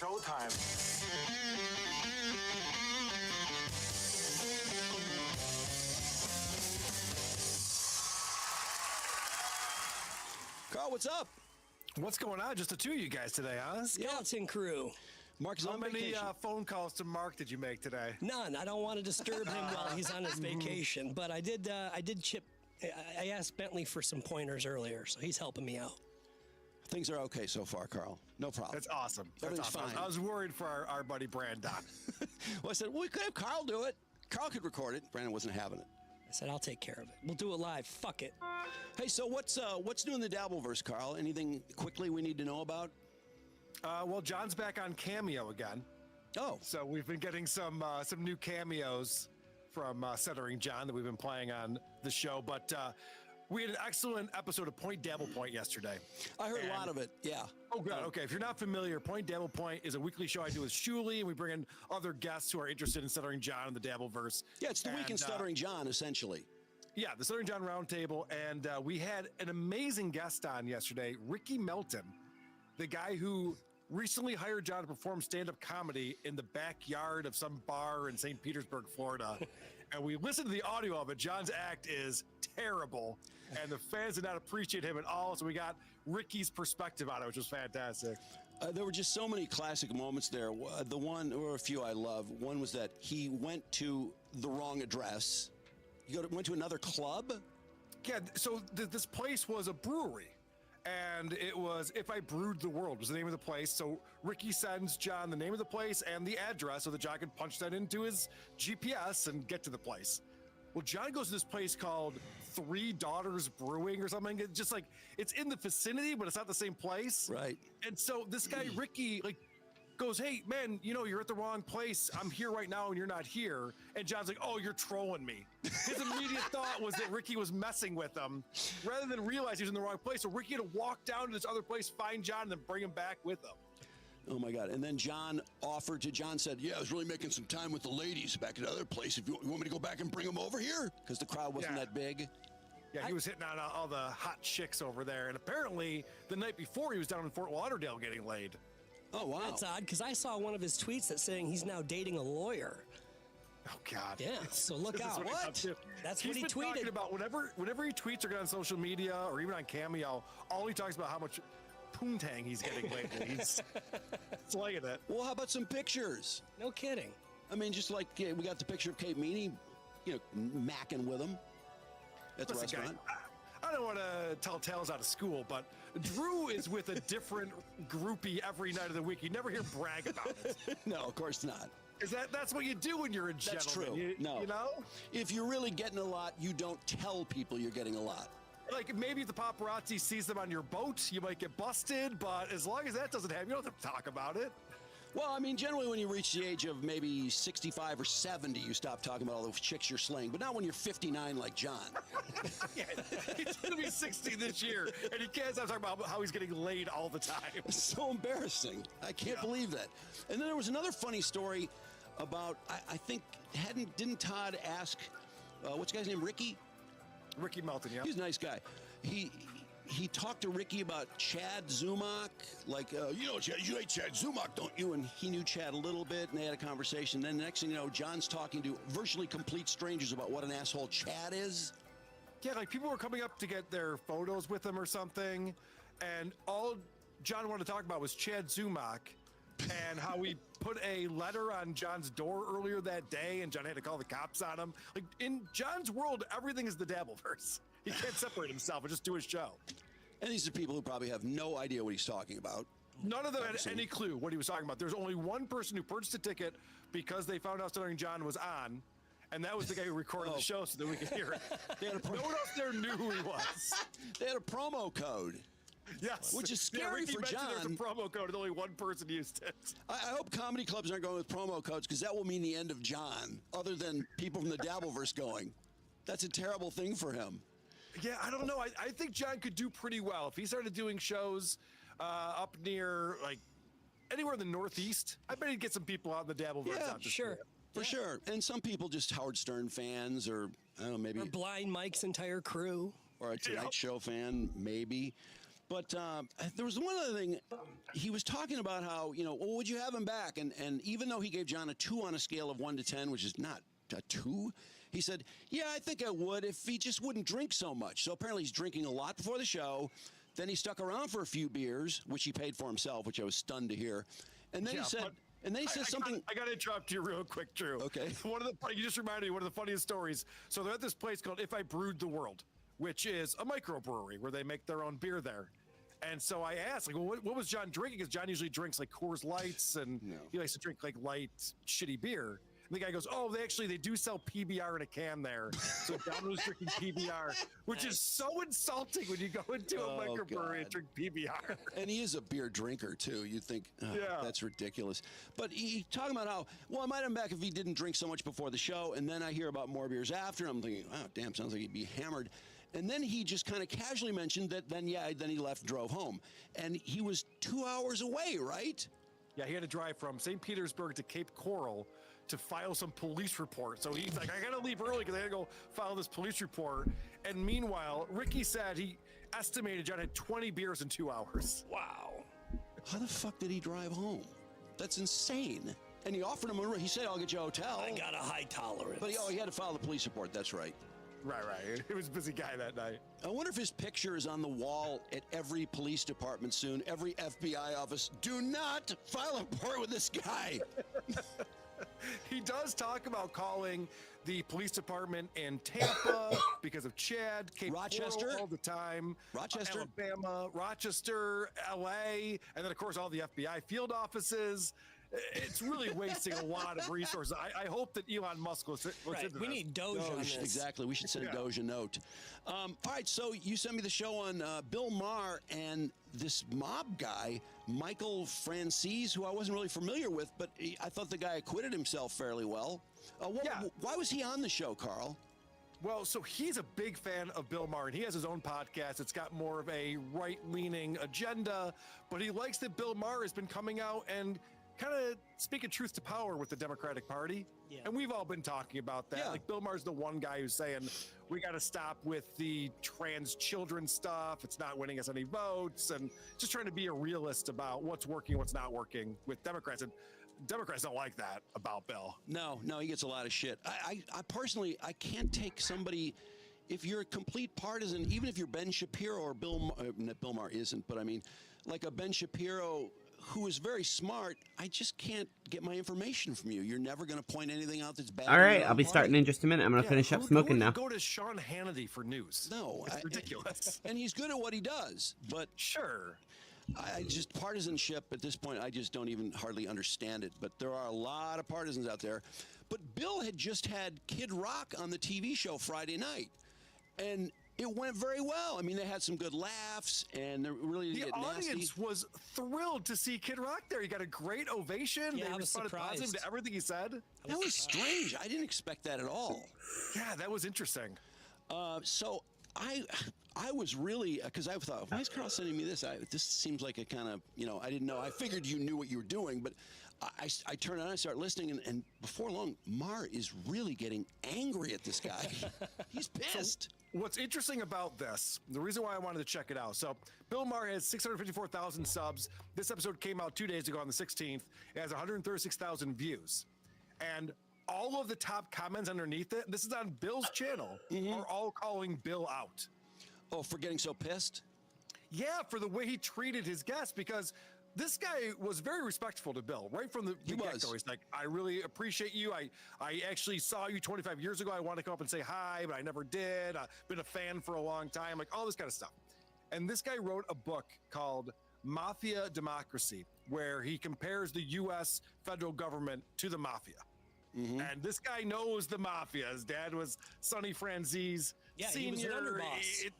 showtime. Carl, what's up? What's going on? Just the two of you guys today, huh? Skeleton crew. Mark's How on many vacation. phone calls to Mark did you make today? None. I don't want to disturb him while he's on his vacation. But I did chip. I asked Bentley for some pointers earlier, so he's helping me out. Things are okay so far, Carl. No problem. That's awesome. That's Everything's awesome. fine. I was worried for our buddy Brandon. Well, I said, well, we could have Carl do it. Carl could record it. Brandon wasn't having it. I said, I'll take care of it. We'll do it live. Fuck it. Hey, so what's new in the Dabbleverse, Carl? Anything quickly we need to know about? Well, John's back on Cameo again. Oh, So we've been getting some new cameos from Centering John that we've been playing on the show. But we had an excellent episode of Point Dabble Point yesterday. I heard a lot of it. Yeah. Oh, good. Okay. If you're not familiar, Point Dabble Point is a weekly show I do with Shuli, and we bring in other guests who are interested in Centering John and the Dabbleverse. Yeah, it's the week in Stuttering John, essentially. Yeah, the Southern John Roundtable, and we had an amazing guest on yesterday, Ricky Melton, the guy who recently hired John to perform stand-up comedy in the backyard of some bar in St. Petersburg, Florida. And we listened to the audio of it. John's act is terrible, and the fans did not appreciate him at all, so we got Ricky's perspective on it, which was fantastic. There were just so many classic moments there. The one, or a few I love, one was that he went to the wrong address. He went to another club? Yeah, so this place was a brewery, and it was If I Brewed the World was the name of the place. So Ricky sends John the name of the place and the address so that John can punch that into his GPS and get to the place. Well, John goes to this place called Three Daughters Brewing or something. It's just like, it's in the vicinity, but it's not the same place. Right. And so this guy, Ricky, goes, hey, man, you're at the wrong place. I'm here right now and you're not here. And John's like, oh, you're trolling me. His immediate thought was that Ricky was messing with him rather than realize he was in the wrong place. So Ricky had to walk down to this other place, find John, and then bring him back with him. Oh, my God. And then John said, yeah, I was really making some time with the ladies back at the other place. If you want me to go back and bring them over here? Because the crowd wasn't that big. Yeah, he was hitting on all the hot chicks over there. And apparently the night before he was down in Fort Lauderdale getting laid. Oh, wow. That's odd, because I saw one of his tweets that's saying he's now dating a lawyer. Oh, God. Yeah, so look out. What? That's He's what he been tweeted. talking about whenever he tweets or get on social media or even on Cameo, all he talks about how much poontang he's getting lately. He's slaying it. Well, how about some pictures? No kidding. I mean, just like we got the picture of Kate Meany, macking with him at the Listen, restaurant. guys, I don't want to tell tales out of school, but Drew is with a different groupie every night of the week. You never hear brag about it. No, of course not. That's what you do when you're a gentleman. That's true. You know? If you're really getting a lot, you don't tell people you're getting a lot. Like, maybe if the paparazzi sees them on your boat, you might get busted, but as long as that doesn't happen, you don't have to talk about it. Well, I mean, generally when you reach the age of maybe 65 or 70, you stop talking about all those chicks you're slaying, but not when you're 59 like John. Yeah, he's going to be 60 this year, and he can't stop talking about how he's getting laid all the time. It's so embarrassing. I can't believe that. And then there was another funny story about, I think, didn't Todd ask, what's the guy's name, Ricky? Ricky Melton, yeah. He's a nice guy. He talked to Ricky about Chad Zumach, like, you hate Chad Zumach, don't you? And he knew Chad a little bit, and they had a conversation. Then the next thing you know, John's talking to virtually complete strangers about what an asshole Chad is. Yeah, like people were coming up to get their photos with him or something, and all John wanted to talk about was Chad Zumach and how we put a letter on John's door earlier that day, and John had to call the cops on him. Like, in John's world, everything is the Dabbleverse. He can't separate himself and just do his show. And these are people who probably have no idea what he's talking about. None of them had any clue what he was talking about. There's only one person who purchased a ticket because they found out Stuttering John was on, and that was the guy who recorded the show so that we could hear it. No one else there knew who he was. They had a promo code. Yes. Which is scary for John. There's a promo code and only one person used it. I hope comedy clubs aren't going with promo codes, because that will mean the end of John, other than people from the Dabbleverse going. That's a terrible thing for him. Yeah, I don't know. I think John could do pretty well if he started doing shows up near, like, anywhere in the Northeast. I bet he'd get some people out in the Dabbleverse. Yeah, sure. For sure. And some people just Howard Stern fans, or I don't know, maybe Or Blind Mike's entire crew. or a Tonight Show fan, maybe. But there was one other thing. He was talking about how, well, would you have him back? And even though he gave John a 2 on a scale of 1 to 10, which is not a 2, he said, yeah, I think I would if he just wouldn't drink so much. So apparently he's drinking a lot before the show. Then he stuck around for a few beers, which he paid for himself, which I was stunned to hear. And then he said... And then he says something. I got to interrupt you real quick, Drew. Okay. You just reminded me of one of the funniest stories. So they're at this place called If I Brewed the World, which is a microbrewery where they make their own beer there. And so I asked, like, well, what was John drinking? Because John usually drinks like Coors Lights, and he likes to drink like light, shitty beer. And the guy goes, oh, they do sell PBR in a can there. So John was drinking PBR, which is so insulting when you go into a microbrewery and drink PBR. And he is a beer drinker, too. You'd think, that's ridiculous. But he talking about how, well, I might have him back if he didn't drink so much before the show. And then I hear about more beers after. I'm thinking, wow, damn, sounds like he'd be hammered. And then he just kind of casually mentioned that then he left, drove home. And he was 2 hours away, right? Yeah, he had to drive from St. Petersburg to Cape Coral to file some police report. So he's like, I gotta leave early because I gotta go file this police report. And meanwhile, Ricky said he estimated John had 20 beers in 2 hours. Wow. How the fuck did he drive home? That's insane. And he offered him he said, I'll get you a hotel. I got a high tolerance. But he had to file the police report. That's right. Right. He was a busy guy that night. I wonder if his picture is on the wall at every police department soon, every FBI office. Do not file a report with this guy. He does talk about calling the police department in Tampa because of Chad, Cape Rochester Coral all the time, Rochester, Alabama, Rochester, LA, and then of course all the FBI field offices. It's really wasting a lot of resources. I hope that Elon Musk will sit into We need Doge on this. Exactly. We should send Doge a note. All right. So you sent me the show on Bill Maher and this mob guy, Michael Francis, who I wasn't really familiar with, but I thought the guy acquitted himself fairly well. Why was he on the show, Carl? Well, so he's a big fan of Bill Maher, and he has his own podcast. It's got more of a right-leaning agenda, but he likes that Bill Maher has been coming out and kind of speaking truth to power with the Democratic Party. Yeah. And we've all been talking about that. Like Bill Maher's the one guy who's saying we got to stop with the trans children stuff. It's not winning us any votes, and just trying to be a realist about what's working, what's not working with Democrats. And Democrats don't like that about Bill. No, he gets a lot of shit. I personally, I can't take somebody, if you're a complete partisan, even if you're Ben Shapiro or Bill Maher isn't, but I mean, like a Ben Shapiro who is very smart, I just can't get my information from you. You're never going to point anything out that's bad. All right, I'll be starting in just a minute. I'm going to finish up smoking now. Go to Sean Hannity for news. No. It's ridiculous. And he's good at what he does, but... Sure. I just, partisanship at this point, I just don't even hardly understand it. But there are a lot of partisans out there. But Bill had just had Kid Rock on the TV show Friday night. And it went very well. I mean, they had some good laughs, and they really didn't get nasty. The audience was thrilled to see Kid Rock there. He got a great ovation. Yeah, they I was responded surprised positive to everything he said. That was strange. I didn't expect that at all. Yeah, that was interesting. So I was really, because I thought, why is Carl sending me this? This seems like a kind of, I didn't know. I figured you knew what you were doing, but I turn on, I start listening, and before long, Maher is really getting angry at this guy. He's pissed. So what's interesting about this, the reason why I wanted to check it out. So Bill Maher has 654,000 subs. This episode came out 2 days ago on the 16th. It has 136,000 views. And all of the top comments underneath it, this is on Bill's channel, are all calling Bill out. Oh, for getting so pissed? Yeah, for the way he treated his guests, because this guy was very respectful to Bill right from the get-go. He's like, I really appreciate you. I actually saw you 25 years ago. I wanted to come up and say hi, but I never did. I've been a fan for a long time, like all this kind of stuff. And this guy wrote a book called Mafia Democracy, where he compares the U.S. federal government to the mafia. And this guy knows the mafia. His dad was Sonny Franzese Sr. He was an underboss.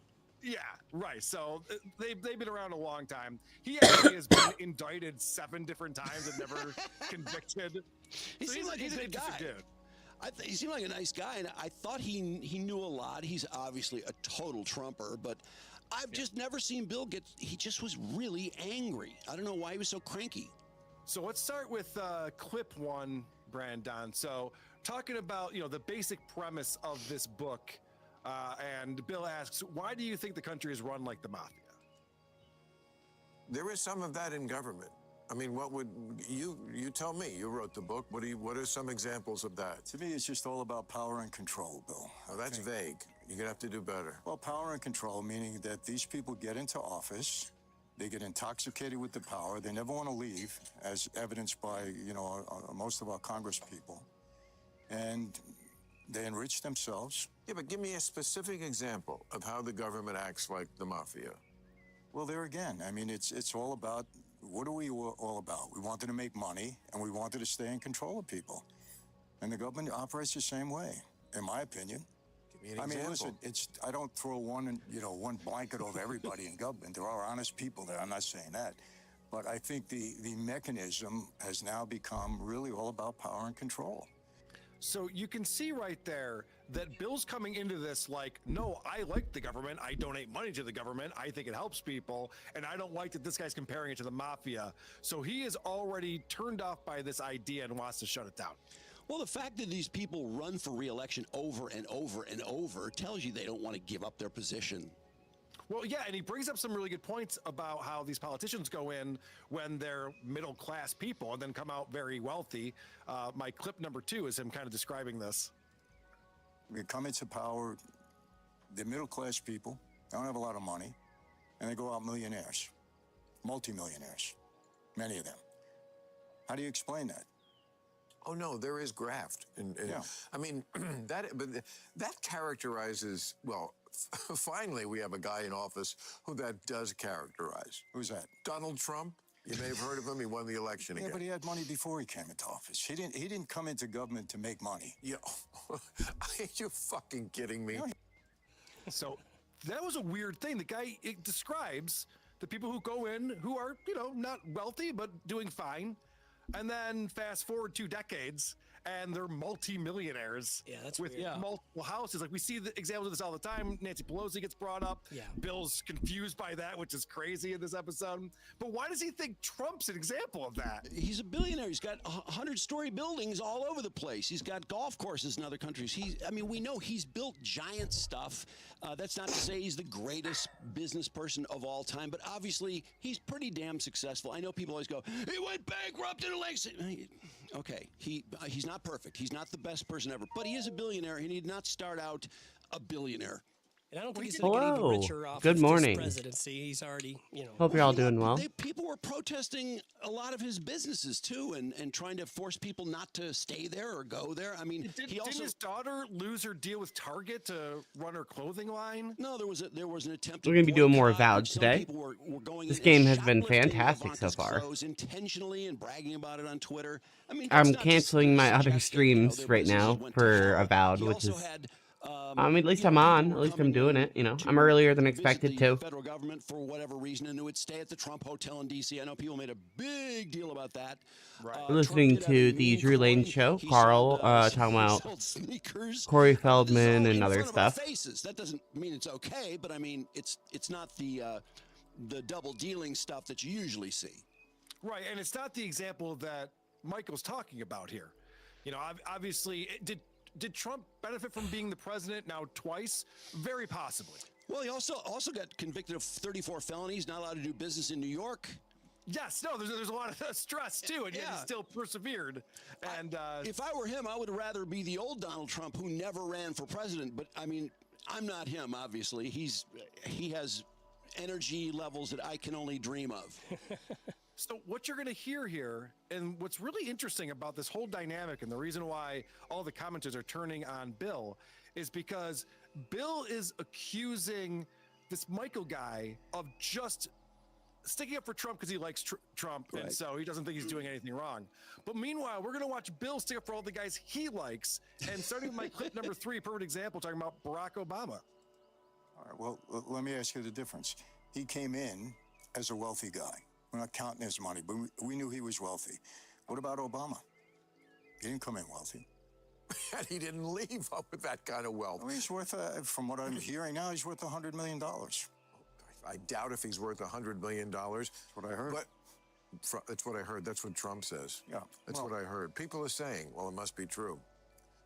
Yeah, right. So they've been around a long time. He actually has been indicted 7 different times and never convicted. He seemed like a good guy. He seemed like a nice guy, and I thought he knew a lot. He's obviously a total Trumper, but I've just never seen Bill he just was really angry. I don't know why he was so cranky. So let's start with clip 1, Brandon. So talking about, the basic premise of this book. And Bill asks, why do you think the country is run like the mafia? There is some of that in government. I mean, what would you tell me? You wrote the book. What are some examples of that? To me, it's just all about power and control, Bill. Oh, that's vague. You're gonna have to do better. Well, power and control, meaning that these people get into office, they get intoxicated with the power, they never want to leave, as evidenced by, most of our Congress people. And they enrich themselves. Yeah, but give me a specific example of how the government acts like the mafia. Well, there again, I mean, it's all about, what are we all about? We wanted to make money, and we wanted to stay in control of people. And the government operates the same way, in my opinion. Give me an I mean, example. listen, I don't throw one blanket over everybody in government. There are honest people there. I'm not saying that. But I think the mechanism has now become really all about power and control. So you can see right there that Bill's coming into this like, no, I like the government. I donate money to the government. I think it helps people. And I don't like that this guy's comparing it to the mafia. So he is already turned off by this idea and wants to shut it down. Well, the fact that these people run for re-election over and over and over tells you they don't want to give up their position. Well, yeah, and he brings up some really good points about how these politicians go in when they're middle-class people and then come out very wealthy. My clip number 2 is him kind of describing this. We come into power, the middle-class people, they don't have a lot of money, and they go out millionaires, multimillionaires, many of them. How do you explain that? Oh no, there is graft. Yeah. I mean, that characterizes, well, finally we have a guy in office who that does characterize. Who's that? Donald Trump. You may have heard of him. He won the election Yeah, again. but he had money before he came into office. He didn't come into government to make money. Yeah. Are you fucking kidding me? So that was a weird thing. The guy, it describes the people who go in who are, not wealthy, but doing fine. And then fast forward 2 decades and they're multi-millionaires. Yeah, that's with weird. multiple houses. Like we see the examples of this all the time. Nancy Pelosi gets brought up. Yeah. Bill's confused by that, which is crazy in this episode. But why does he think Trump's an example of that? He's a billionaire. He's got 100-story buildings all over the place. He's got golf courses in other countries. We know he's built giant stuff. That's not to say he's the greatest business person of all time, but obviously he's pretty damn successful. I know people always go, he went bankrupt in election. Okay, he's not perfect. He's not the best person ever, but he is a billionaire. He did not start out a billionaire. And I don't think he's going to get any richer off Good of morning. this presidency. He's already, Hope you're all doing well. People were protesting a lot of his businesses too, and trying to force people not to stay there or go there. I mean, Didn't his daughter lose her deal with Target to run her clothing line? No, there was an attempt. We're going to be doing more boycott. Avowed Some today. people were going This and game has been shoplifting fantastic so Ivanka's far. clothes intentionally and bragging about it on Twitter. I mean, I'm that's not to canceling my other suggest that, streams their right businesses now went too for far. Avowed, He which also is... had, at least I'm people on. were At least I'm coming doing in it. to I'm earlier than visit expected the too. federal government for whatever reason, and who would stay at the Trump Hotel in D.C. I know people made a big deal about that. Right. We're listening to the Drew Lane show. Carl talking about sneakers. Corey This is Feldman all and in other front of our stuff. faces. That doesn't mean it's okay, but I mean it's not the double dealing stuff that you usually see. Right, and it's not the example that Michael's talking about here. Obviously, did Trump benefit from being the president now twice? Very possibly. Well, he also got convicted of 34 felonies, not allowed to do business in New York. Yes, no, there's a lot of stress too, and yet he still persevered. And if I were him, I would rather be the old Donald Trump who never ran for president. But I mean, I'm not him. Obviously, he has energy levels that I can only dream of. So what you're going to hear here, and what's really interesting about this whole dynamic, and the reason why all the commenters are turning on Bill, is because Bill is accusing this Michael guy of just sticking up for Trump because he likes Trump, Right. and so he doesn't think he's doing anything wrong. But meanwhile, we're going to watch Bill stick up for all the guys he likes, and starting with my clip number 3, perfect example, talking about Barack Obama. All right, well, let me ask you the difference. He came in as a wealthy guy. We're not counting his money, but we knew he was wealthy. What about Obama? He didn't come in wealthy. And he didn't leave up with that kind of wealth. Well, he's worth, from what I'm hearing now, he's worth $100 million. I doubt if he's worth $100 million. That's what I heard. But that's what I heard. That's what Trump says. Yeah. That's what I heard. People are saying, well, it must be true.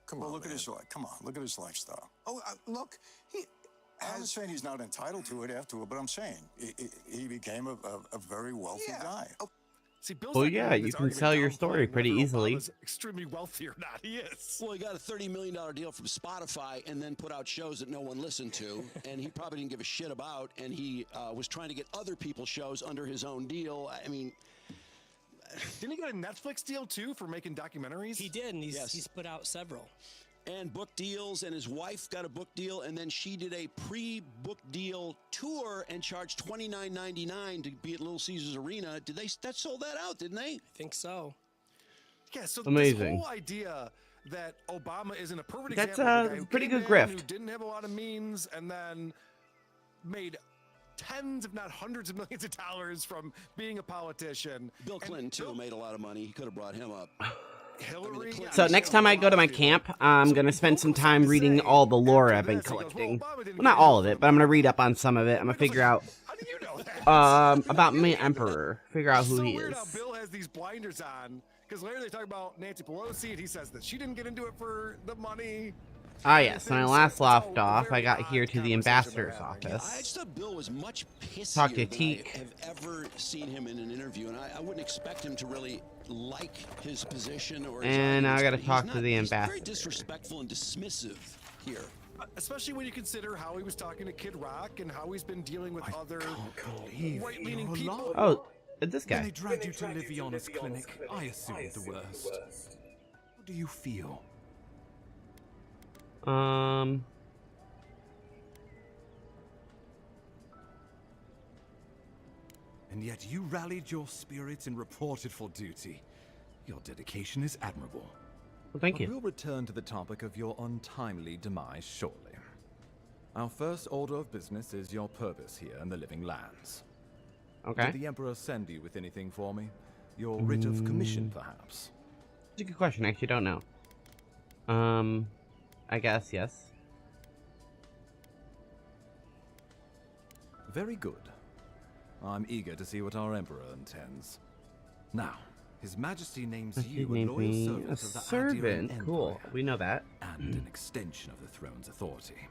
Come Well, on, look man. at his life. Come on, look at his lifestyle. Oh, look, I'm not saying he's not entitled to it afterward, but I'm saying he became a very wealthy guy. See, Bill's Well, not gonna yeah, make you this can argument sell your downplaying story pretty whether easily. Obama's extremely wealthy or not. He is. Well, he got a $30 million deal from Spotify and then put out shows that no one listened to, and he probably didn't give a shit about, and he was trying to get other people's shows under his own deal. I mean, Didn't he get a Netflix deal too for making documentaries? He did, and Yes. he's put out several. and book deals, and his wife got a book deal, and then she did a pre-book deal tour and charged $29.99 to be at Little Caesars Arena. That sold that out, didn't they? I think so. Yeah, so Amazing. this whole idea that Obama isn't a perfect That's example of a guy a who pretty came good in, grift. who didn't have a lot of means, and then made tens, if not hundreds of millions of dollars from being a politician. Bill Clinton, too, made a lot of money. He could have brought him up. Hillary. Clintons- So next time I go to my camp, I'm going to spend some time reading all the lore I've been collecting. Well, not all of it, but I'm going to read up on some of it. I'm going to figure out How do you know that? about my emperor. Figure out who so he weird is. how Bill has these blinders on, because later they talk about Nancy Pelosi, and he says that she didn't get into it for the money. Ah, yes. When I last left off, I got here to the ambassador's I office. just thought Bill was much pissier Talk to than Teak. I have ever seen him in an interview, and I wouldn't expect him to really like his position or his And now I arguments, gotta but he's talk to not- the he's very ambassador. disrespectful and dismissive here. Especially when you consider how he was talking to Kid Rock and how he's been dealing with other right-leaning people. Oh, it's this When guy. they dragged you to Liviana's clinic, I assumed the worst. How do you feel? And yet you rallied your spirits and reported for duty. Your dedication is admirable. Well, thank But you. we'll return to the topic of your untimely demise shortly. Our first order of business is your purpose here in the Living Lands. Okay. Did the Emperor send you with anything for me? Your writ of commission, perhaps? That's a good question. I actually don't know. I guess, yes. Very good. I'm eager to see what our Emperor intends. Now, His Majesty names He you a named loyal me servant a of the servant. Adirian Cool. Empire We know that. and an extension of the throne's authority.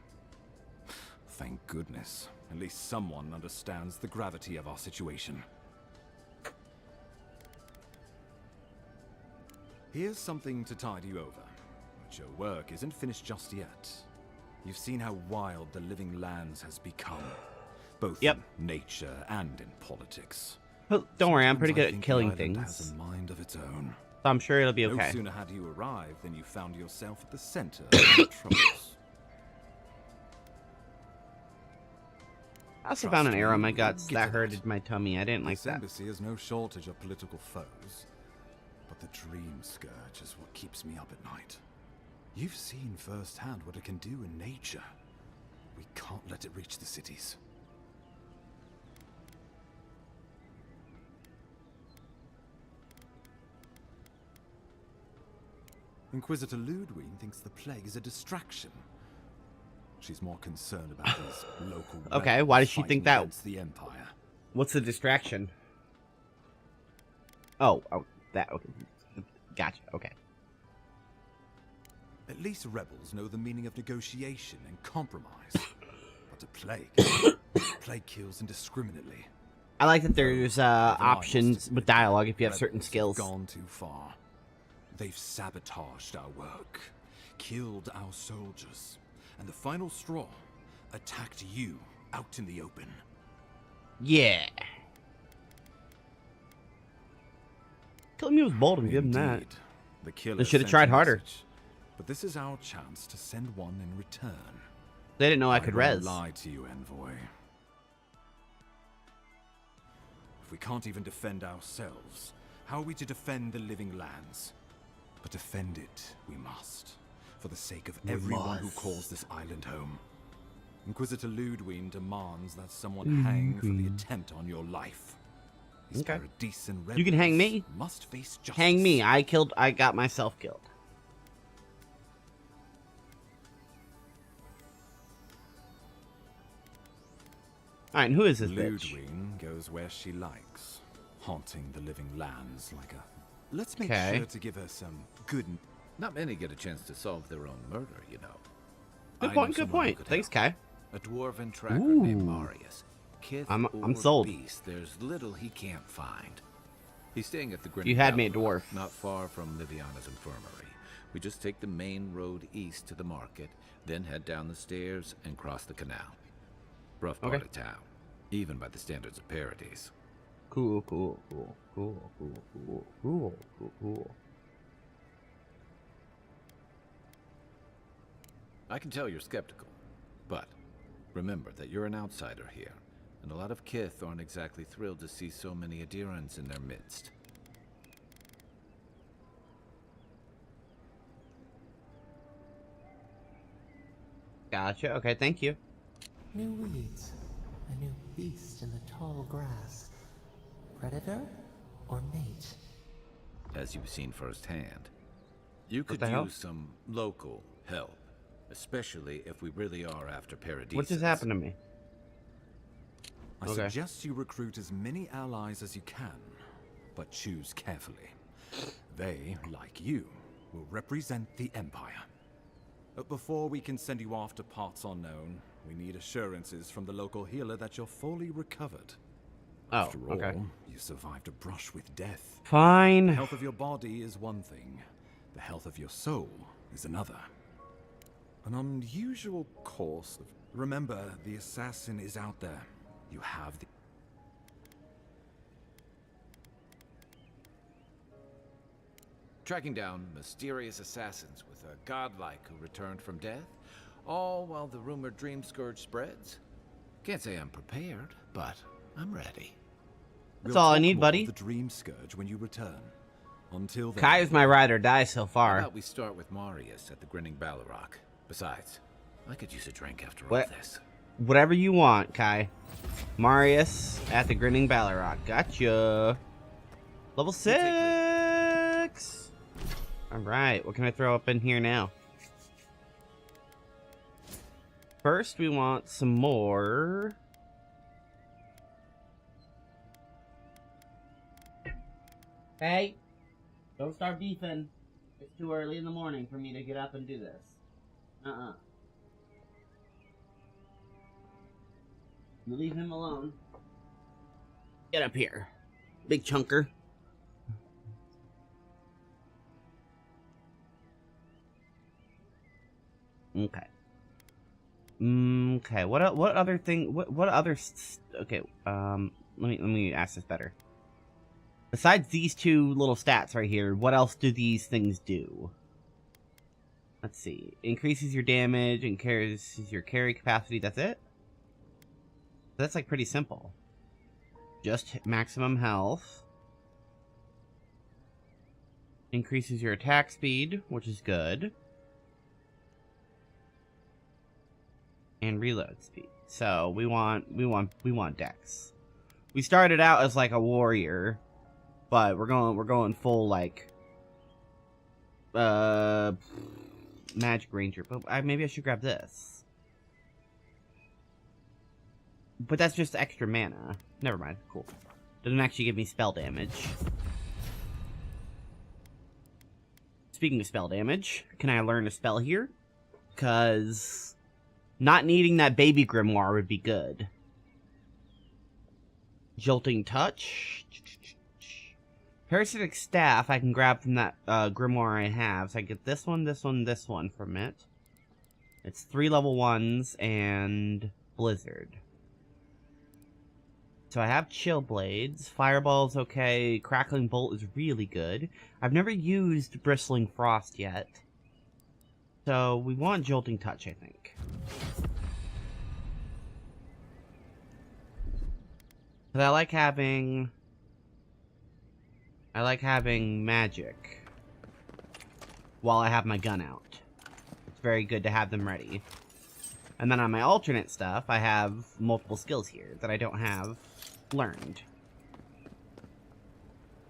Thank goodness. At least someone understands the gravity of our situation. Here's something to tide you over. But your work isn't finished just yet. You've seen how wild the Living Lands has become, both Yep. in nature and in politics. But don't worry, I'm pretty Sometimes I good at think the killing island has things. a mind of its own. So I'm sure it'll be No okay. sooner had you arrived than you found yourself at the center of the troubles. I also found an Trust arrow in me, my guts get that it hurted out. my tummy. I didn't like This that. embassy has no shortage of political foes, but the dream scourge is what keeps me up at night. You've seen firsthand what it can do in nature. We can't let it reach the cities. Inquisitor Ludwig thinks the plague is a distraction. She's more concerned about these local Okay, rebels why does she fighting think that? against the Empire. What's the distraction? Oh, that. Okay. Gotcha. Okay. At least rebels know the meaning of negotiation and compromise. But a plague, plague kills indiscriminately. I like that there's options with dialogue if you have Rebels certain skills. Gone too far. They've sabotaged our work, killed our soldiers, and the final straw, attacked you out in the open. Yeah. Killing me was bold and give him that. Indeed. The killer They should have sent tried a harder. message, but this is our chance to send one in return. They didn't know I could won't res. lie to you, envoy. If we can't even defend ourselves, how are we to defend the Living Lands? But defend it we must, for the sake of everyone who calls this island home. Inquisitor Ludwig demands that someone hang for the attempt on your life. These Okay. paradisant You can hang rebels me. Must face justice. Hang me. I got myself killed. Alright, and who is this bitch? Ludwig goes where she likes, haunting the Living Lands like a... Let's make Okay. sure to give her some good... Not many get a chance to solve their own murder, you know. Good I point, know good someone who point. could Thanks, help. Kai. A dwarven tracker named Ooh. Marius. Kith I'm or sold. beast, there's little he can't find. He's staying at the Grinning You had me at Balaalaba, dwarf. not far from Liviana's infirmary. We just take the main road east to the market, then head down the stairs and cross the canal. Rough part Okay. of town, even by the standards of Paradise. Cool, cool, cool, cool, cool, cool, cool, cool, cool. I can tell you're skeptical, but remember that you're an outsider here, and a lot of Kith aren't exactly thrilled to see so many Adirans in their midst. Gotcha. Okay, thank you. New weeds, a new beast in the tall grass. Predator or mate? As you've seen firsthand, you could the hell? use some local help, especially if we really are after Paradise. What just happened to me? I Okay. suggest you recruit as many allies as you can, but choose carefully. They, like you, will represent the Empire. But before we can send you off to parts unknown, we need assurances from the local healer that you're fully recovered. Oh, After all, okay. you survived a brush with death. Fine. The health of your body is one thing. The health of your soul is another. An unusual course of... Remember, the assassin is out there. You have the... Tracking down mysterious assassins with a godlike who returned from death, all while the rumored dream scourge spreads. Can't say I'm prepared, but I'm ready. That's all I need, buddy. The dream scourge when you return. Until then, Kai is my ride or die so how far. about we start with Marius at the Grinning Balaalaba? Besides, I could use a drink after What? all this. Whatever you want, Kai. Marius at the Grinning Balaalaba. Gotcha. Level 6. Alright, what can I throw up in here now? First, we want some more. Hey, don't start beefing. It's too early in the morning for me to get up and do this. You leave him alone. Get up here, big chunker. Okay. Okay. What other thing? What other? Okay. Let me ask this better. Besides these two little stats right here, what else do these things do? Let's see. Increases your damage, increases your carry capacity. That's it. That's like pretty simple. Just maximum health. Increases your attack speed, which is good. And reload speed. So we want dex. We started out as like a warrior, but we're going full like magic ranger. But maybe I should grab this. But that's just extra mana. Never mind. Cool. Doesn't actually give me spell damage. Speaking of spell damage, can I learn a spell here? Because not needing that baby grimoire would be good. Jolting touch. Parasitic staff I can grab from that grimoire I have. So I get this one, this one, this one from it. It's 3 level 1s and blizzard. So I have chill blades. Fireball's okay. Crackling bolt is really good. I've never used bristling frost yet. So we want jolting touch, I think. But I like having magic while I have my gun out. It's very good to have them ready. And then on my alternate stuff, I have multiple skills here that I don't have learned.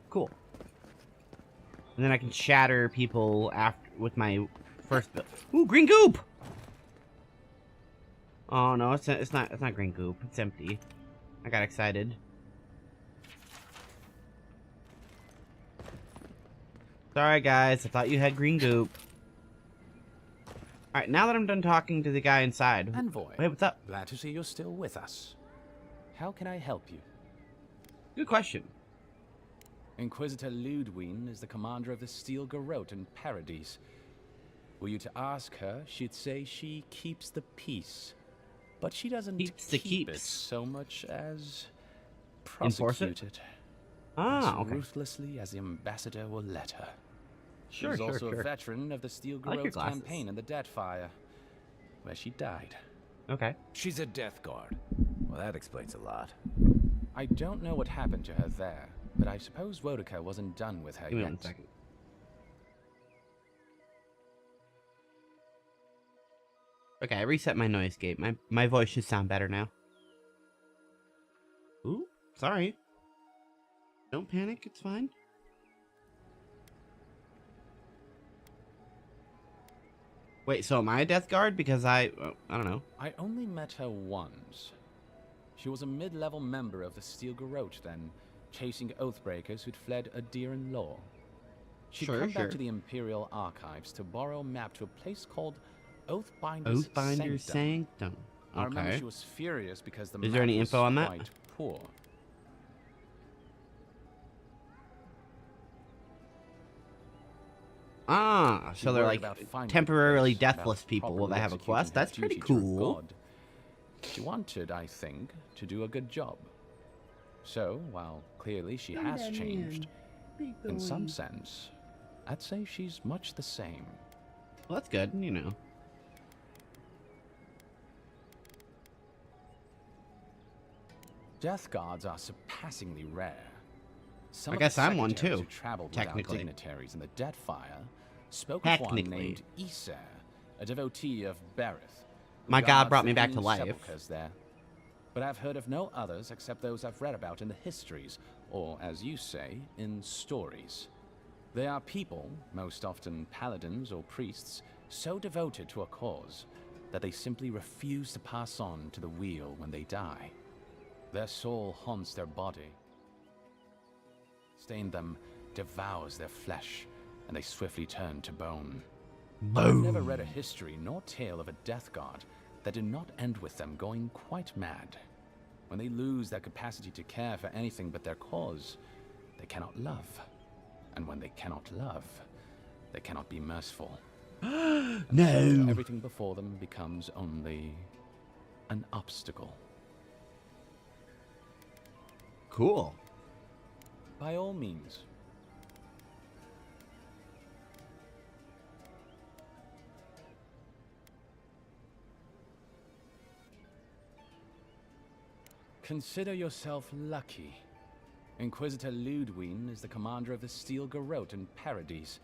Cool. And then I can shatter people after with my first build. Ooh, green goop! Oh no, it's not green goop. It's empty. I got excited. Sorry guys, I thought you had green goop. Alright, now that I'm done talking to the guy inside... Envoy. Wait, what's up? Glad to see you're still with us. How can I help you? Good question. Inquisitor Ludwine is the commander of the Steel Garrote in Paradise. Were you to ask her, she'd say she keeps the peace. But she doesn't keep it so much as prosecute it. Ah, as okay. ruthlessly as the ambassador will let her. Sure, She's sure, also sure. a veteran of the Steel I like your Garrote glasses. campaign in the Deathfire, where she died. Okay. She's a Death Guard. Well, that explains a lot. I don't know what happened to her there, but I suppose Wodica wasn't done with her Give me yet. 1 second. Okay, I reset my noise gate. My voice should sound better now. Ooh, sorry. Don't panic, it's fine. Wait, so am I a Death Guard? Because I don't know. I only met her once. She was a mid-level member of the Steel Garrote then, chasing Oathbreakers who'd fled Adiran law. She'd come back to the Imperial Archives to borrow a map to a place called Oathbinder's Sanctum. I remember Okay. she was furious because the Is map there any was info on that? quite poor. Ah, so they're like temporarily deathless people. Will they have a quest? That's pretty cool. She wanted, I think, to do a good job. So, while clearly she has changed, in some sense, I'd say she's much the same. Well, that's good, you know. Death Guards are surpassingly rare. Some I of guess the I'm one secretaries too, who traveled technically. without dignitaries in the Deathfire spoke of one named Iser, a devotee of Berith. My God brought me back to life. There. But I've heard of no others except those I've read about in the histories, or, as you say, in stories. They are people, most often paladins or priests, so devoted to a cause that they simply refuse to pass on to the wheel when they die. Their soul haunts their body. Stain them, devours their flesh, and they swiftly turn to bone. I've never read a history nor tale of a Death Guard that did not end with them going quite mad. When they lose their capacity to care for anything but their cause, they cannot love. And when they cannot love, they cannot be merciful. No! So everything before them becomes only an obstacle. Cool. By all means. Consider yourself lucky. Inquisitor Ludwine is the commander of the Steel Garrote in Paradise.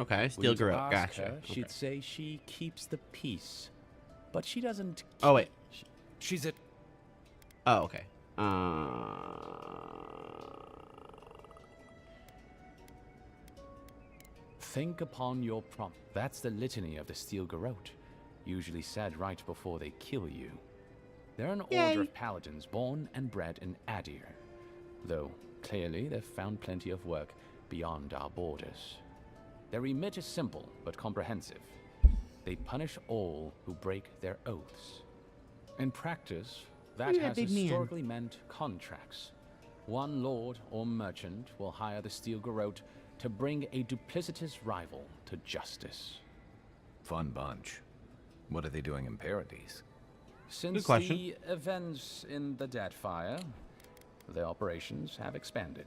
Okay, Steel Garrote, gotcha. Her, she'd say she keeps the peace, but she doesn't. Oh wait, she's a. Oh okay. Think upon your prompt. That's the litany of the Steel Garrote, usually said right before they kill you. They're an order of paladins born and bred in Adir, though clearly they've found plenty of work beyond our borders. Their remit is simple but comprehensive. They punish all who break their oaths. In practice, that has historically meant contracts. One lord or merchant will hire the Steel Garrote to bring a duplicitous rival to justice. Fun bunch. What are they doing in Paradise? Since the events in the Deathfire, their operations have expanded.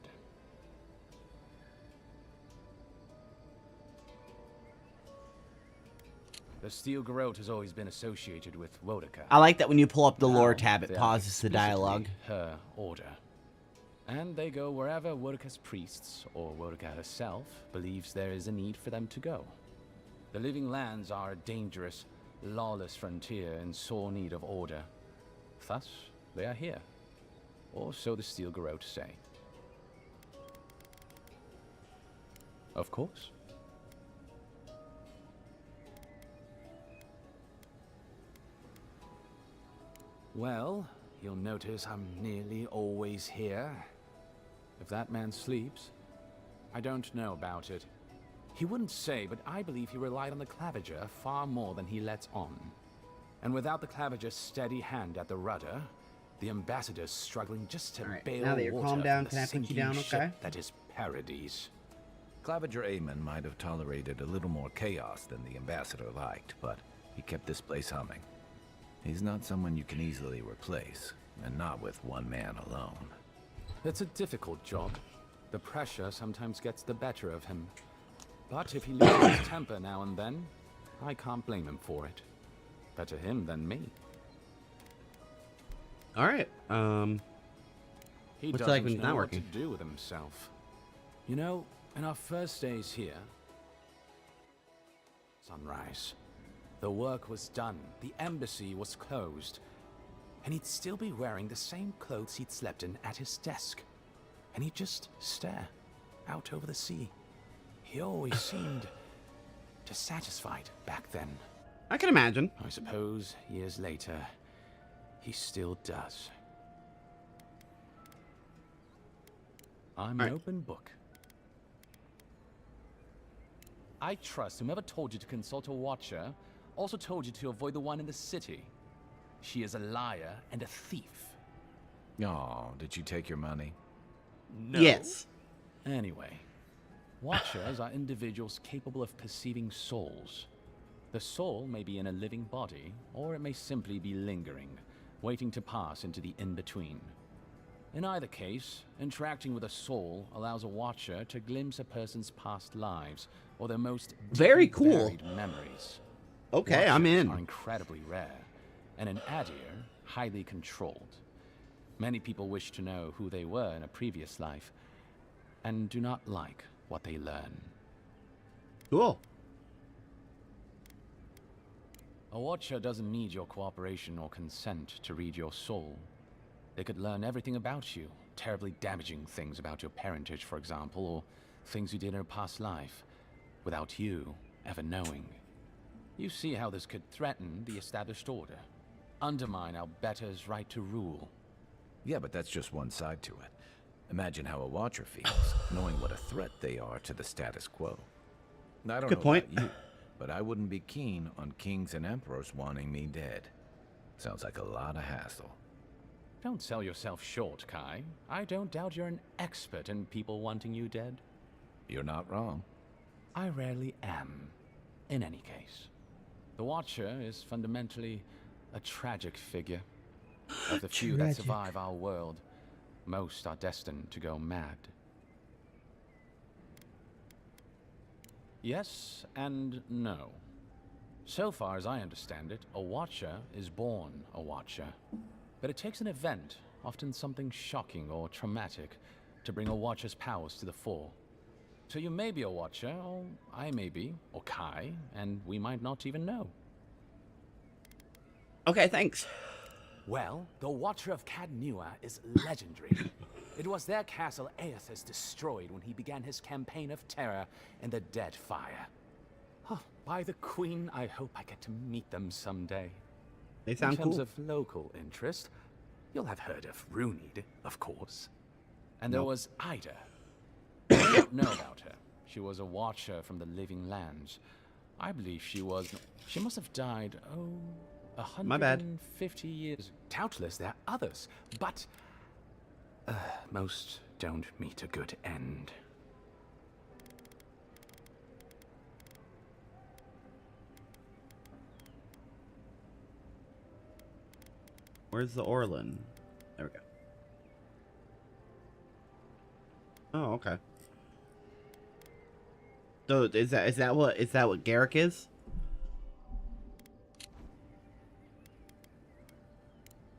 The Steel Garrote has always been associated with Wodica. I like that when you pull up the lore tab, it pauses the dialogue. Her order. And they go wherever Wodica's priests, or Wodica herself, believes there is a need for them to go. The Living Lands are a dangerous, lawless frontier in sore need of order. Thus, they are here. Or so the Steel Garrote say. Of course. Well, you'll notice I'm nearly always here. If that man sleeps, I don't know about it. He wouldn't say, but I believe he relied on the claviger far more than he lets on. And without the claviger's steady hand at the rudder, the ambassador's struggling just to bail now that you're water calmed down, from can the I put you sinking down, ship okay? that is Paradise. Claviger Aemon might have tolerated a little more chaos than the ambassador liked, but he kept this place humming. He's not someone you can easily replace, and not with one man alone. It's a difficult job. The pressure sometimes gets the better of him. But if he loses his temper now and then, I can't blame him for it. Better him than me. All right. He what's it doesn't like when he's know not what working? to do with himself. You know, in our first days here, sunrise, the work was done, the embassy was closed, and he'd still be wearing the same clothes he'd slept in at his desk. And he'd just stare out over the sea. He always seemed dissatisfied back then. I can imagine. I suppose years later, he still does. I'm an open book. I trust whomever told you to consult a watcher also told you to avoid the one in the city. She is a liar and a thief. Oh, did you take your money? No. Yes. Anyway, watchers are individuals capable of perceiving souls. The soul may be in a living body, or it may simply be lingering, waiting to pass into the in-between. In either case, interacting with a soul allows a watcher to glimpse a person's past lives or their most Very deeply cool. buried memories. Okay, I'm Watchers in. are incredibly rare, and in Adir, highly controlled. Many people wish to know who they were in a previous life, and do not like what they learn. Cool. A watcher doesn't need your cooperation or consent to read your soul. They could learn everything about you, terribly damaging things about your parentage, for example, or things you did in a past life, without you ever knowing. You see how this could threaten the established order, undermine our betters' right to rule. Yeah, but that's just one side to it. Imagine how a watcher feels, knowing what a threat they are to the status quo. I don't Good know point. about you, but I wouldn't be keen on kings and emperors wanting me dead. Sounds like a lot of hassle. Don't sell yourself short, Kai. I don't doubt you're an expert in people wanting you dead. You're not wrong. I rarely am, in any case. The Watcher is fundamentally a tragic figure. Of the few that survive our world, most are destined to go mad. Yes and no. So far as I understand it, a Watcher is born a Watcher. But it takes an event, often something shocking or traumatic, to bring a Watcher's powers to the fore. So you may be a Watcher, or I may be, or Kai, and we might not even know. Okay, thanks. Well, the Watcher of Cadnua is legendary. It was their castle Aethys destroyed when he began his campaign of terror in the Dead Fire. Oh, by the Queen, I hope I get to meet them someday. They sound In terms cool. of local interest, you'll have heard of Runid, of course. And there was Ida. I don't know about her. She was a Watcher from the Living Lands. I believe she must have died, 150 years. Doubtless there are others, but most don't meet a good end. Where's the Orlin? There we go. Oh, okay. So is that what Garrick is?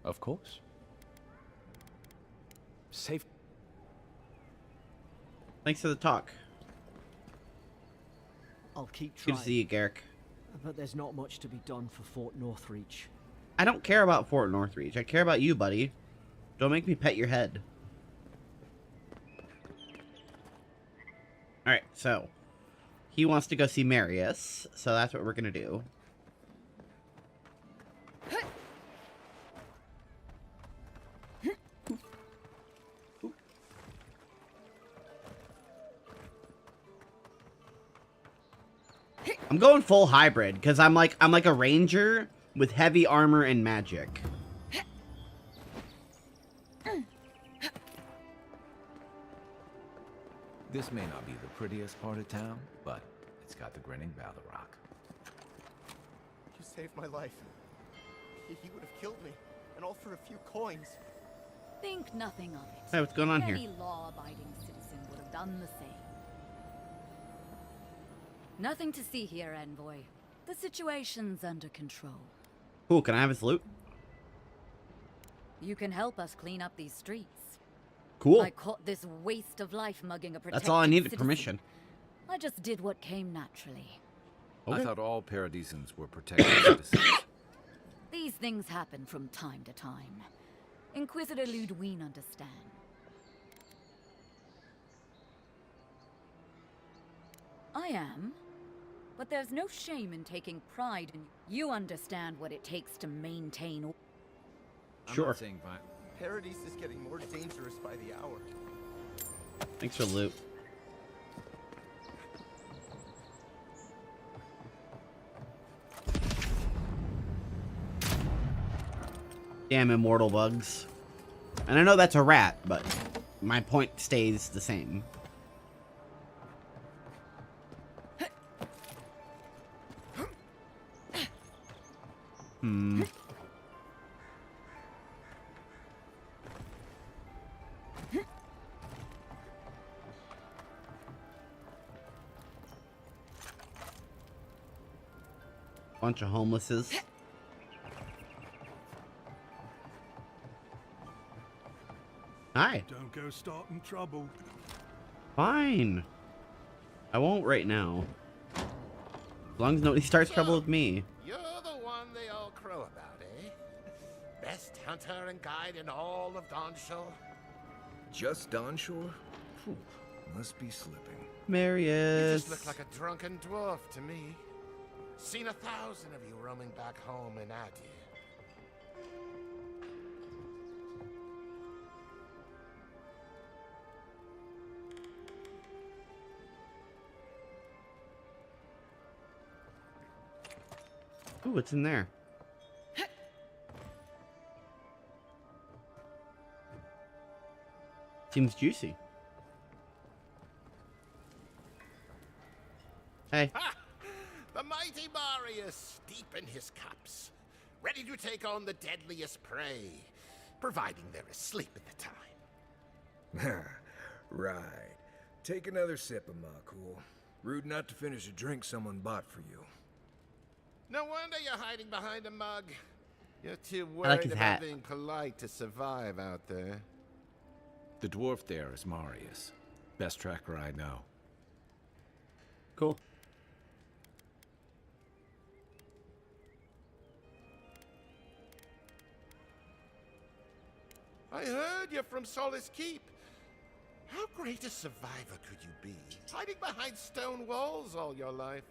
Of course. Safe. Thanks for the talk. I'll keep Good trying. to see you, Garrick. But there's not much to be done for Fort Northreach. I don't care about Fort Northreach. I care about you, buddy. Don't make me pet your head. Alright, so. He wants to go see Marius, so that's what we're gonna do. I'm going full hybrid because I'm like a ranger with heavy armor and magic. This may not be the prettiest part of town, but it's got the grinning Balrog. You saved my life. He would have killed me, and all for a few coins. Think nothing of it. Hey, what's going on here? Any law-abiding citizen would have done the same. Nothing to see here, Envoy. The situation's under control. Cool, can I have his loot? You can help us clean up these streets. Cool. I caught this waste of life mugging a protected That's all I needed, citizen. permission. I just did what came naturally. Okay. I thought all Paradisans were protected citizens. These things happen from time to time. Inquisitor Ludwig understand. I am. But there's no shame in taking pride in you understand what it takes to maintain. Sure. I'm not saying Paradise is getting more dangerous by the hour. Thanks for the loot. Damn immortal bugs. And I know that's a rat, but my point stays the same. Bunch of homelesses. Hi. Don't go starting trouble. Fine. I won't right now. As long as nobody starts trouble with me. You're the one they all crow about, eh? Best hunter and guide in all of Dawnshore? Just Dawnshore? Phew, must be slipping. Marius. You just look like a drunken dwarf to me. Seen 1,000 of you roaming back home in Adir. Ooh, what's in there? Seems juicy. Hey. Ha! The mighty Marius, deep in his cups, ready to take on the deadliest prey, providing they're asleep at the time. Right. Take another sip of Makul. Rude not to finish a drink someone bought for you. No wonder you're hiding behind a mug. You're too I like worried his about hat. being polite to survive out there. The dwarf there is Marius. Best tracker I know. Cool. I heard you're from Solace Keep. How great a survivor could you be, hiding behind stone walls all your life?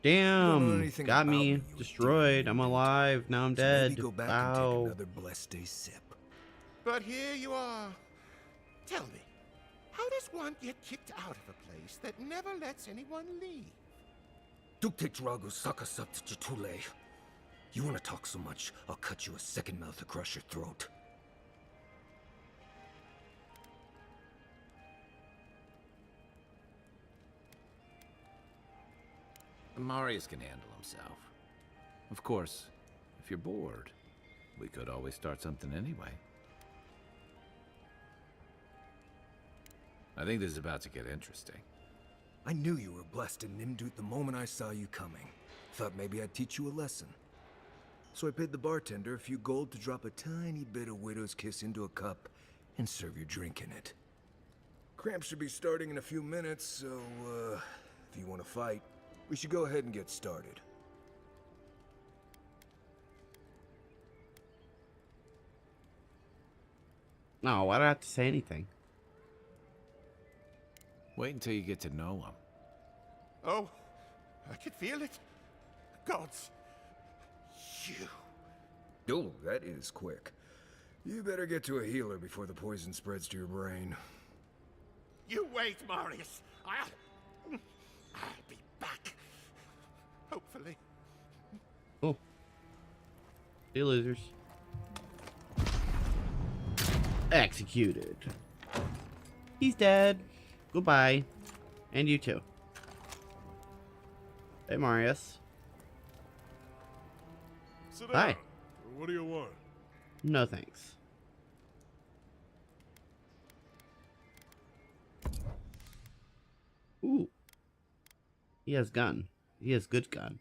Damn. Got me destroyed. I'm alive. Now I'm dead. Maybe go back and take another blessed day sip. But here you are. Tell me, how does one get kicked out of a place that never lets anyone leave? Duktetrago sakasap tchitule. You want to talk so much, I'll cut you a second mouth across your throat. Marius can handle himself. Of course, if you're bored, we could always start something anyway. I think this is about to get interesting. I knew you were blessed in Nimdut the moment I saw you coming. Thought maybe I'd teach you a lesson. So I paid the bartender a few gold to drop a tiny bit of Widow's Kiss into a cup and serve your drink in it. Cramp should be starting in a few minutes, so, if you want to fight, we should go ahead and get started. No, why do I have to say anything? Wait until you get to know him. Oh, I can feel it. Gods, you. Oh, that is quick. You better get to a healer before the poison spreads to your brain. You wait, Marius. I'll be back. Hopefully. Cool. See you, losers. Executed. He's dead. Goodbye. And you too. Hey, Marius. Sit down. Hi. What do you want? No thanks. Ooh. He has gun. He has good gun.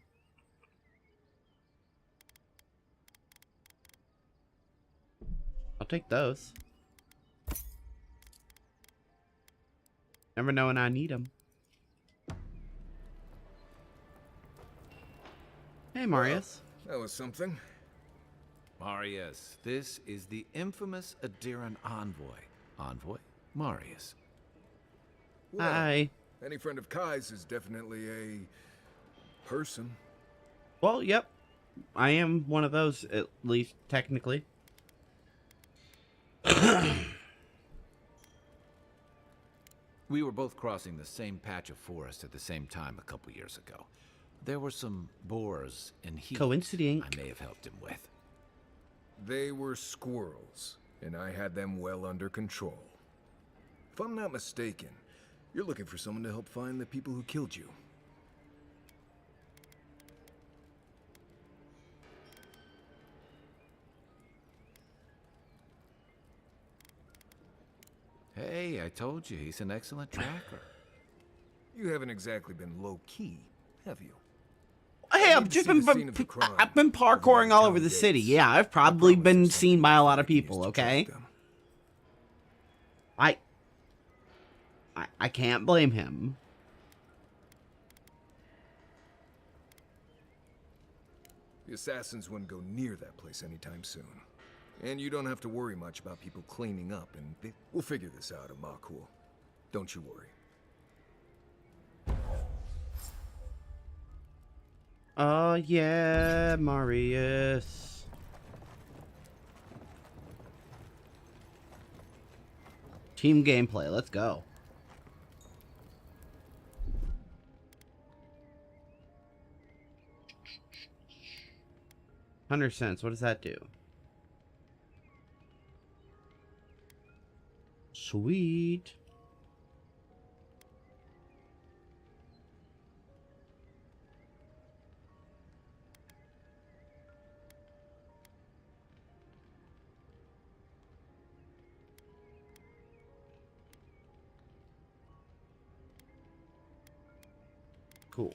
I'll take those. Never know when I need them. Hey, Marius. Well, that was something. Marius, this is the infamous Adiran envoy. Envoy? Marius. Well, Hi. Any friend of Kai's is definitely a person. Well, yep. I am one of those, at least technically. We were both crossing the same patch of forest at the same time a couple years ago. There were some boars in heat Coinciding. I may have helped him with. They were squirrels, and I had them well under control. If I'm not mistaken, you're looking for someone to help find the people who killed you. Hey, I told you, he's an excellent tracker. You haven't exactly been low-key, have you? Hey, I've been parkouring all over the city. Yeah, I've probably been seen by a lot of people, okay? I can't blame him. The assassins wouldn't go near that place anytime soon. And you don't have to worry much about people cleaning up, and we'll figure this out, Amakul. Don't you worry. Oh, yeah, Marius. Team gameplay, let's go. $100. What does that do? Sweet. Cool.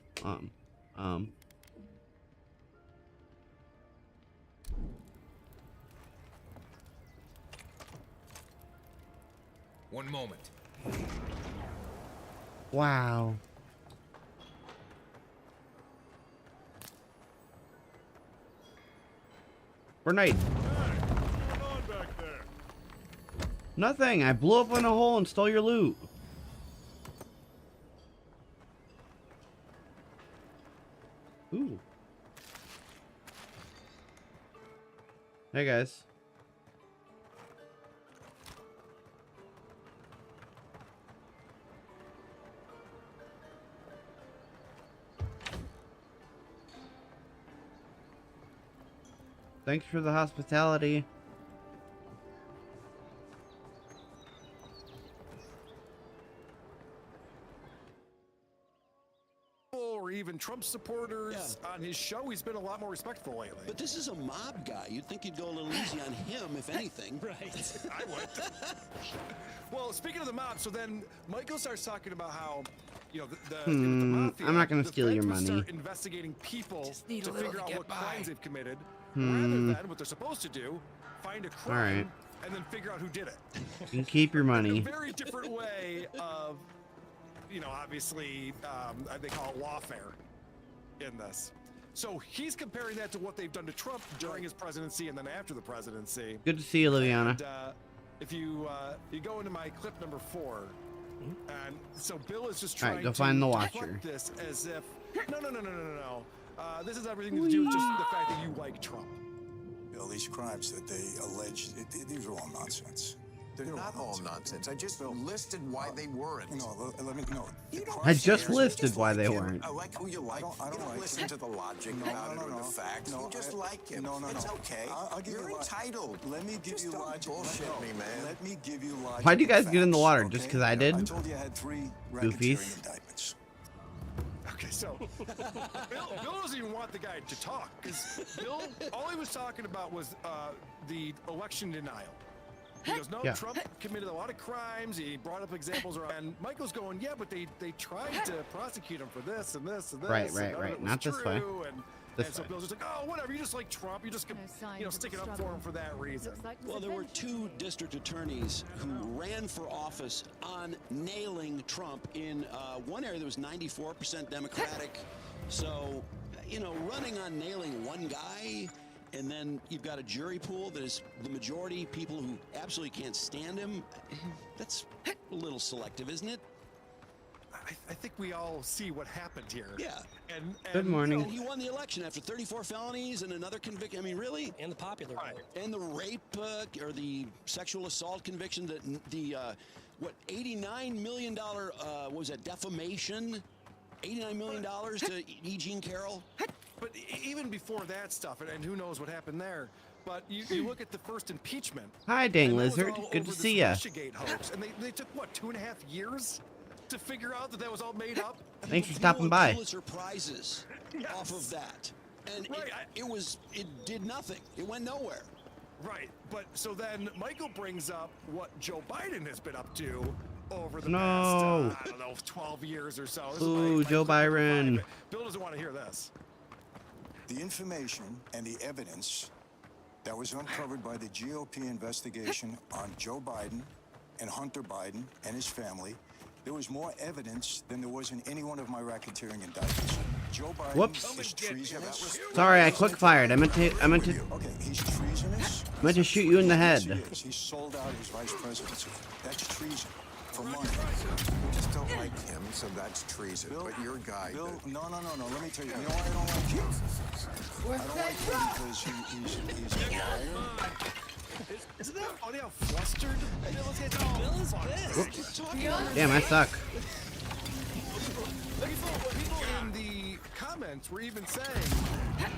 One moment. Wow. Grenade. What's going on back there? Nothing. I blew up in a hole and stole your loot. Ooh. Hey guys. Thanks for the hospitality. Or even Trump supporters on his show, he's been a lot more respectful lately. But this is a mob guy. You'd think you'd go a little easy on him, if anything. Right. I would. Well, speaking of the mob, so then Michael starts talking about how, you know, the mafia, I'm not gonna steal your feds would money. start investigating people need to a little figure to out get what by. crimes they've committed, rather than what they're supposed to do, find a crime Alright. and then figure out who did it. You can keep your money. A very different way of, you know, obviously, they call it lawfare in this. So he's comparing that to what they've done to Trump during his presidency and then after the presidency. Good to see you, Liliana. And, if you go into my clip number 4, and so Bill is just All right, trying go to find the deflect watcher. this as if no. This has everything to do with just the fact that you like Trump. You know, these crimes that they allege, these are all nonsense. They're not all nonsense. I just listed why they weren't. No, let me know. I just listed why they weren't. I like who you like. I don't like listen to the logic about it or the facts. You just like him. No. It's okay. I'll give You're you entitled. Let me give you logic. Bullshit me, man. Let me give you logic. Why'd you guys and get in the facts, water? okay? Just because I did? I told you I had 3 Goofies. racketeering indictments. Okay, so Bill doesn't even want the guy to talk because Bill, all he was talking about was the election denial. He goes, no, Yeah. Trump committed a lot of crimes. He brought up examples around. And Michael's going, yeah, but they tried to prosecute him for this and this and this. Right, and right, none of right. it was Not this way. true, And This so way. Bill's just like, oh, whatever. You just like Trump. You just stick it up for him for that reason. Well, there were 2 district attorneys who ran for office on nailing Trump in one area that was 94% Democratic. So, you know, running on nailing one guy, and then you've got a jury pool that is the majority people who absolutely can't stand him. That's a little selective, isn't it? I think we all see what happened here. Yeah. And Good morning. And he won the election after 34 felonies and another conviction. I mean, really? And the popular vote. And the rape or the sexual assault conviction, that the $89 million what was that, defamation? $89 million to E. Jean Carroll. But even before that stuff, and who knows what happened there, but you look at the first impeachment. Hi, Dang and that was Lizard. all Good over to this see ya. Russiagate hoax, and they took, what, 2.5 years to figure out that was all made up? Thanks for stopping by. Pulitzer Prizes off of that. And it did nothing. It went nowhere. Right, but so then Michael brings up what Joe Biden has been up to over the No. past, I don't know, 12 years or so. This is Ooh, my Joe Byron. Bill doesn't want to hear this. The information and the evidence that was uncovered by the GOP investigation on Joe Biden and Hunter Biden and his family, there was more evidence than there was in any one of my racketeering indictments. Joe Biden Whoops. is treasonous. Sorry, I quick fired. I meant to Okay, he's treasonous. shoot you in the head. Yes, he sold out his vice presidency. That's treason. For money. You just don't like him, so that's treason. Bill, but your guy. Bill, no. Let me tell you. You know why I don't like him? I don't like him because he's a liar. Isn't that funny how flustered Bill is getting? Bill is pissed. Whoops. Damn, I suck. People in the comments were even saying,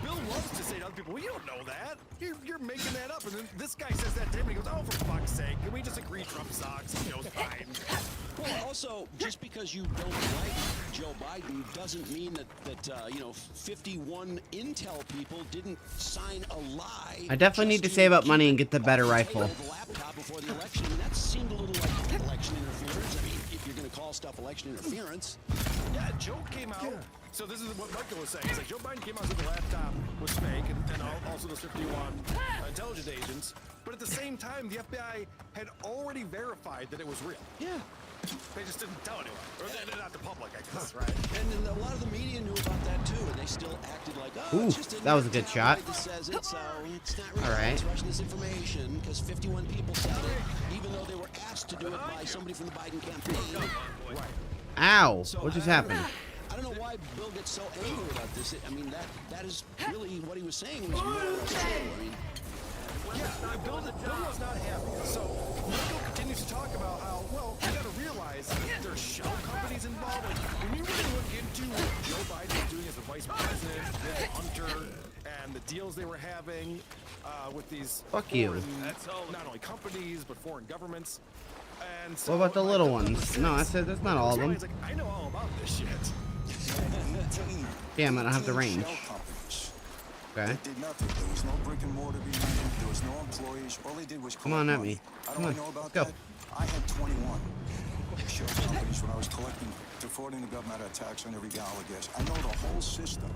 Bill loves to say to other people, well, you don't know that. You're making that up. And then this guy says that to him, and he goes, oh, for fuck's sake, can we just agree Trump sucks? You know, it's fine. Well, also, just because you don't like Joe Biden doesn't mean that 51 Intel people didn't sign a lie. I definitely need to save up money and get the better rifle. The laptop before the election. I mean, that seemed a little like election interference. I mean, if you're going to call stuff election interference. Yeah, Joe came out. So this is what Michael was saying. He's like, Joe Biden came out and said the laptop was fake, and also the 51 intelligence agents. But at the same time, the FBI had already verified that it was real. Yeah. They just didn't tell anyone. Or they're not the public, I guess, right? And then a lot of the media knew about that too, and they still acted like, oh, Ooh, it's just that was a good shot. that says it, so it's not real. All right. It's Russian disinformation because 51 people said it, even though they were asked to do it by somebody from the Biden campaign. Right. Ow! So What just I don't happened? know- I don't know why Bill gets so angry about this. I mean, that is really what he was saying was more or less true. I mean, Yeah, Bill was not happy. So Michael continues to talk about how, well, you got to realize there's shell companies involved. Like, when you really look into what Joe Biden was doing as the vice president with Hunter and the deals they were having with these Fuck you. foreign, not only companies, but foreign governments. And so What about the little ones? No, I said that's not all of them. He's like, I know all about this shit. Damn, I don't have the range. Okay. They did nothing. There was no brick and mortar behind them. There was no employees. All they did was Come on collect at money. me. How Come do I on, know about go. that? I had 21 shell companies when I was collecting, defrauding the government out of tax on every gallon of gas. I know the whole system.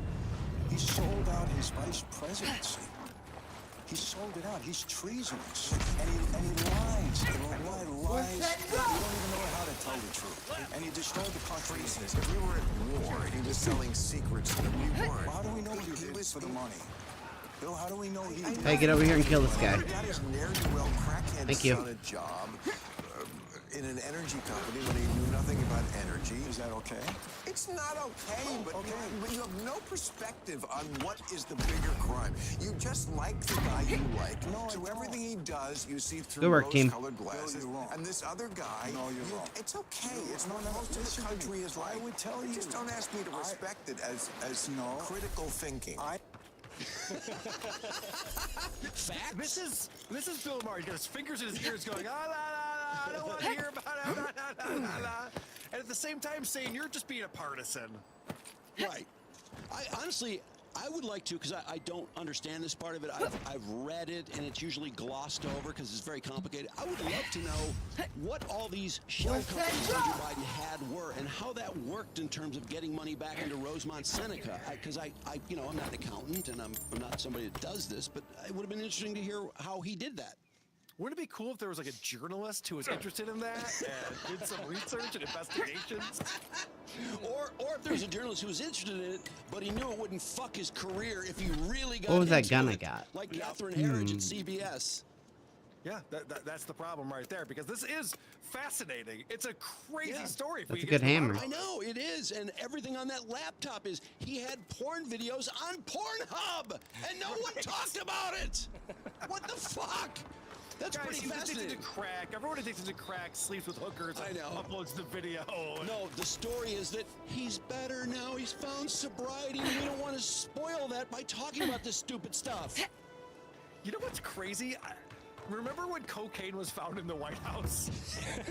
He sold out his vice presidency. He sold it out. He's treasonous. And he lies. He lies. You don't even know how to tell the truth. And he destroyed the country. If we were at war, he was selling secrets that we weren't. How do we know what he did for the money? Bill, how do we know he Hey, get over here and kill this guy. Got his ne'er-do-well crackhead Thank you. son a job. in an energy company when he knew nothing about energy. Is that okay? It's not okay, but you have no perspective on what is the bigger crime. You just like the guy you like. No, so everything he does, you see Good through work, team. rose-colored glasses. And this other guy, No, you're wrong. it's okay. It's what most of the country is like. I would tell you. Just don't ask me to respect it as critical thinking. Fact? This is Bill Maher. He's got his fingers in his ears going, la la la, I don't want to hear about it, la la la la. And at the same time saying you're just being a partisan. Right. I honestly, I would like to, because I don't understand this part of it. I've read it, and it's usually glossed over because it's very complicated. I would love to know what all these shell companies Hunter Biden had were, and how that worked in terms of getting money back into Rosemont Seneca. Because I'm not an accountant, and I'm not somebody that does this, but it would have been interesting to hear how he did that. Wouldn't it be cool if there was like a journalist who was interested in that and did some research and investigations? Or if there was a journalist who was interested in it, but he knew it wouldn't fuck his career if he really got What was that into gun it, I got? like Catherine Herridge at CBS. Yeah, that's the problem right there, because this is fascinating. It's a crazy story. That's a good hammer. I know, it is, and everything on that laptop is, he had porn videos on Pornhub, and no one talked about it! What the fuck? That's Guys, pretty he's fascinating. addicted to crack. Everyone addicted to crack sleeps with hookers. I know. Uploads the video. No, the story is that he's better now. He's found sobriety, and we don't want to spoil that by talking about this stupid stuff. You know what's crazy? Remember when cocaine was found in the White House? And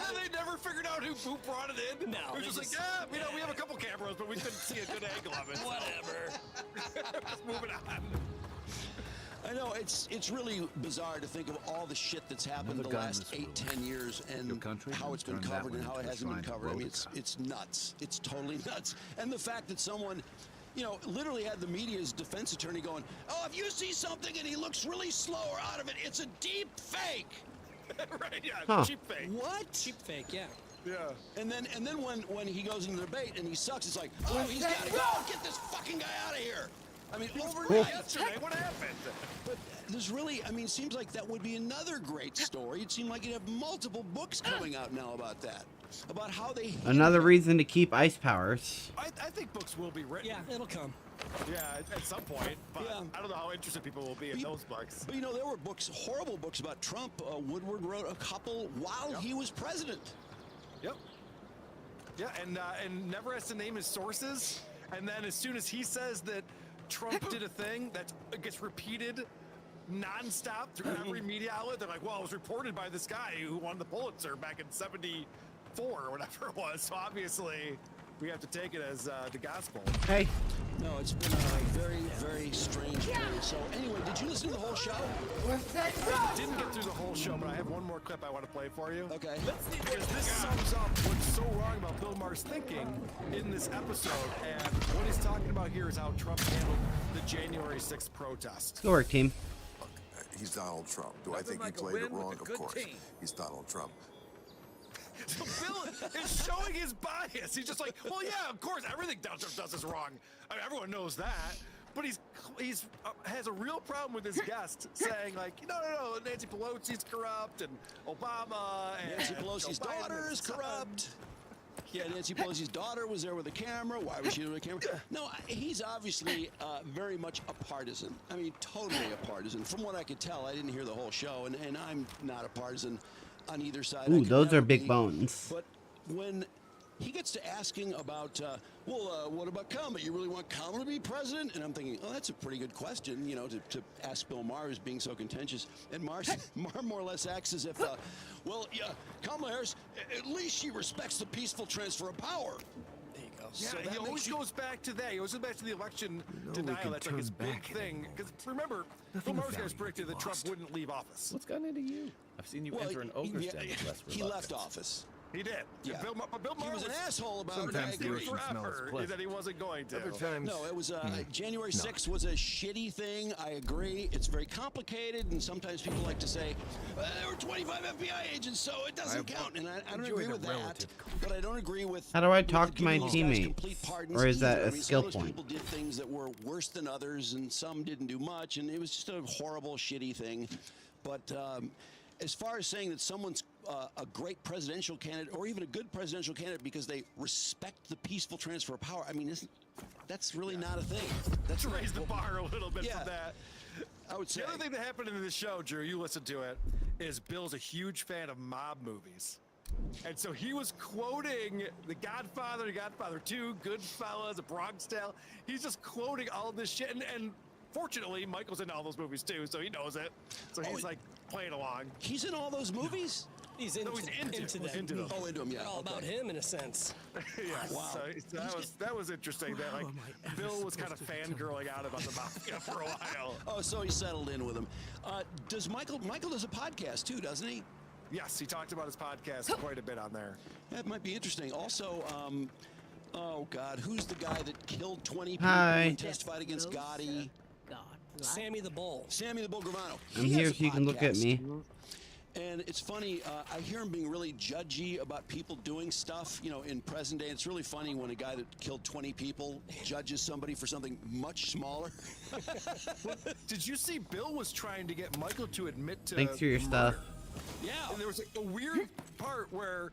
then they never figured out who brought it in? No. It was just like, yeah, we have a couple cameras, but we couldn't see a good angle of it. Whatever. Just moving on. I know, it's really bizarre to think of all the shit that's happened the last 8-10 years and how it's been covered and how it hasn't been covered. I mean, it's nuts. It's totally nuts. And the fact that someone, literally had the media's defense attorney going, oh, if you see something and he looks really slow or out of it, it's a deep fake. Right, yeah, cheap fake. What? Cheap fake, yeah. Yeah. And then when he goes into the debate and he sucks, it's like, oh, he's got to go. Get this fucking guy out of here. I mean, overnight. Yesterday, what happened? But there's really, it seems like that would be another great story. It seemed like you'd have multiple books coming out now about that. About how they... Another reason to keep ice powers. I think books will be written. Yeah, it'll come. Yeah, at some point. But I don't know how interested people will be in those books. But there were books, horrible books about Trump. Woodward wrote a couple while he was president. Yep. Yeah, and never has to name his sources. And then as soon as he says that Trump did a thing that gets repeated nonstop through every media outlet, they're like, well, it was reported by this guy who won the Pulitzer back in '74 or whatever it was. So obviously, we have to take it as the gospel. Hey. No, it's been a very, very strange period. So anyway, did you listen to the whole show? I didn't get through the whole show, but I have one more clip I want to play for you. Okay. Because this sums up what's so wrong about Bill Maher's thinking in this episode. And what he's talking about here is how Trump handled the January 6th protest. Good work, team. Look, he's Donald Trump. Do I think he played it wrong? Of course. He's Donald Trump. So Bill is showing his bias. He's just like, well, yeah, of course, everything Donald Trump does is wrong. I mean, everyone knows that. But he's has a real problem with his guest saying, like, no, Nancy Pelosi's corrupt and Obama and Nancy Pelosi's daughter is corrupt. Yeah, Nancy Pelosi's daughter was there with a camera. Why was she there with a camera? No, he's obviously very much a partisan. I mean, totally a partisan. From what I could tell, I didn't hear the whole show, and I'm not a partisan on either side. Ooh, those are big bones. But when he gets to asking about, what about Kamala? You really want Kamala to be president? And I'm thinking, oh, that's a pretty good question, to ask Bill Maher, who's being so contentious. And Maher more or less acts as if, Kamala Harris, at least she respects the peaceful transfer of power. There you go. Yeah, So he always goes back to that. He always goes back to the election denial. That's like his big thing. Because remember, Bill Maher's guys predicted that Trump wouldn't leave office. What's gotten into you? I've seen you enter an ogre's den with less He left office. He did. Yeah. Bill Maher was an asshole about sometimes it. I agree. Forever that he wasn't going to. Other times, No, it was January 6th was a shitty thing. I agree. It's very complicated, and sometimes people like to say there were 25 FBI agents, so it doesn't count. And I don't agree with that. But I don't agree with. How do I talk to my giving these guys teammates? complete pardons Or is that either. a I mean, skill some of those point? people did things that were worse than others, and some didn't do much, and it was just a horrible, shitty thing. But as far as saying that someone's a great presidential candidate or even a good presidential candidate because they respect the peaceful transfer of power, I mean, that's really not a thing. Let's raise the bar a little bit Yeah. from that. I would say. The other thing that happened in this show, Drew, you listened to it, is Bill's a huge fan of mob movies. And so he was quoting The Godfather, Godfather 2, Goodfellas, A Bronx Tale. He's just quoting all this shit. And fortunately, Michael's in all those movies too, so he knows it. So he's like playing along. He's in all those movies? He's into them. Oh, into them, yeah. They're all about him in a sense. Yeah, Wow. So that was interesting. That like Bill was kind of fangirling out about the mafia for a while. Oh, so he settled in with him. Does Michael does a podcast too, doesn't he? Yes, he talked about his podcast quite a bit on there. That might be interesting. Also, oh God, who's the guy that killed 20 people Hi. and testified against Gotti? Sammy the Bull. Sammy the Bull Gravano. I'm He here has a so you can look at podcast. me. And it's funny, I hear him being really judgy about people doing stuff, in present day. It's really funny when a guy that killed 20 people judges somebody for something much smaller. Did you see Bill was trying to get Michael to admit to Thanks for your stuff. Yeah. And there was a weird part where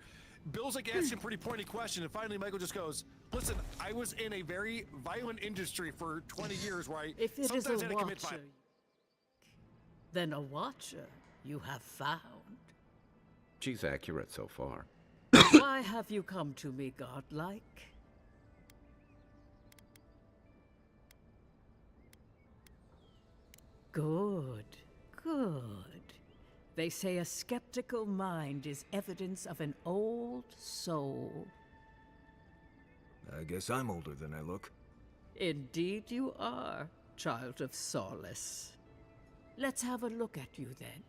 Bill's like asking a pretty pointy question, and finally Michael just goes, "Listen, I was in a very violent industry for 20 years where I If it is sometimes a had to commit watcher, violence." then a watcher you have found. She's accurate so far. Why have you come to me, godlike? Good, good. They say a skeptical mind is evidence of an old soul. I guess I'm older than I look. Indeed you are, child of solace. Let's have a look at you then.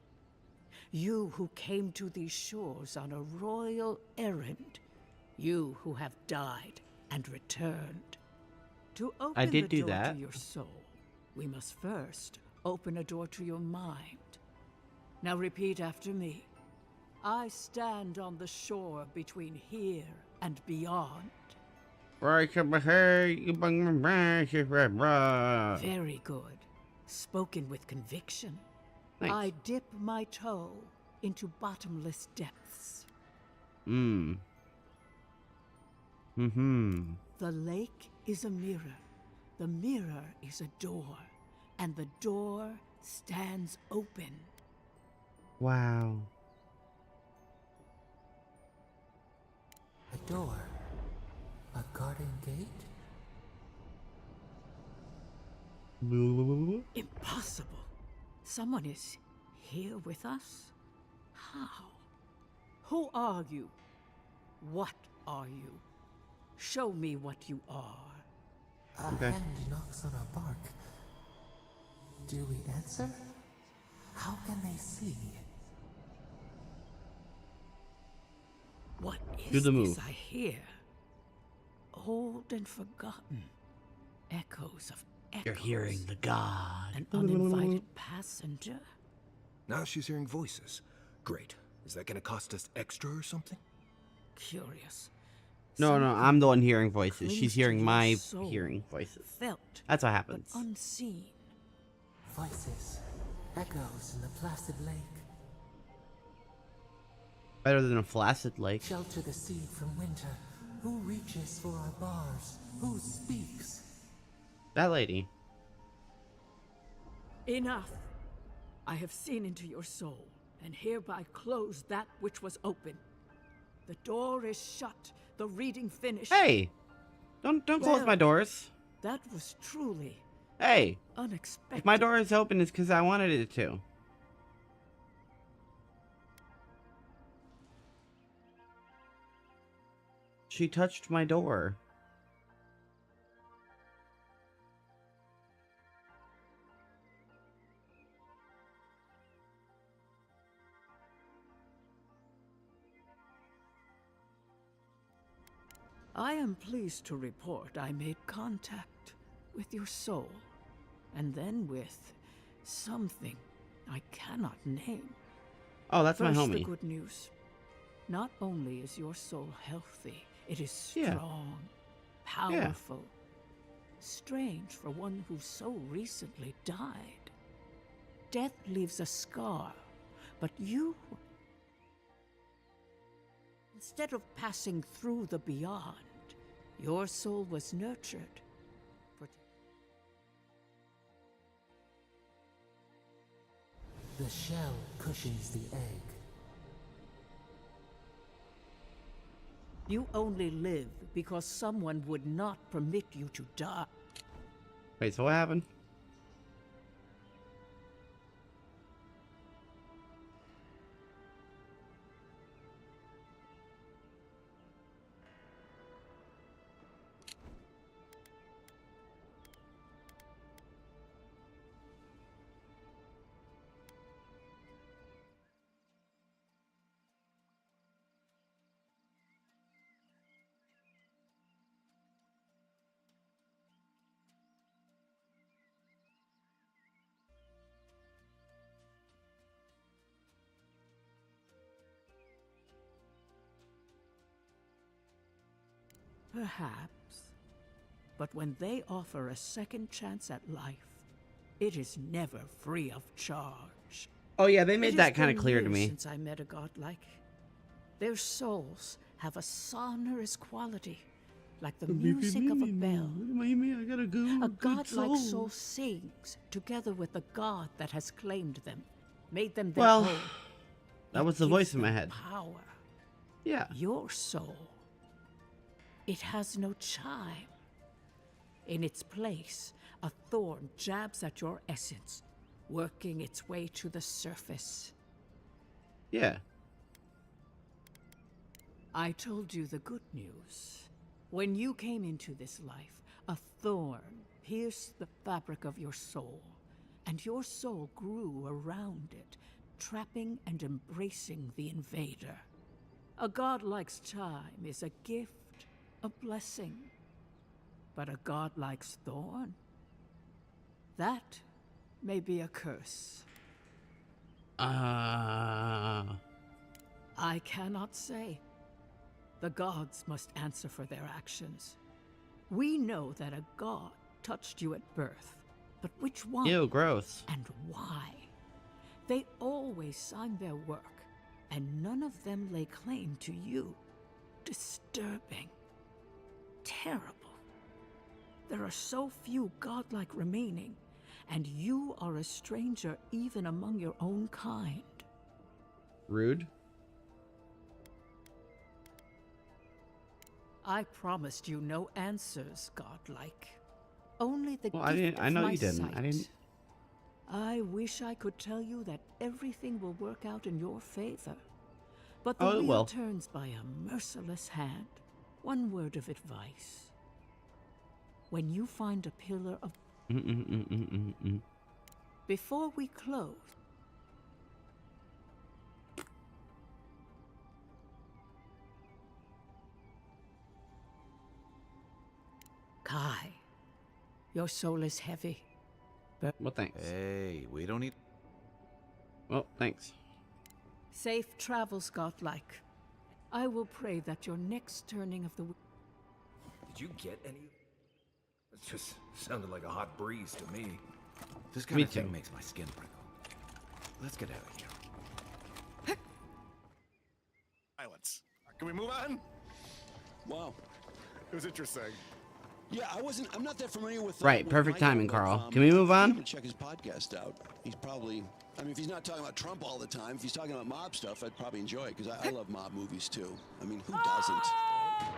You who came to these shores on a royal errand. You who have died and returned. To open I did the do door that. to your soul, we must first open a door to your mind. Now repeat after me. I stand on the shore between here and beyond. Right over here, you bring me back, Very good. Spoken with conviction. Thanks. I dip my toe into bottomless depths. Mm-hmm. The lake is a mirror. The mirror is a door. And the door stands open. Wow. A door. A garden gate? Impossible. Someone is here with us? How? Who are you? What are you? Show me what you are. A hand knocks on our bark. Do we answer? How can they see? What Do is the this move. I hear? Old and forgotten. Echoes of echoes. You're hearing the god. An uninvited passenger? Now she's hearing voices. Great. Is that gonna cost us extra or something? Curious. No, I'm the one hearing voices. clings She's to hearing your my soul, hearing voices. Felt, That's what but happens. unseen. Voices. Echoes in the placid lake. Better than a flaccid lake. Shelter the seed from winter. Who reaches for our bars? Who speaks? That lady. Enough. I have seen into your soul, and hereby close that which was open. The door is shut. The reading finished. Hey! Don't close my Well, doors. That was truly Hey! unexpected. If my door is open, it's because I wanted it to. She touched my door. I am pleased to report I made contact with your soul, and then with something I cannot name. Oh, that's my First, the homie. good news. Not only is your soul healthy, it is Yeah. strong, powerful. Strange for one who so recently died. Death leaves a scar, But you, instead of passing through the beyond, your soul was nurtured. The shell cushions the egg. You only live because someone would not permit you to die. Wait, so what happened? Perhaps. But when they offer a second chance at life, it is never free of charge. Oh yeah, they made that kind of clear to me. Since I met a godlike, their souls have a sonorous quality, like the music of a bell. I gotta go. A godlike soul sings together with the god that has claimed them, made them their own. That was the voice in my head. Power. Yeah. Your soul. It has no chime. In its place, a thorn jabs at your essence, working its way to the surface. Yeah. I told you the good news. When you came into this life, a thorn pierced the fabric of your soul, and your soul grew around it, trapping and embracing the invader. A godlike's chime is a gift, a blessing. But a godlike's thorn? That may be a curse. I cannot say. The gods must answer for their actions. We know that a god touched you at birth, but which one? Ew, gross. And why? They always sign their work, and none of them lay claim to you. Disturbing. Terrible. There are so few godlike remaining, and you are a stranger even among your own kind. Rude. I promised you no answers, godlike. Only the Well, gift I of know my you didn't. I sight. didn't. I wish I could tell you that everything will work out in your favor. But the Oh, it wheel will. turns by a merciless hand. One word of advice. When you find a pillar of... Before we close... Kai, your soul is heavy. Well, thanks. Hey, we don't need... Well, thanks. Safe travels, godlike. I will pray that your next turning of the... Did you get any? It just sounded like a hot breeze to me. This kind of thing makes my skin prickle. Let's get out of here. Silence. Can we move on? Wow. It was interesting. Yeah, I'm not that familiar with... Right, with perfect Michael, timing, but, Carl. Can we move on? I'm gonna check his podcast out. He's probably... I mean, if he's not talking about Trump all the time, if he's talking about mob stuff, I'd probably enjoy it, because I love mob movies, too. I mean, who doesn't?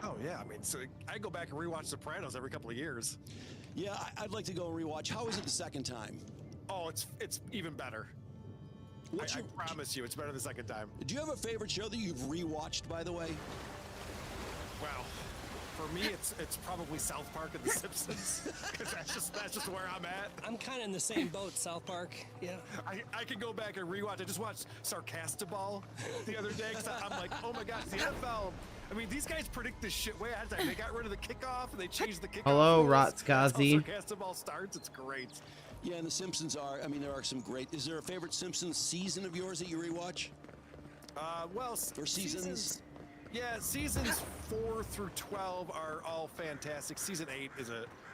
Oh, yeah. I mean, so I go back and rewatch Sopranos every couple of years. Yeah, I'd like to go and rewatch. How was it the second time? Oh, it's even better. I promise you, it's better the second time. Do you have a favorite show that you've rewatched, by the way? Wow. For me, it's probably South Park and The Simpsons. 'Cause that's just where I'm at. I'm kind of in the same boat, South Park. Yeah. I could go back and rewatch. I just watched Sarcastiball the other day because I'm like, oh my gosh, the NFL. I mean, these guys predict this shit way ahead of time. They got rid of the kickoff and they changed the kickoff. Hello, rules. That's how Rotskazi. Sarcastiball starts. It's great. Yeah, and The Simpsons are, I mean, there are some great... Is there a favorite Simpsons season of yours that you rewatch? Well, or seasons? Yeah, seasons 4 through 12 are all fantastic. Season 8 is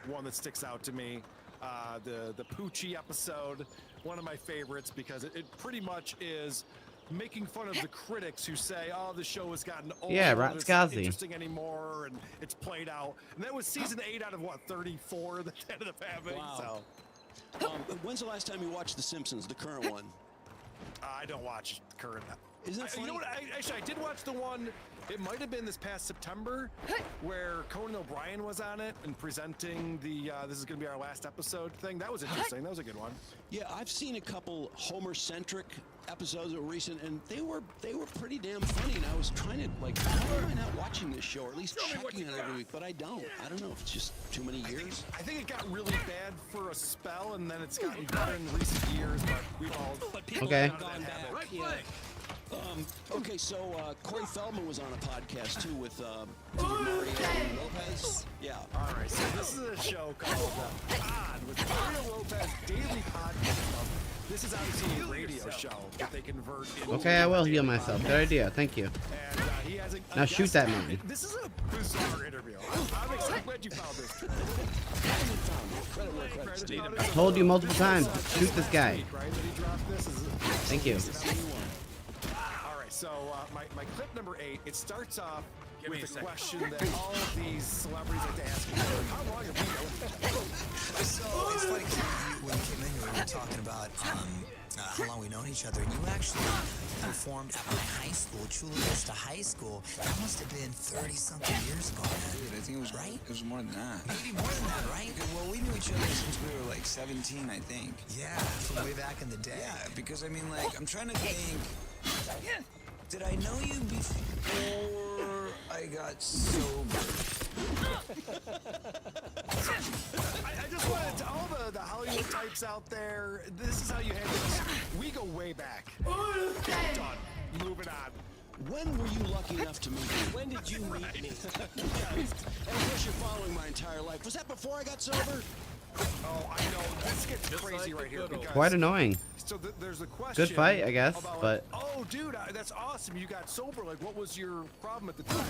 one that sticks out to me. The Poochie episode, one of my favorites, because it pretty much is making fun of the critics who say, "Oh, the show has gotten old. Yeah, and it's not Ratsgazi. interesting anymore, and it's played out." And that was season 8 out of what 34 that ended up having. Wow. So When's the last time you watched The Simpsons, the current one? I don't watch current. Isn't it funny? You know what? Actually, I did watch the one. It might have been this past September, where Conan O'Brien was on it and presenting the "This is going to be our last episode" thing. That was interesting. That was a good one. Yeah, I've seen a couple Homer-centric episodes that were recent, and they were pretty damn funny. And I was trying to like, why am I not watching this show, or at least checking on it every week? But I don't. I don't know if it's just too many years. I think it got really bad for a spell, and then it's gotten better in recent years. But we've all Okay. gone back. Right flag. Okay, so Corey Feldman was on a podcast too with Mario Lopez. Yeah. All right. So this is a show called Odd with Mario Lopez Daily Podcast. This is obviously a radio show that they convert into. Okay, I will heal myself. Good idea. Thank you. And he has a Now shoot guest. that man. This is a bizarre interview. I'm glad you found this. I told you multiple times. Shoot this guy. Right, that he dropped this. Thank you. All right, so my clip number 8, it starts off with a question that all of these celebrities like to ask each other. How long have we known? So it's funny because when you came in here, we were talking about how long we known each other, and you actually performed at my high school, Chula Vista High School. That must have been 30-something years ago, man. Dude, I think it was right. It was more than that. Maybe more than that, right? Well, we knew each other since we were like 17, I think. Yeah, from way back in the day. Yeah, because I mean, like, I'm trying to think. Did I know you before I got sober? I just wanted to, all the Hollywood types out there, this is how you handle this. We go way back. Done. Moving on. When were you lucky enough to meet me? When did you meet me? And of course, you're following my entire life. Was that before I got sober? Oh, I know. This gets crazy right here. Because, Quite annoying. So there's a question. Good fight, I guess, about, but. Oh, dude, that's awesome. You got sober. Like, what was your problem at the time?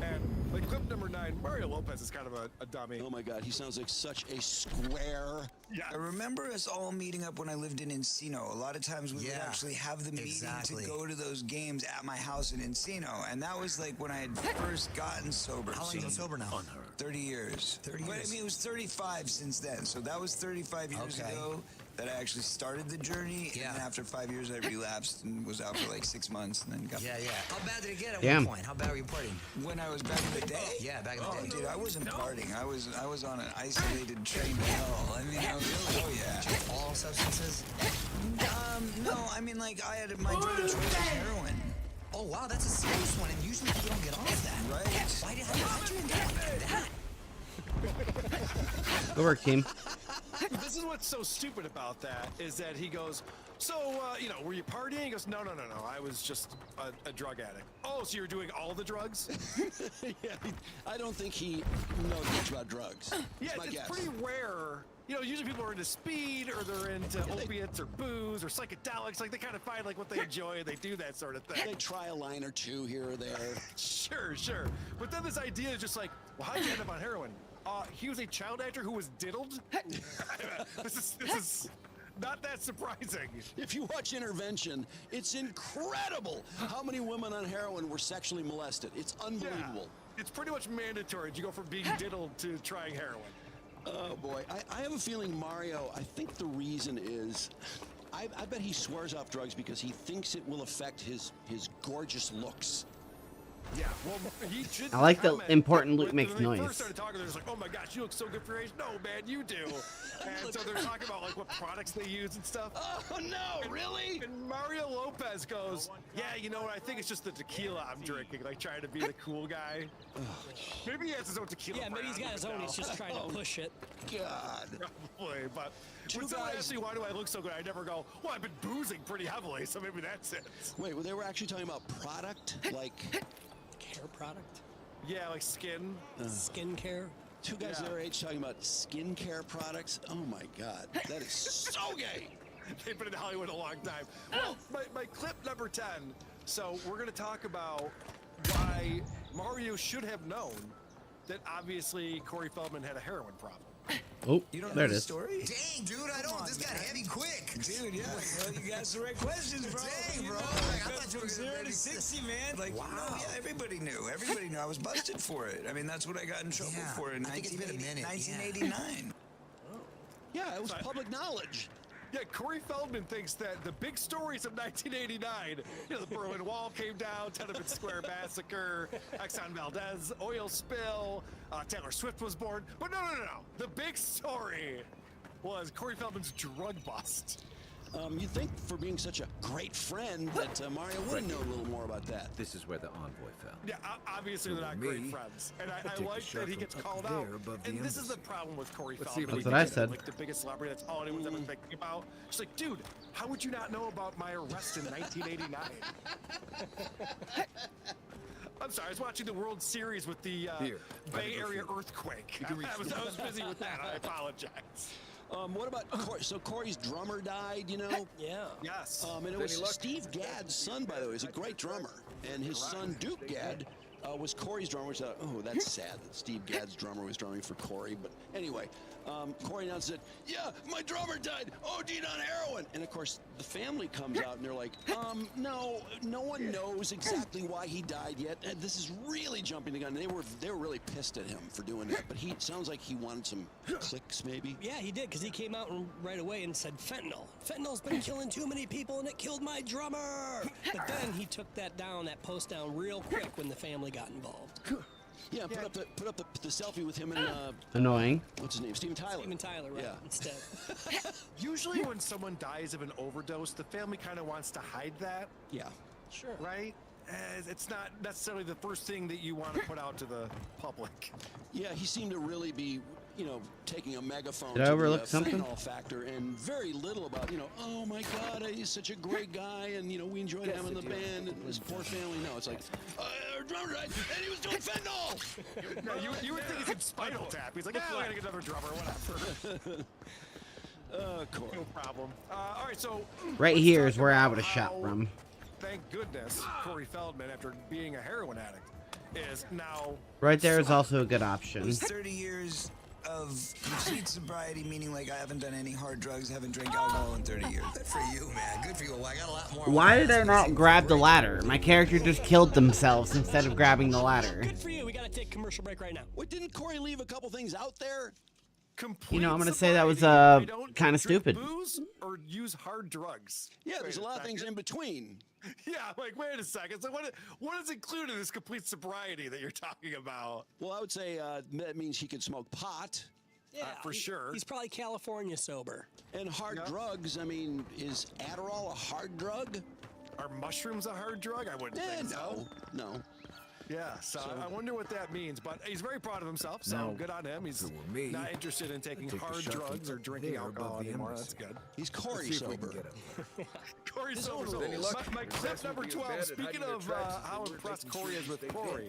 And like clip number 9, Mario Lopez is kind of a dummy. Oh my God, he sounds like such a square. Yeah. I remember us all meeting up when I lived in Encino. A lot of times we would actually have the meeting to go to those games at my house in Encino. And that was like when I had first gotten sober. How long have you been sober now? 30 years. 30 But years. I mean, it was 35 since then. So that was 35 years ago that I actually started the journey. Yeah. And then after 5 years, I relapsed and was out for like 6 months and then got... Yeah. How bad did it get at Damn. one point? How bad were you partying? When I was back in the day? Yeah, back in the day. Dude, I wasn't partying. I was on an isolated train to hell. I mean, oh yeah. All substances? No, I mean, like, I had my drug of choice was heroin. Oh, wow, that's a serious one, and usually people don't get off that. Right. How'd you end up like that? Good work, team. This is what's so stupid about that is that he goes, so, were you partying? He goes, no, I was just a drug addict. Oh, so you're doing all the drugs? Yeah, I don't think he knows much about drugs. Yeah, That's my it's guess. pretty rare. Usually people are into speed or they're into opiates or booze or psychedelics. Like, they kind of find, like, what they enjoy and they do that sort of thing. They try a line or two here or there. Sure. But then this idea is just like, well, how'd you end up on heroin? He was a child actor who was diddled? This is not that surprising. If you watch Intervention, it's incredible how many women on heroin were sexually molested. It's unbelievable. Yeah, it's pretty much mandatory to go from being diddled to trying heroin. Oh boy, I have a feeling Mario, I think the reason is, I bet he swears off drugs because he thinks it will affect his gorgeous looks. Yeah, well, he should I like the comment important that loop makes when they noise. first started talking, they're just like, oh my gosh, you look so good for your age. No, man, you do. And so they're talking about like what products they use and stuff. Oh no, really? And Mario Lopez goes, yeah, you know what? I think it's just the tequila I'm drinking, like trying to be the cool guy. Maybe he has his own tequila. Yeah, maybe he's got his own. He's just trying to push it. God. Probably, but when someone asks me why do I look so good, I never go, well, I've been boozing pretty heavily, so maybe that's it. Wait, well, they were actually talking about product, like hair product? Yeah, like skin. Skin care? Two guys their age talking about skincare products. Oh my God, that is so gay. They've been in Hollywood a long time. Well, my clip number 10. So we're going to talk about why Mario should have known that obviously Corey Feldman had a heroin problem. Oh, You don't there know it the is. story? Dang, dude, I don't. This got heavy quick. Dude, yeah. Well, you got the right questions, bro. Dang, bro. Like, I thought you were 0 to 60, man. Like, wow. Yeah, everybody knew. Everybody knew. I was busted for it. I mean, that's what I got in trouble for in 1989. Yeah, it was public knowledge. Yeah, Corey Feldman thinks that the big stories of 1989, you know, the Berlin Wall came down, Tenement Square massacre, Exxon Valdez oil spill, Taylor Swift was born. But no. The big story was Corey Feldman's drug bust. You'd think for being such a great friend that Mario would know a little more about that. This is where the envoy fell. Yeah, obviously they're not great friends. And I like that he gets called out. And this is the problem with Corey Feldman. That's what I said. Like the biggest celebrity, that's all anyone's ever thinking about. It's like, dude, how would you not know about my arrest in 1989? I'm sorry, I was watching the World Series with the Bay Area earthquake. I was busy with that. I apologize. What about Corey? So Corey's drummer died, you know? Yeah. Yes. And it was Steve Gadd's son, by the way. He's a great drummer. And his son, Duke Gadd, was Corey's drummer, which I thought, oh, that's sad that Steve Gadd's drummer was drumming for Corey. But anyway, Corey announced that, yeah, my drummer died, OD'd on heroin. And of course, the family comes out and they're like, no one knows exactly why he died yet. And this is really jumping the gun. They were really pissed at him for doing that. But he sounds like he wanted some clicks, maybe. Yeah, he did, because he came out right away and said, fentanyl. Fentanyl's been killing too many people, and it killed my drummer. But then he took that post down real quick when the family got involved. Yeah, put up the selfie with him and Annoying. What's his name? Steven Tyler. Steven Tyler, right? Yeah. Instead. Usually when someone dies of an overdose, the family kind of wants to hide that. Yeah. Sure. Right? It's not necessarily the first thing that you want to put out to the public. Yeah, he seemed to really be, taking a megaphone Did I to overlook the something? fentanyl factor, and very little about, oh my God, he's such a great guy, and we enjoyed him in the band, and his poor family. No, it's like, our drummer died, and he was doing fentanyl. No, you would think he's in Spinal Tap. He's like, yeah, we're gonna get another drummer, whatever. Cool. No problem. All right, so Right here is where I would have shot from. thank goodness Corey Feldman, after being a heroin addict, is now Right there is also a good option. 30 years of complete sobriety, meaning like I haven't done any hard drugs, haven't drank alcohol in 30 years. Good for you, man. Good for you. Well, I got a lot more. Why did I not grab the ladder? My character just killed themselves instead of grabbing the ladder. Good for you. We got to take a commercial break right now. What, didn't Corey leave a couple things out there? You know, I'm gonna say that was kind of stupid. Booze or use hard drugs. Yeah, there's a lot of things in between. Yeah, like wait a second. So what is included in this complete sobriety that you're talking about? Well, I would say that means he could smoke pot. Yeah, for sure. He's probably California sober. And hard drugs, I mean, is Adderall a hard drug? Are mushrooms a hard drug? I wouldn't think so. No. Yeah, so I wonder what that means, but he's very proud of himself, so good on him. He's not interested in taking hard drugs or drinking alcohol anymore. That's good. He's Corey sober. Corey sober. My clip number 12, speaking of how impressed Corey is with Corey,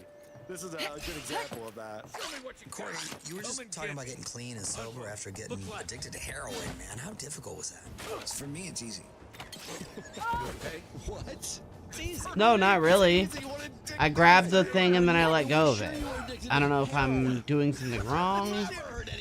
this is a good example of that. Corey, you were just talking about getting clean and sober after getting addicted to heroin, man. How difficult was that? For me, it's easy. What? No, not really. I grabbed the thing and then I let go of it. I don't know if I'm doing something wrong. I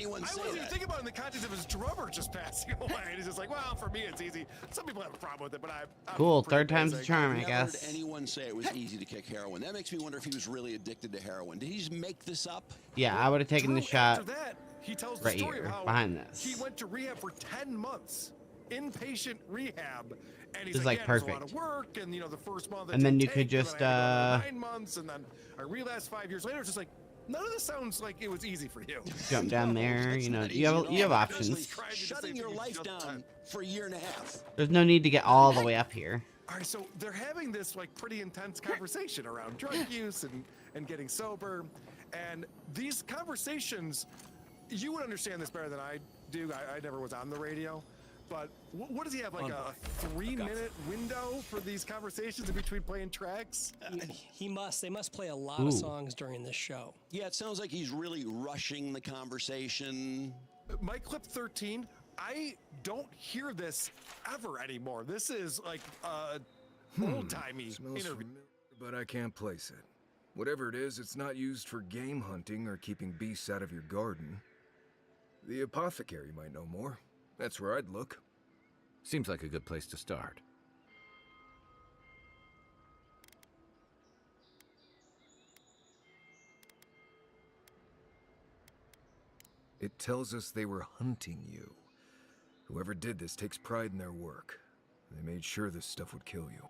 wasn't even thinking about it in the context of his drummer just passing away. And he's just like, well, for me, it's easy. Some people have a problem with it, but I'm Cool, pretty third time's the basic. charm, I Never guess. heard anyone say it was easy to kick heroin. That makes me wonder if he was really addicted to heroin. Did he just make this up? Yeah, I would have taken the shot After that, he tells the right story here, of how behind this. he went to rehab for 10 months. Inpatient rehab, and he's This is, like, like, yeah, there's a lot perfect. of work, and the first month, And then you take, could just, and then I had to go 9 months, and then I relapsed 5 years later. It's just like none of this sounds like it was easy for you. Jump down there, you know, you have options. Shutting your life down for a year and a half. There's no need to get all the way up here. All right, so they're having this like pretty intense conversation around drug use and getting sober, and these conversations, you would understand this better than I do. I never was on the radio. But what does he have, like a 3-minute window for these conversations in between playing tracks? They must play a lot of songs during this show. Yeah, it sounds like he's really rushing the conversation. My clip 13, I don't hear this ever anymore. This is like old-timey Smells interview. familiar, but I can't place it. Whatever it is, it's not used for game hunting or keeping beasts out of your garden. The apothecary might know more. That's where I'd look. Seems like a good place to start. It tells us they were hunting you. Whoever did this takes pride in their work. They made sure this stuff would kill you.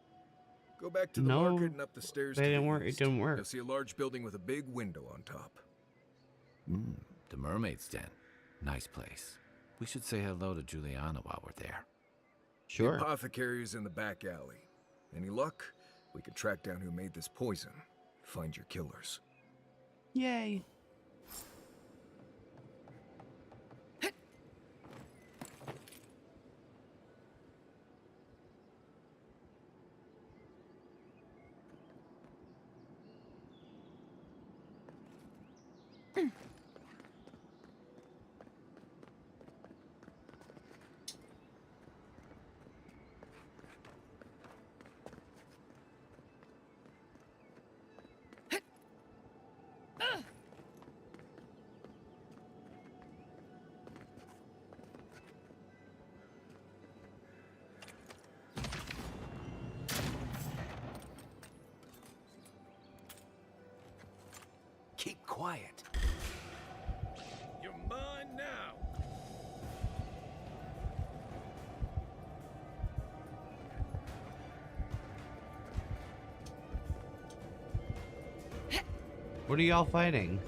Go back to the market and up the stairs to the it didn't work. You'll see a large building with a big window on top. The Mermaid's Den. Nice place. We should say hello to Juliana while we're there. Sure. The apothecary is in the back alley. Any luck? We could track down who made this poison. Find your killers. Yay. Keep quiet. You're mine now. What are y'all fighting?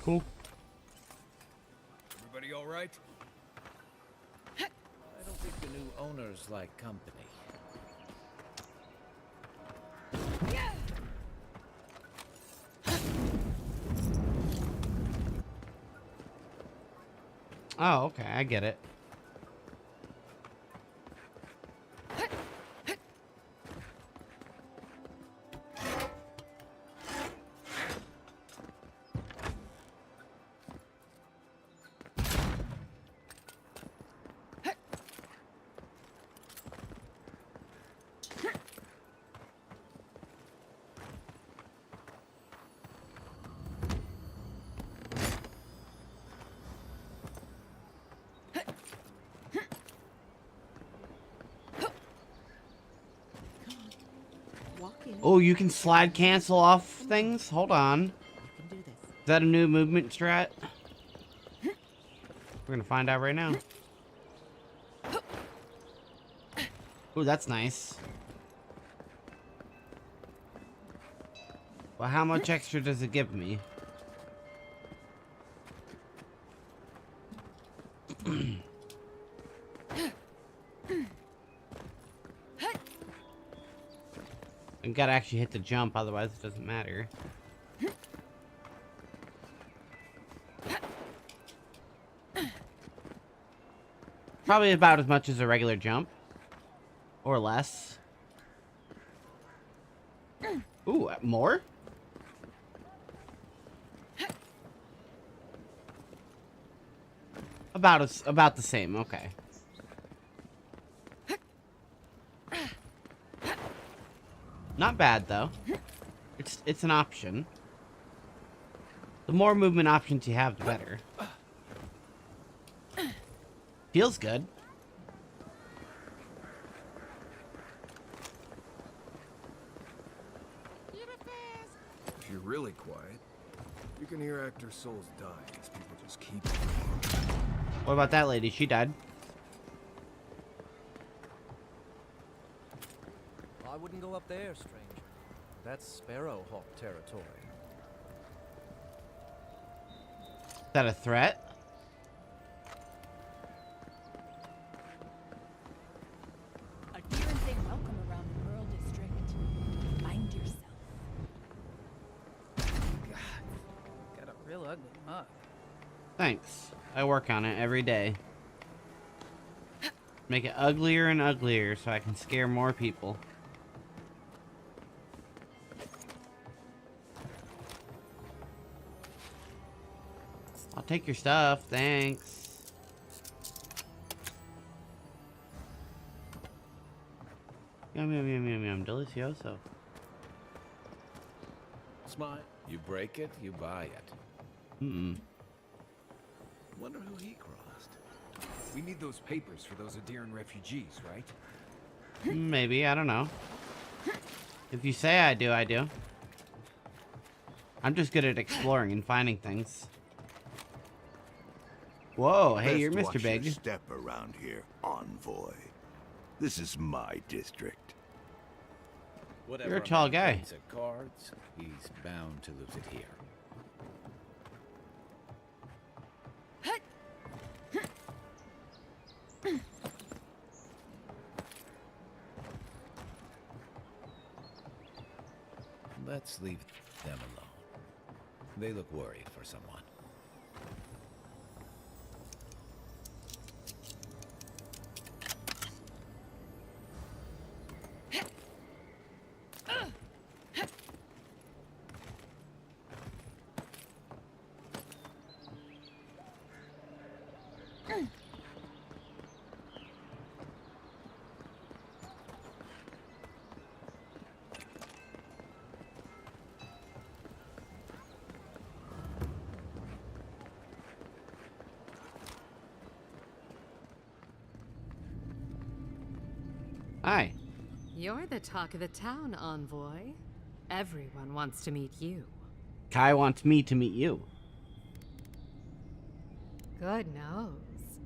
Cool. Everybody all right? I don't think the new owners like company. Oh, okay, I get it. Oh, you can slide cancel off things? Hold on. Is that a new movement strat? We're gonna find out right now. Oh, that's nice. Well, how much extra does it give me? I gotta actually hit the jump, otherwise it doesn't matter. Probably about as much as a regular jump. Or less. Ooh, more? About the same, okay. Not bad though. It's an option. The more movement options you have, the better. Feels good. If you're really quiet, you can hear actor souls die as people just keep. What about that lady? She died. I wouldn't go up there, stranger. That's Sparrowhawk territory. Is that a threat? Adherents ain't welcome around the Pearl District. Find yourself. God, got a real ugly mug. Thanks. I work on it every day. Make it uglier and uglier so I can scare more people. I'll take your stuff, thanks. Yum yum yum yum yum, delicioso. Smile. You break it, you buy it. Wonder who he crossed. We need those papers for those Adiran refugees, right? Maybe, I don't know. If you say I do, I do. I'm just good at exploring and finding things. Whoa, hey, you're Mr. Big. Step around here, envoy. This is my district. Whatever You're a tall man guy. plays at cards, he's bound to lose it here. Let's leave them alone. They look worried for someone. Hi. You're the talk of the town, envoy. Everyone wants to meet you. Kai wants me to meet you. Good nose.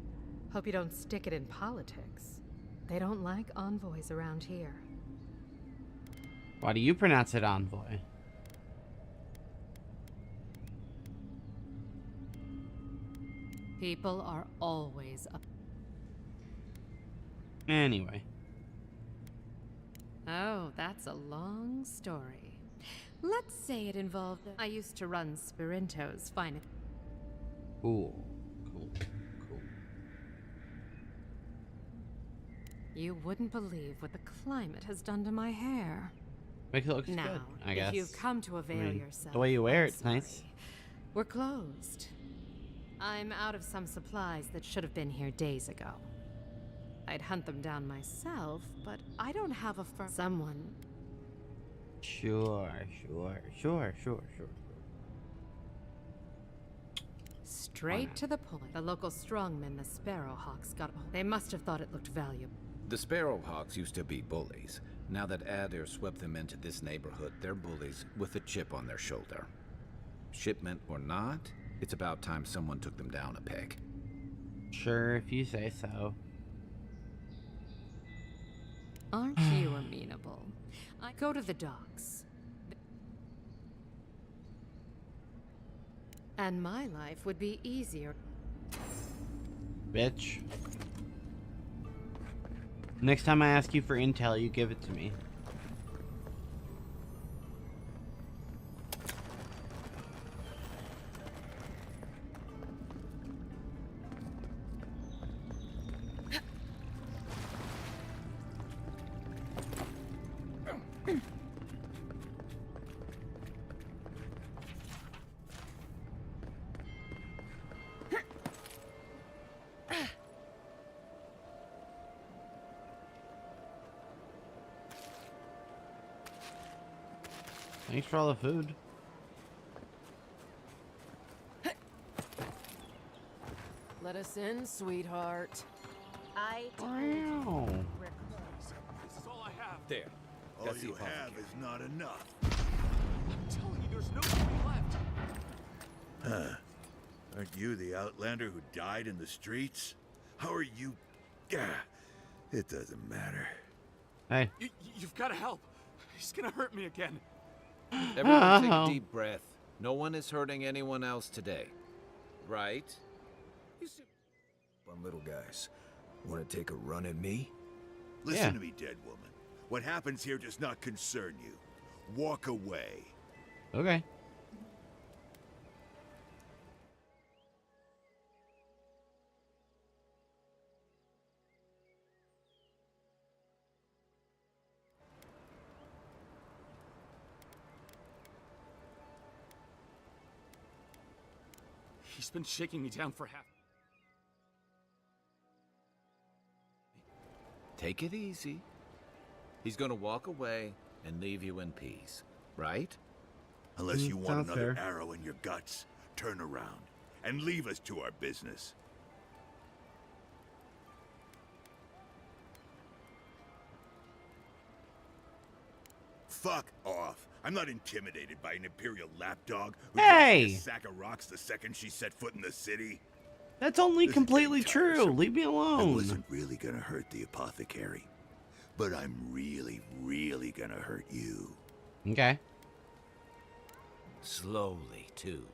Hope you don't stick it in politics. They don't like envoys around here. Why do you pronounce it envoy? People are always up. Anyway. Oh, that's a long story. Let's say it involved. I used to run Spirinto's finest. Cool. Cool. Cool. You wouldn't believe what the climate has done to my hair. Makes it look now, good, I guess. If you've come to avail yourself, the way you wear I'm it's nice. sorry. We're closed. I'm out of some supplies that should have been here days ago. I'd hunt them down myself, but I don't have a firm. Someone. Sure. Straight to the point. The local strongmen, the Sparrowhawks, got. They must have thought it looked valuable. The Sparrowhawks used to be bullies. Now that Adair swept them into this neighborhood, they're bullies with a chip on their shoulder. Shipment or not, it's about time someone took them down a peg. Sure, if you say so. Aren't you amenable? I go to the docks. And my life would be easier. Bitch. Next time I ask you for intel, you give it to me. Thanks for all the food. Let us in, sweetheart. Wow. This is all I have. There. All you have is not enough. I'm telling you, there's no food left. Huh. Aren't you the outlander who died in the streets? How are you? Gah. It doesn't matter. Hey. You've got to help. He's gonna hurt me again. Everyone take a deep breath. No one is hurting anyone else today. Right? Fun little guys. Want to take a run at me? Listen to me, dead woman. What happens here does not concern you. Walk away. Okay. He's been shaking me down for half. Take it easy. He's gonna walk away and leave you in peace, right? Unless you want sounds another fair. arrow in your guts, turn around and leave us to our business. Fuck off. I'm not intimidated by an Imperial lapdog who dropped Hey! me a sack of rocks the second she set foot in the city. That's only This is completely getting true. tiresome. Leave me I alone. wasn't really gonna hurt the apothecary, but I'm really, really gonna hurt you. Okay. Slowly, too.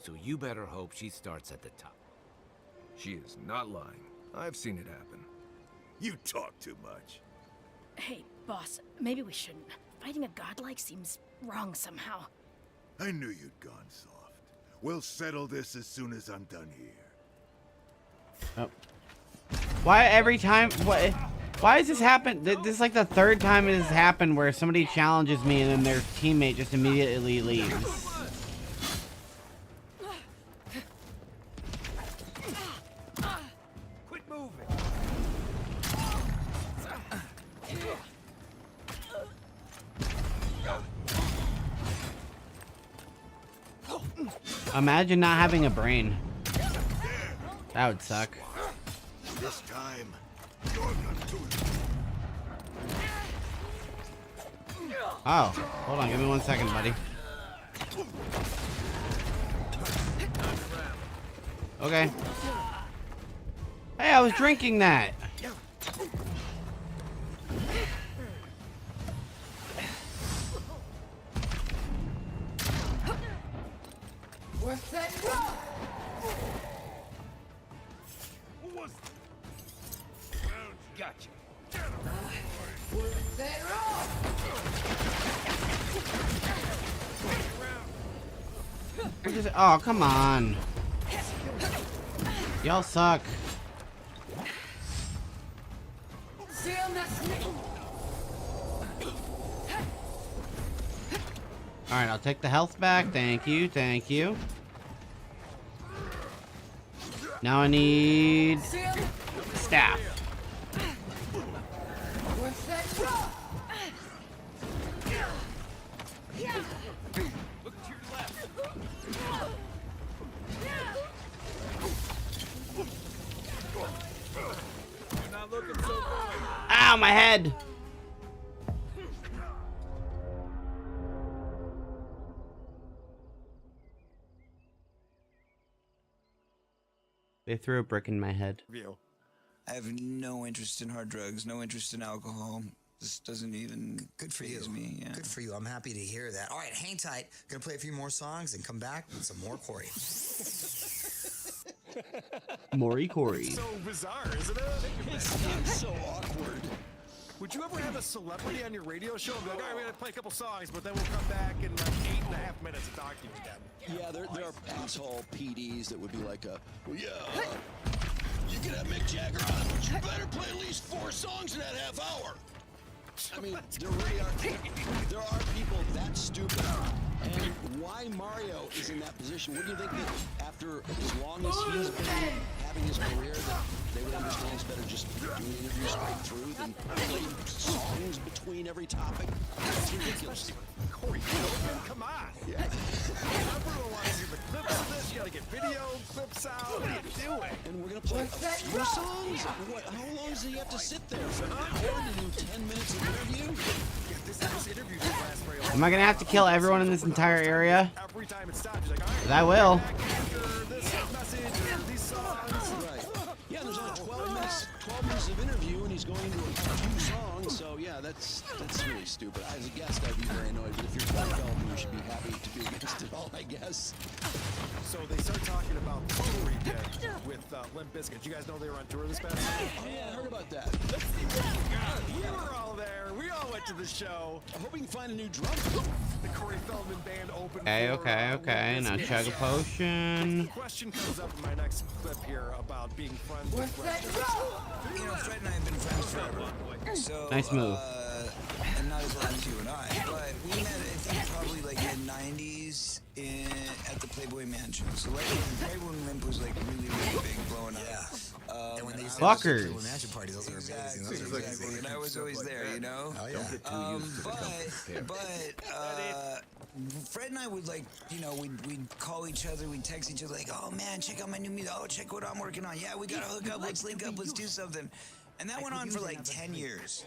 So you better hope she starts at the top. She is not lying. I've seen it happen. You talk too much. Hey, boss, maybe we shouldn't. Fighting a godlike seems wrong somehow. I knew you'd gone soft. We'll settle this as soon as I'm done here. Oh. Why every time? What? Why does this happen? This is like the third time it has happened where somebody challenges me and then their teammate just immediately leaves. Quit moving. Imagine not having a brain. That would suck. This time, you're not doing it. Oh, hold on. Give me 1 second, buddy. Okay. Hey, I was drinking that. What's that rock? Gotcha. What's that rock? Oh, come on. Y'all suck. Alright, I'll take the health back. Thank you, thank you. Now I need staff. What's that rock? Look to your left. You're not looking so good. Ow, my head! They threw a brick in my head. I have no interest in hard drugs, no interest in alcohol. This doesn't even Good for faze you. me. Yeah. Good for you. I'm happy to hear that. All right, hang tight. Gonna play a few more songs and come back with some more Corey. Maury Corey. So bizarre, isn't it? It's so awkward. Would you ever have a celebrity on your radio show and be like, all right, we're going to play a couple songs, but then we'll come back in like 8.5 minutes and talk to you again? Yeah, there are asshole PDs that would be like, well, yeah, you can have Mick Jagger on, but you better play at least 4 songs in that half hour. I mean, there really are people that stupid. And why Mario is in that position? What do you think that after as long as he's been having his career, that they would understand it's better just doing interviews straight through than playing songs between every topic? It's ridiculous. Corey, come on. Yeah. Everyone wants to see the clips of this. You got to get video clips out. What are you doing? And we're going to play a few songs? What, how long does he have to sit there? For an hour to do 10 minutes of interview? This interview didn't last very long. Am I gonna have to kill everyone in this entire area? Every time it stops, he's like, all right, 'Cause I will. this message, these songs. Right. Yeah, there's only 12 minutes of interview, and he's going into a few songs. So yeah, that's really stupid. As a guest, I'd be very annoyed. But if you're Corey Feldman, you should be happy to be a guest at all, I guess. So they start talking about Corey did with Limp Bizkit. You guys know they were on tour this past year? Oh yeah, I heard about that. You were all there. We all went to the show. I hope we can find a new drummer. The Corey Feldman band opened Okay. Now chug a potion. The question comes up in my next clip here about being friends with Fred. You know, Fred and I have been friends forever. So, Nice move. and not as old as you and I, but we met, I think, probably like mid-90s at the Playboy Mansion. So right when Limp was like really, really big, blowing up. Yeah. And when they used to have the Playboy Mansion parties, those were amazing. Those were amazing. And I was always there, you know? Oh, yeah. But Fred and I would like, you know, we'd call each other, we'd text each other like, oh man, check out my new music. Oh, check what I'm working on. Yeah, we gotta hook up. Let's link up. Let's do something. And that went on for like 10 years.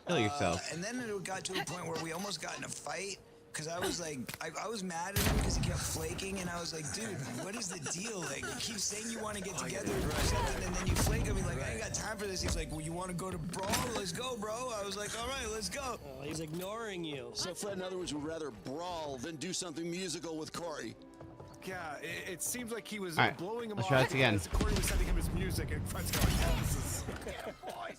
Kill yourself. And then it got to a point where we almost got in a fight. Because I was like, I was mad at him because he kept flaking, and I was like, dude, what is the deal? Like, you keep saying you want to get together and do something, and then you flake at me like, I ain't got time for this. He's like, well, you want to go to Brawl? Let's go, bro. I was like, all right, let's go. Oh, he's ignoring you. So Fred, in other words, would rather brawl than do something musical with Corey. Yeah, it seems like he was blowing him let's off. try this again. Corey was sending him his music, and Fred's going, yeah, this is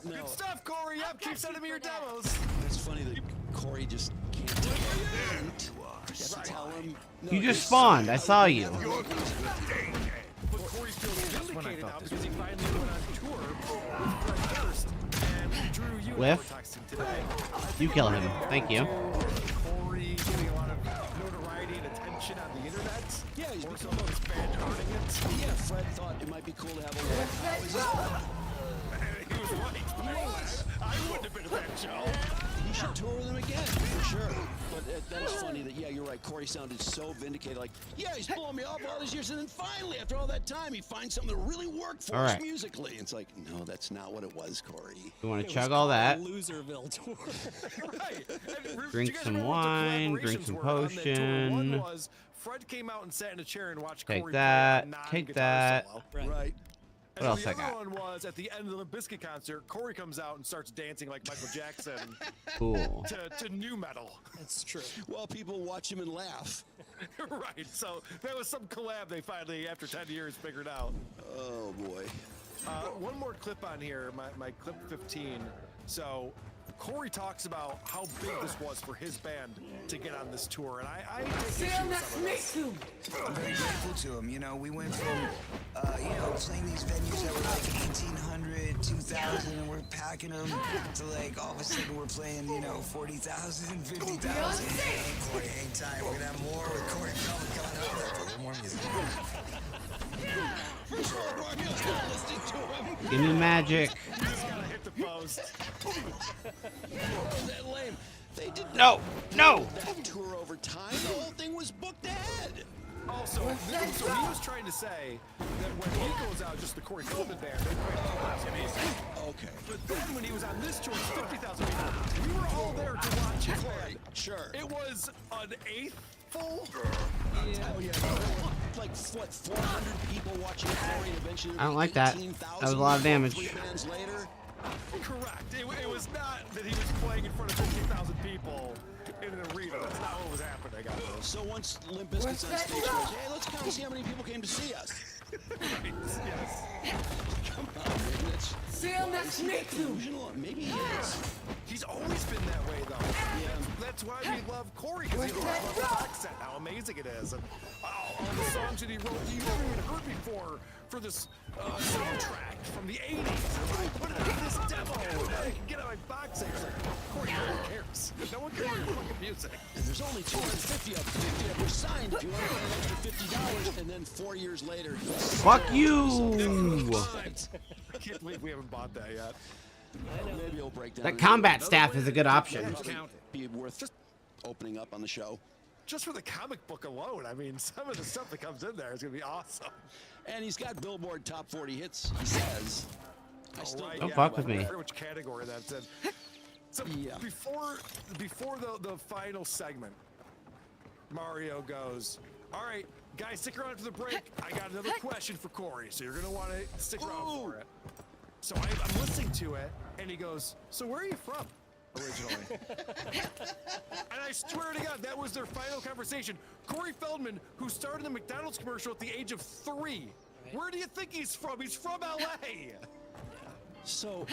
good stuff, Corey. Yep, keep sending me your demos. It's funny that Corey just can't take it. You have to tell him. No, You just spawned. I saw you. But Corey feels vindicated now because he finally went on tour with Fred first. And Drew, you and I were Whiff. texting today. You kill him. Thank you. Corey getting a lot of notoriety and attention on the internet. Yeah, he's Or become some of his fans earning it. Yeah, Fred thought it might be cool to have a little. He was right. I wouldn't have been at that show. He should tour with him again, for sure. But that is funny that, yeah, you're right. Corey sounded so vindicated. Like, yeah, he's blowing me off all these years. And then finally, after all that time, he finds something that really worked for us musically. It's like, no, that's not what it was, Corey. You want to chug all that? Loserville tour. Right. Drink some wine, drink some potion. One was Fred came out and sat in a chair and watched Take Corey that, play a take non-guitar that. solo. Right. What And else the I other got? one was at the end of the Limp Bizkit concert, Corey comes out and starts dancing like Michael Jackson. Cool. To new metal. That's true. Well, people watch him and laugh. Right. So that was some collab they finally, after 10 years, figured out. Oh, boy. One more clip on here, my clip 15. So Corey talks about how big this was for his band to get on this tour, and I take issue with some of this. I'm very grateful to him. You know, we went from, you know, playing these venues that were like 1,800, 2,000, and we're packing them to like all of a sudden we're playing, you know, 40,000, 50,000. Hey, Corey, hang tight. We're gonna have more with Corey Feldman coming up. A little more music. For sure, Mario's not listening to him. Give me magic. Just gotta hit the post. That lame. They did No, no. that tour over time. The whole thing was booked ahead. Also, so he was trying to say that when he goes out, just the Corey Feldman band, they play 2,000 amazing. Okay. But then when he was on this tour, it's 50,000 people. We were all there to watch his band. Sure. It was an eighth full. Oh, yeah. Like, what, 400 people watching Corey, and eventually I don't like that. That was a lot of damage. 3 bands later. Correct. It was not that he was playing in front of 50,000 people in an arena. That's not what was happening. So once Limp Bizkit's on stage, goes, hey, let's count and see how many people came to see us. Right. Yes. Come on, man. That's delusional. Maybe he is. He's always been that way, though. Yeah. That's why we love Corey, because he loves the accent, how amazing it is. And all the songs that he wrote that you never even heard before for this soundtrack from the 80s. I put it in this demo. I can get it on my box set. It's like, Corey, no one cares. No one cares your fucking music. And there's only 250 of them. 50 of them are signed if you want to pay an extra $50. And then 4 years later, Fuck you. I can't believe we haven't bought that yet. Maybe he'll break down. That combat staff is a good option. Be worth just opening up on the show. Just for the comic book alone, I mean, some of the stuff that comes in there is going to be awesome. And he's got Billboard top 40 hits, he says. Don't fuck with me. I forget which category that's in. So before the final segment, Mario goes, all right, guys, stick around for the break. I got another question for Corey, so you're going to want to stick around for it. So I'm listening to it, and he goes, so where are you from? Originally. And I swear to God, that was their final conversation. Corey Feldman, who starred in the McDonald's commercial at the age of 3. Where do you think he's from? He's from LA. So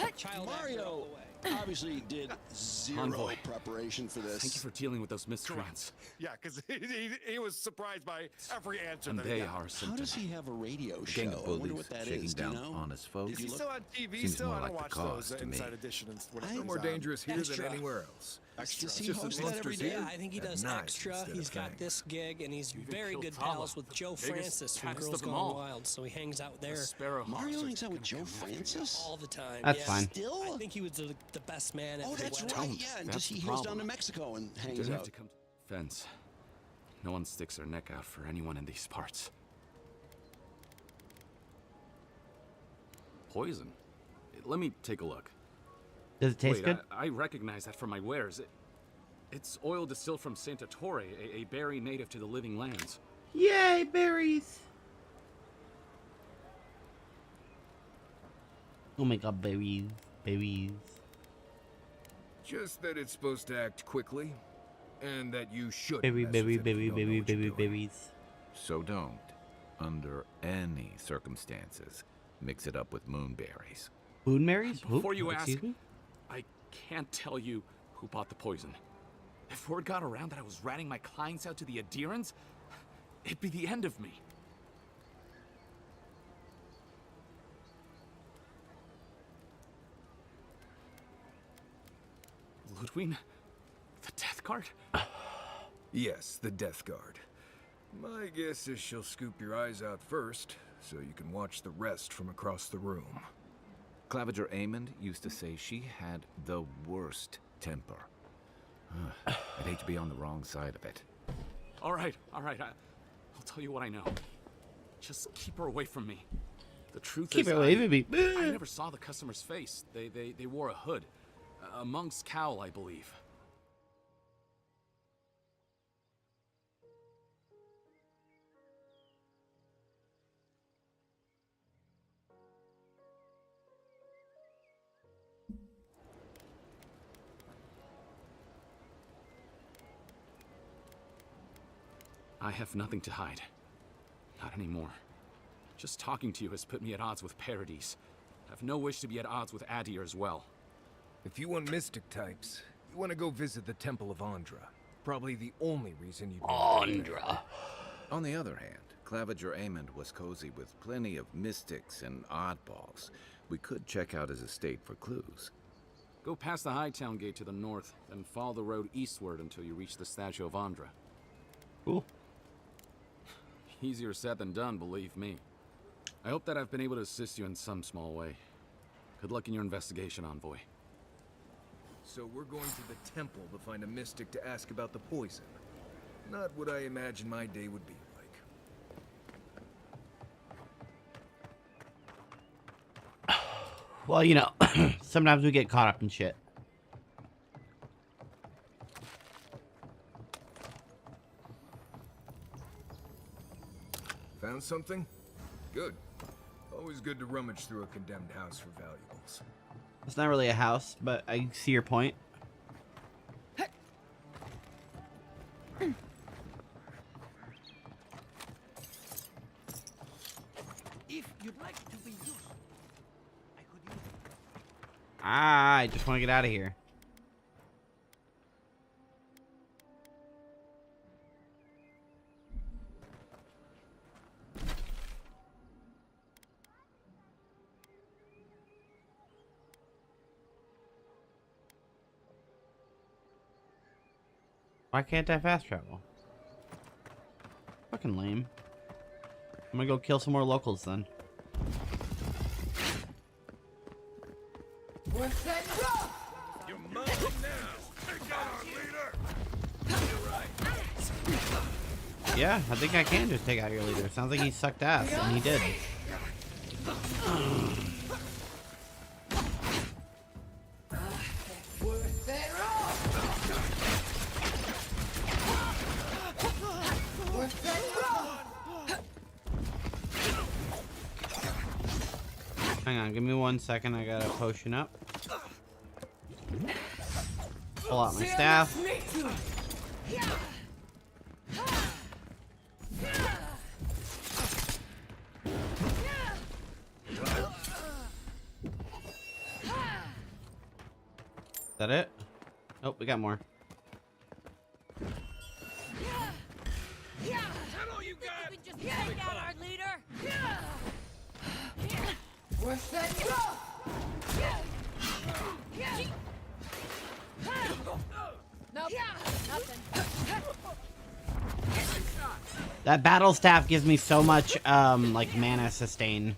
Mario obviously did zero Envoy. preparation for this. Thank you for dealing with those miscreants. Yeah, because he was surprised by every answer. And that they he got. are How symptoms. does he have a radio A show? gang of I wonder bullies what that shaking is. Do you down know? honest folks. Is he still on TV? Seems still, more I don't like the watch cause those to me. Inside Edition and No whatever. more dangerous here That's than true. anywhere else. Ecstasy Just host an that every extra day? here? Yeah, I think he At does night extra. instead of He's got things. this gig, and he's very killed good Tala, pals with Joe biggest Francis from taxed Girls of them Gone all. Wild, so he hangs out there Mario hangs out with Joe Francis? all the time. That's yeah. fine. Still? I think he was the best man at Oh, the that's wedding. right. Yeah, and That's he the goes down problem. to Mexico and You hangs didn't have out. to come to fence. No one sticks their neck out for anyone in these parts. Poison? Let me take a look. Does it taste Wait, good? I recognize that from my wares. It's oil distilled from Santa Torre, a berry native to the living lands. Yay, berries! Oh my god, berries. Berries. Just that it's supposed to act quickly, and that you should. Berries. So don't, under any circumstances, mix it up with moonberries. Moonberries? Before you ask, Excuse me? I can't tell you who bought the poison. If word got around that I was ratting my clients out to the Adherents, it'd be the end of me. Ludwig? The Death Guard? Yes, the Death Guard. My guess is she'll scoop your eyes out first, so you can watch the rest from across the room. Claviger Amond used to say she had the worst temper. I'd hate to be on the wrong side of it. All right. I'll tell you what I know. Just keep her away from me. The truth Keep is, her away from me. I never saw the customer's face. They wore a hood. A monk's cowl, I believe. I have nothing to hide. Not anymore. Just talking to you has put me at odds with Paradis. I have no wish to be at odds with Adir as well. If you want mystic types, you want to go visit the Temple of Andra. Probably the only reason you'd Andra. On the other hand, Claviger Amond was cozy with plenty of mystics and oddballs. We could check out his estate for clues. Go past the Hightown Gate to the north, then follow the road eastward until you reach the statue of Andra. Cool. Easier said than done, believe me. I hope that I've been able to assist you in some small way. Good luck in your investigation, Envoy. So we're going to the temple to find a mystic to ask about the poison. Not what I imagine my day would be like. Well, you know, sometimes we get caught up in shit. Found something? Good. Always good to rummage through a condemned house for valuables. It's not really a house, but I see your point. If you'd like to be used, I could use it. I just want to get out of here. Why can't I fast travel? Fucking lame. I'm gonna go kill some more locals then. What's that? You're mine now. Take out our leader. You're right. Yeah, I think I can just take out your leader. Sounds like he sucked ass, and he did. Worth that Worth that Hang on, give me 1 second. I got a potion up. Pull out my staff. Is that it? Nope, we got more. Just take out our leader. What's that? That battle staff gives me so much, like, mana sustain.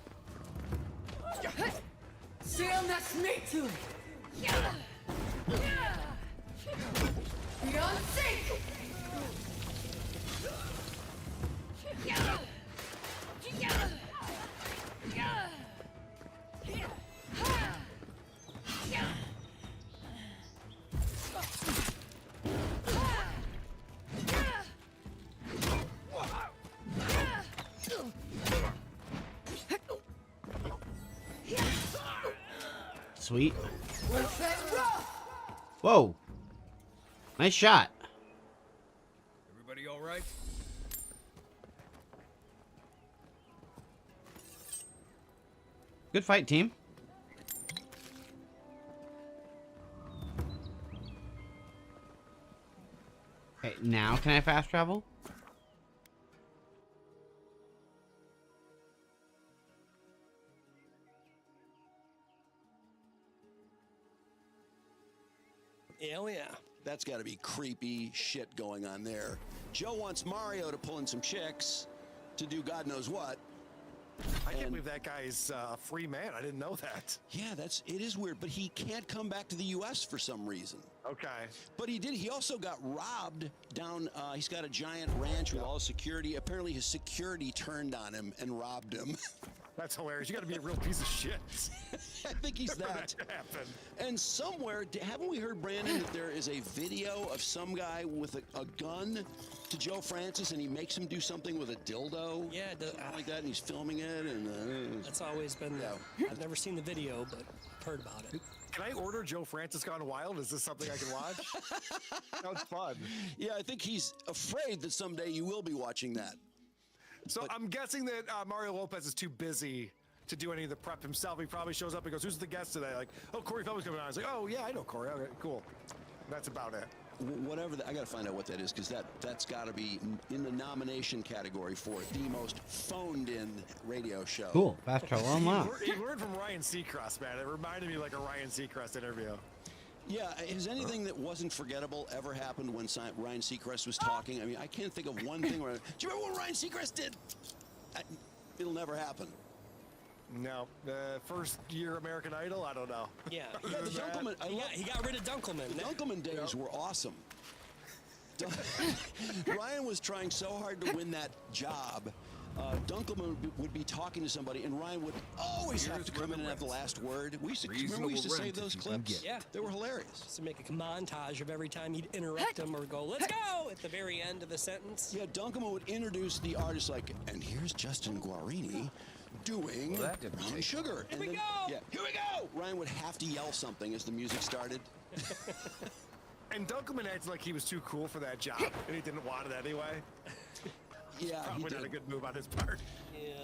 Sweet. Whoa. Nice shot. Everybody all right? Good fight, team. Okay, now can I fast travel? Hell yeah. That's got to be creepy shit going on there. Joe wants Mario to pull in some chicks to do God knows what. I can't believe that guy's a free man. I didn't know that. Yeah, it is weird, but he can't come back to the U.S. for some reason. Okay. But he did. He also got robbed down. He's got a giant ranch with all security. Apparently, his security turned on him and robbed him. That's hilarious. You got to be a real piece of shit. I think he's that. Happened. And somewhere, haven't we heard, Brandon, that there is a video of some guy with a gun to Joe Francis, and he makes him do something with a dildo? Yeah, something like that, and he's filming it, and that's always been there. I've never seen the video, but heard about it. Can I order Joe Francis Gone Wild? Is this something I can watch? Sounds fun. Yeah, I think he's afraid that someday you will be watching that. So I'm guessing that Mario Lopez is too busy to do any of the prep himself. He probably shows up and goes, "Who's the guest today?" Like, "Oh, Corey Feldman's coming on." I was like, "Oh yeah, I know Corey. Okay, cool." That's about it. Whatever. I got to find out what that is, because that's got to be in the nomination category for the most phoned-in radio show. Cool. Fast travel unlocked. You learned from Ryan Seacrest, man. It reminded me like a Ryan Seacrest interview. Yeah, has anything that wasn't forgettable ever happened when Ryan Seacrest was talking? I mean, I can't think of one thing where... Do you remember what Ryan Seacrest did? It'll never happen. No. First year American Idol? I don't know. Yeah, the Dunkelman. He got rid of Dunkelman. The Dunkelman days were awesome. Ryan was trying so hard to win that job. Dunkelman would be talking to somebody, and Ryan would always have to come in and have the last word. We used to save those clips. Yeah, they were hilarious. To make a montage of every time he'd interrupt him or go, "Let's go!" at the very end of the sentence. Yeah, Dunkelman would introduce the artist like, "And here's Justin Guarini doing Brown Sugar." Here we go! Yeah, here we go! Ryan would have to yell something as the music started. And Dunkelman acted like he was too cool for that job, and he didn't want it anyway. Yeah, probably not a good move on his part.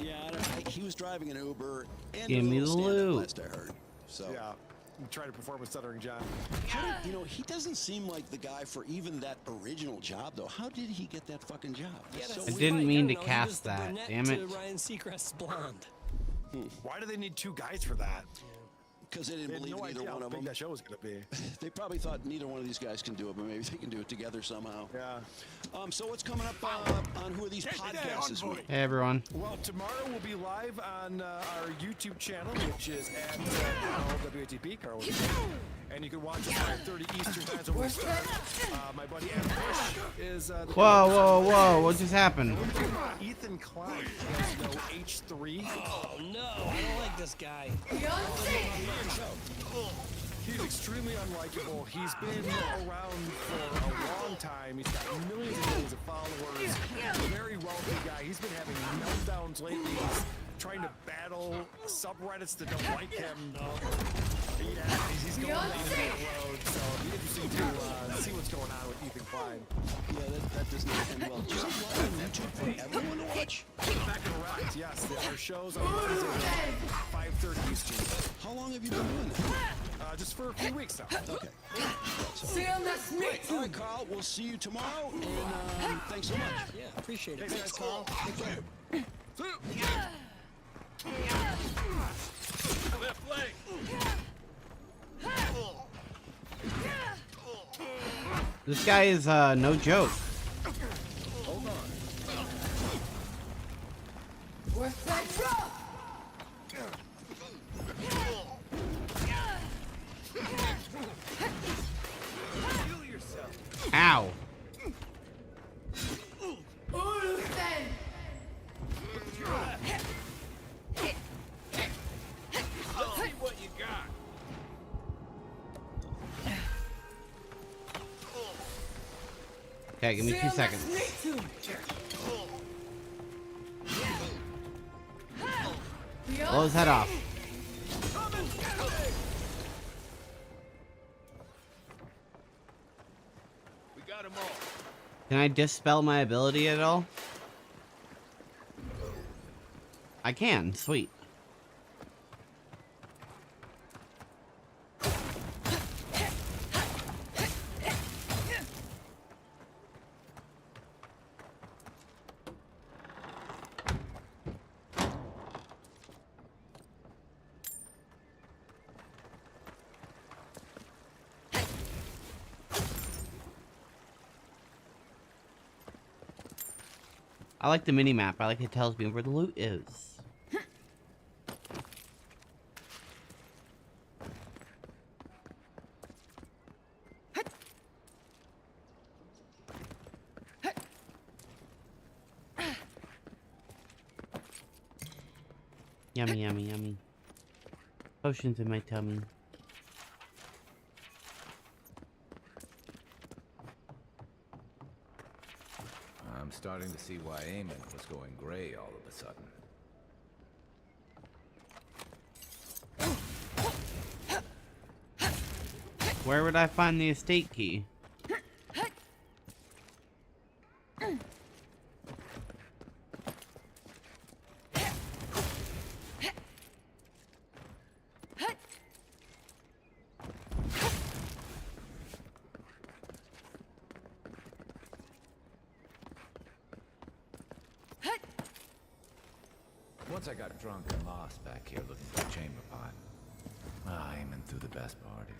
Yeah, he was driving an Uber and Give me the loot. last I heard. So yeah, I'm trying to perform with Stuttering John. You know, he doesn't seem like the guy for even that original job, though. How did he get that fucking job? Yeah, I didn't mean to cast that. Damn it. Ryan Seacrest's blonde. Why do they need two guys for that? Because they didn't believe either one of them. That show was going to be. They probably thought neither one of these guys can do it, but maybe they can do it together somehow. Yeah. So what's coming up on Who Are These Podcasts this week? Hey, everyone. Well, tomorrow we'll be live on our YouTube channel, which is at WATP, Carl. And you can watch us at 9:30 Eastern time. So we'll start. My buddy Adam Bush is the Whoa, what just happened? Ethan Klein. You guys know H3? Oh, no. I don't like this guy. He's extremely unlikable. He's been around for a long time. He's got millions and millions of followers. Very wealthy guy. He's been having meltdowns lately. He's trying to battle subreddits that don't like him. Yeah, he's going down the road. So it'll be interesting to see what's going on with Ethan Klein. Yeah, that does not end well. Just live on YouTube for everyone to watch? Correct, yes. Our shows on Wednesday at 5:30 Eastern. How long have you been doing that? Just for a few weeks now. Okay. All right, Carl, we'll see you tomorrow, and thanks so much. Yeah, appreciate it. Thanks, Carl. Take care. Left leg. This guy is no joke. Hold on. Ow. Let's see what you got. Okay, give me 2 seconds. Blow his head off. We got 'em all. Can I dispel my ability at all? I can. Sweet. I like the mini map. I like it tells me where the loot is. Yummy, yummy, yummy. Potions in my tummy. I'm starting to see why Eamon was going gray all of a sudden. Where would I find the estate key? Once I got drunk and lost back here looking for a chamber pot. Eamon threw the best parties.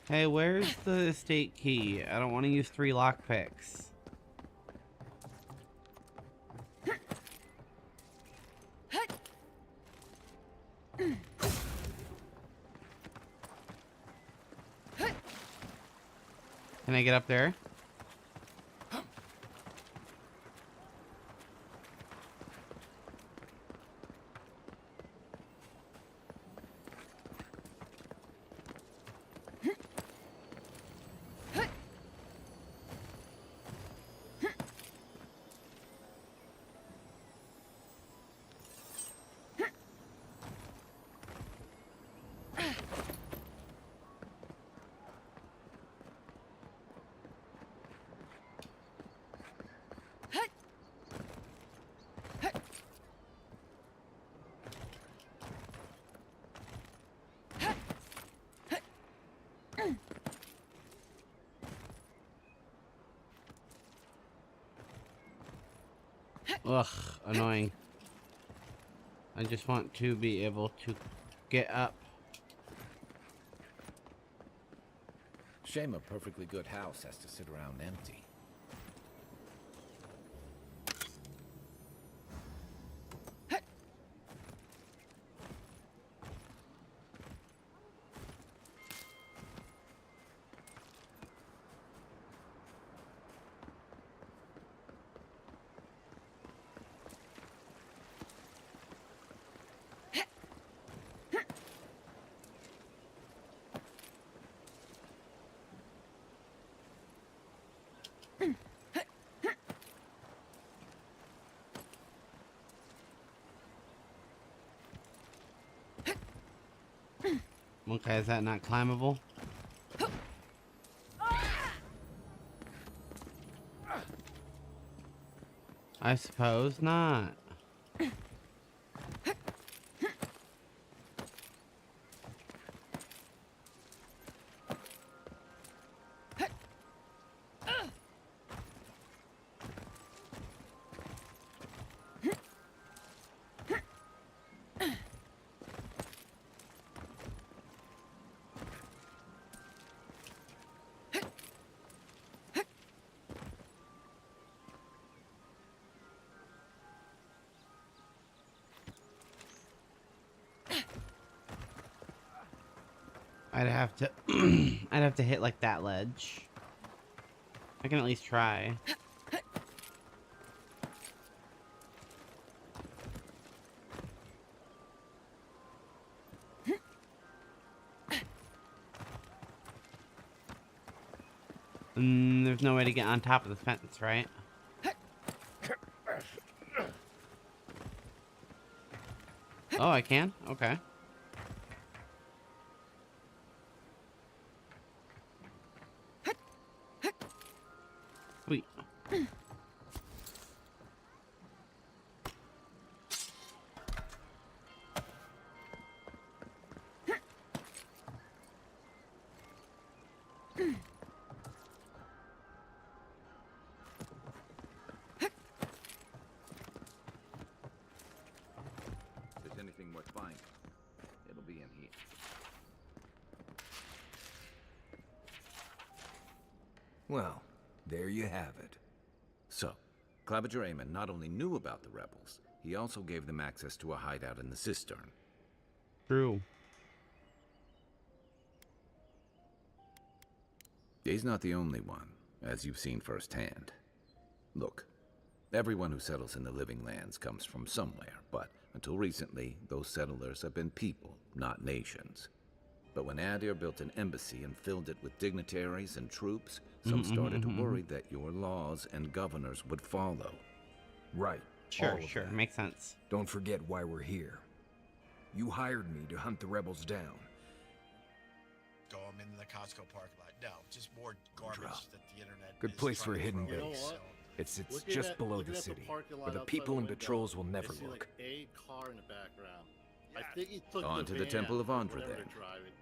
Hey, where's the estate key? I don't want to use 3 lockpicks. Can I get up there? Ugh, annoying. I just want to be able to get up. Shame a perfectly good house has to sit around empty. Okay, is that not climbable? I suppose not. I'd have to I'd have to hit like that ledge. I can at least try. There's no way to get on top of the fence, right? Oh, I can? Okay. Sweet. If there's anything worth finding, it'll be in here. Well, there you have it. So, Claviger Amon not only knew about the rebels, he also gave them access to a hideout in the cistern. True. He's not the only one, as you've seen firsthand. Look, everyone who settles in the living lands comes from somewhere, but until recently, those settlers have been people, not nations. But when Adir built an embassy and filled it with dignitaries and troops, some started to worry that your laws and governors would follow. Right. Sure, sure. Makes sense. Don't forget why we're here. You hired me to hunt the rebels down. Go them into the Costco parking lot. No, just more garbage that the internet. Good place for a hidden You know base. what? It's Looking just at- below looking the at the city, parking lot where the outside people the and window, patrols will I never see, look. Like a car in the background. I think he took On the to the van Temple of or Andra, whatever then. they're driving.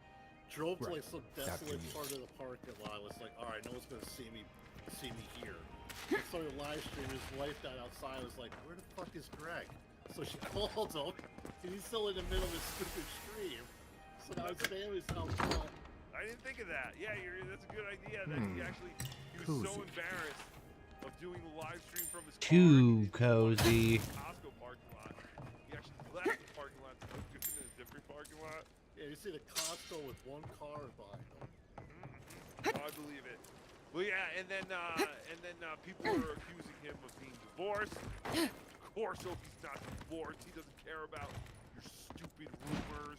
Drove to Right. like some After desolate you. part of the parking lot. Was like, all right, no one's gonna see me here. So the live stream, his wife died outside. Was like, where the fuck is Greg? So she called him, and he's still in the middle of his stupid stream. So now his family's out. I didn't think of that. Yeah, that's a good idea. That he was so embarrassed of doing the live stream from his Too cozy. Costco parking lot. He actually left the parking lot to go do it in a different parking lot. Yeah, you see the Costco with one car behind him. Oh, I believe it. Well, yeah, and then people are accusing him of being divorced. Of course, Opie's not divorced. He doesn't care about your stupid rumors.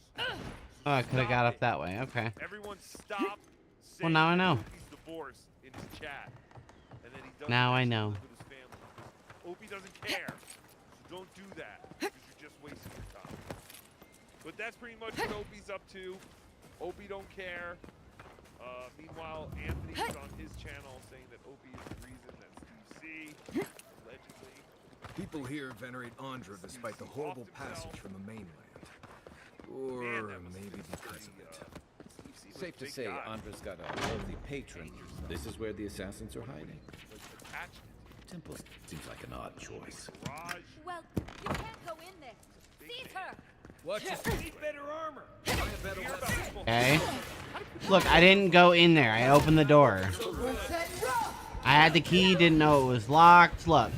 Oh, I could have got up that way. Okay. Everyone stop saying Well, now I know. Opie's divorced in his chat. And then he doesn't Now I actually know. live with his family. Opie doesn't care. So don't do that, because you're just wasting your time. But that's pretty much what Opie's up to. Opie don't care. Meanwhile, Anthony's on his channel saying that Opie is the reason that Steve C, allegedly. People here venerate Andra despite the horrible passage from the mainland. Or maybe because of it. Safe to say, Andra's got a wealthy patron. This is where the assassins are hiding. Temple seems like an odd choice. Well, you can't go in there. Seize her! Watch you need better armor. Okay. Look, I didn't go in there. I opened the door. I had the key, didn't know it was locked. Look.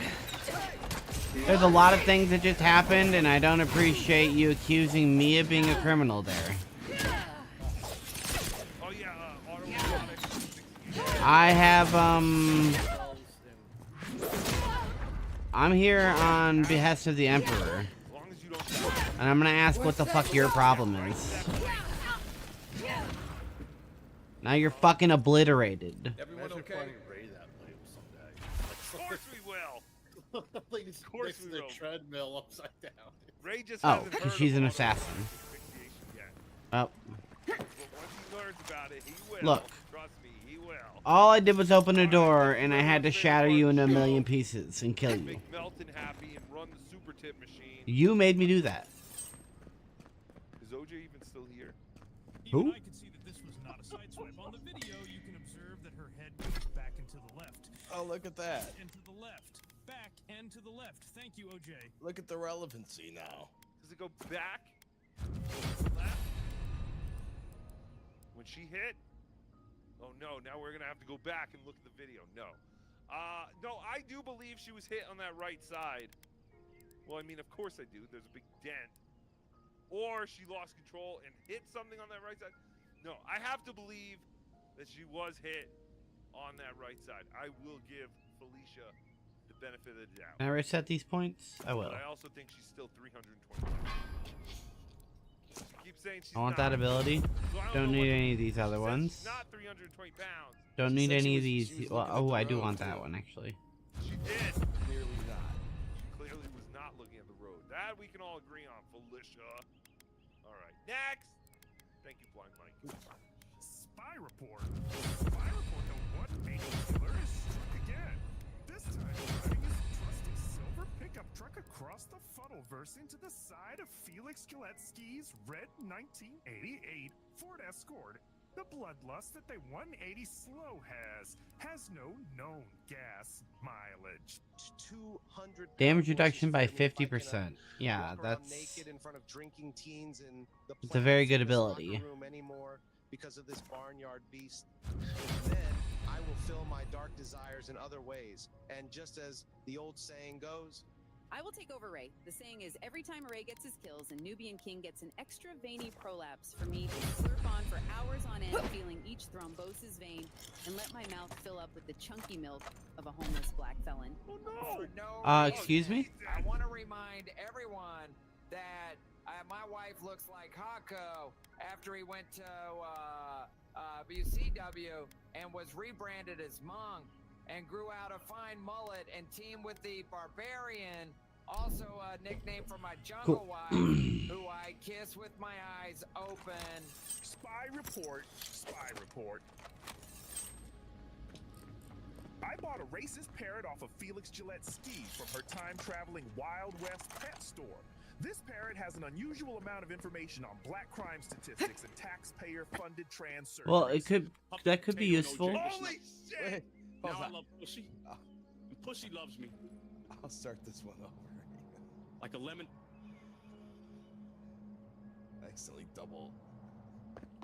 There's a lot of things that just happened, and I don't appreciate you accusing me of being a criminal there. I have, I'm here on behest of the Emperor. And I'm gonna ask what the fuck your problem is. Now you're fucking obliterated. Everyone okay? Ray that way someday. Of course we will. Like he's next to the treadmill upside down. Ray just Oh, hasn't because heard she's of an auto assassin. asphyxiation yet. Oh. But once he learns about it, he will. Look. Trust me, he will. All I did was open a door, and I had to shatter you into a million pieces and kill you. Make Melton happy and run the super tip machine. You made me do that. Is OJ even still here? Who? I could see that this was not a sideswipe. On the video, you can observe that her head goes back and to the left. Oh, look at that. And to the left. Back and to the left. Thank you, OJ. Look at the relevancy now. Does it go back? Or left? When she hit? Oh no, now we're gonna have to go back and look at the video. No. No, I do believe she was hit on that right side. Well, I mean, of course I do. There's a big dent. Or she lost control and hit something on that right side. No, I have to believe that she was hit on that right side. I will give Felicia the benefit of the doubt. Can I reset these points? I will. But I also think she's still 320 pounds. She keeps saying she's I want not. that ability. So I Don't know need what any to of these other She says ones. She's not 320 pounds. Don't She need said any she of was- these. she was Well, looking at oh, the I do road, want that too. one actually. She did. Clearly not. She clearly was not looking at the road. That we can all agree on, Felicia. All right, next. Thank you, Blind Mike. Spy report. Spy report. The one-man killer is struck again. This time, riding his trusty silver pickup truck across the funnelverse into the side of Felix Gillespie's red 1988 Ford Escort. The bloodlust that the 180 slow has no known gas mileage. 200 Damage reduction by 50%. Yeah, that's. naked in front of drinking teens in the It's a very good plants in this locker ability. room anymore because of this barnyard beast. Then I will fill my dark desires in other ways. And just as the old saying goes, I will take over Ray. The saying is, every time Ray gets his kills, a Nubian king gets an extra veiny prolapse for me to slurp on for hours on end, feeling each thrombosis vein, and let my mouth fill up with the chunky milk of a homeless black felon. Oh no! For no reason, Excuse me? I want to remind everyone that my wife looks like Hako after he went to WCW and was rebranded as Monk and grew out a fine mullet and teamed with the Barbarian, also a nickname for my jungle wife, who I kiss with my eyes open. Spy report. Spy report. I bought a racist parrot off of Felix Gillette's ski from her time-traveling Wild West pet store. This parrot has an unusual amount of information on black crime statistics and taxpayer-funded trans surgeries. Well, that could be useful. Holy shit! Now I love Pussy. And Pussy loves me. I'll start this one over. Like a lemon. Accidentally double.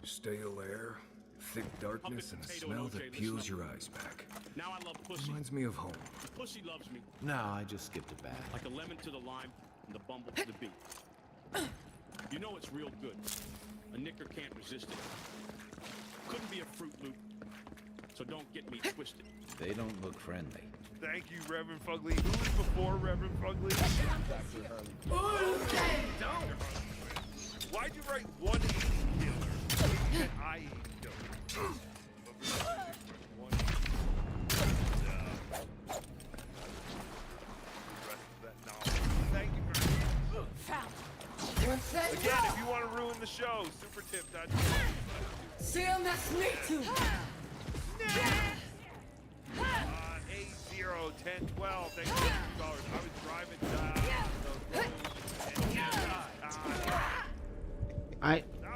Stale air, thick darkness, and a smell that peels your eyes back. Now I love Pussy. Reminds me of home. Pussy loves me. No, I just skipped a bath. Like a lemon to the lime and the bumble to the beet. You know it's real good. A knicker can't resist it. Couldn't be a Fruit Loop. So don't get me twisted. They don't look friendly. Thank you, Reverend Fugly. Who was before Reverend Fugly? Dr. Harley. Why'd you write 180 killer? You meant I 80 killer. Thank you very much. Again, if you want to ruin the show, super tip. CMS me too. 8-0-10-12. Thank you for $2. I was driving down.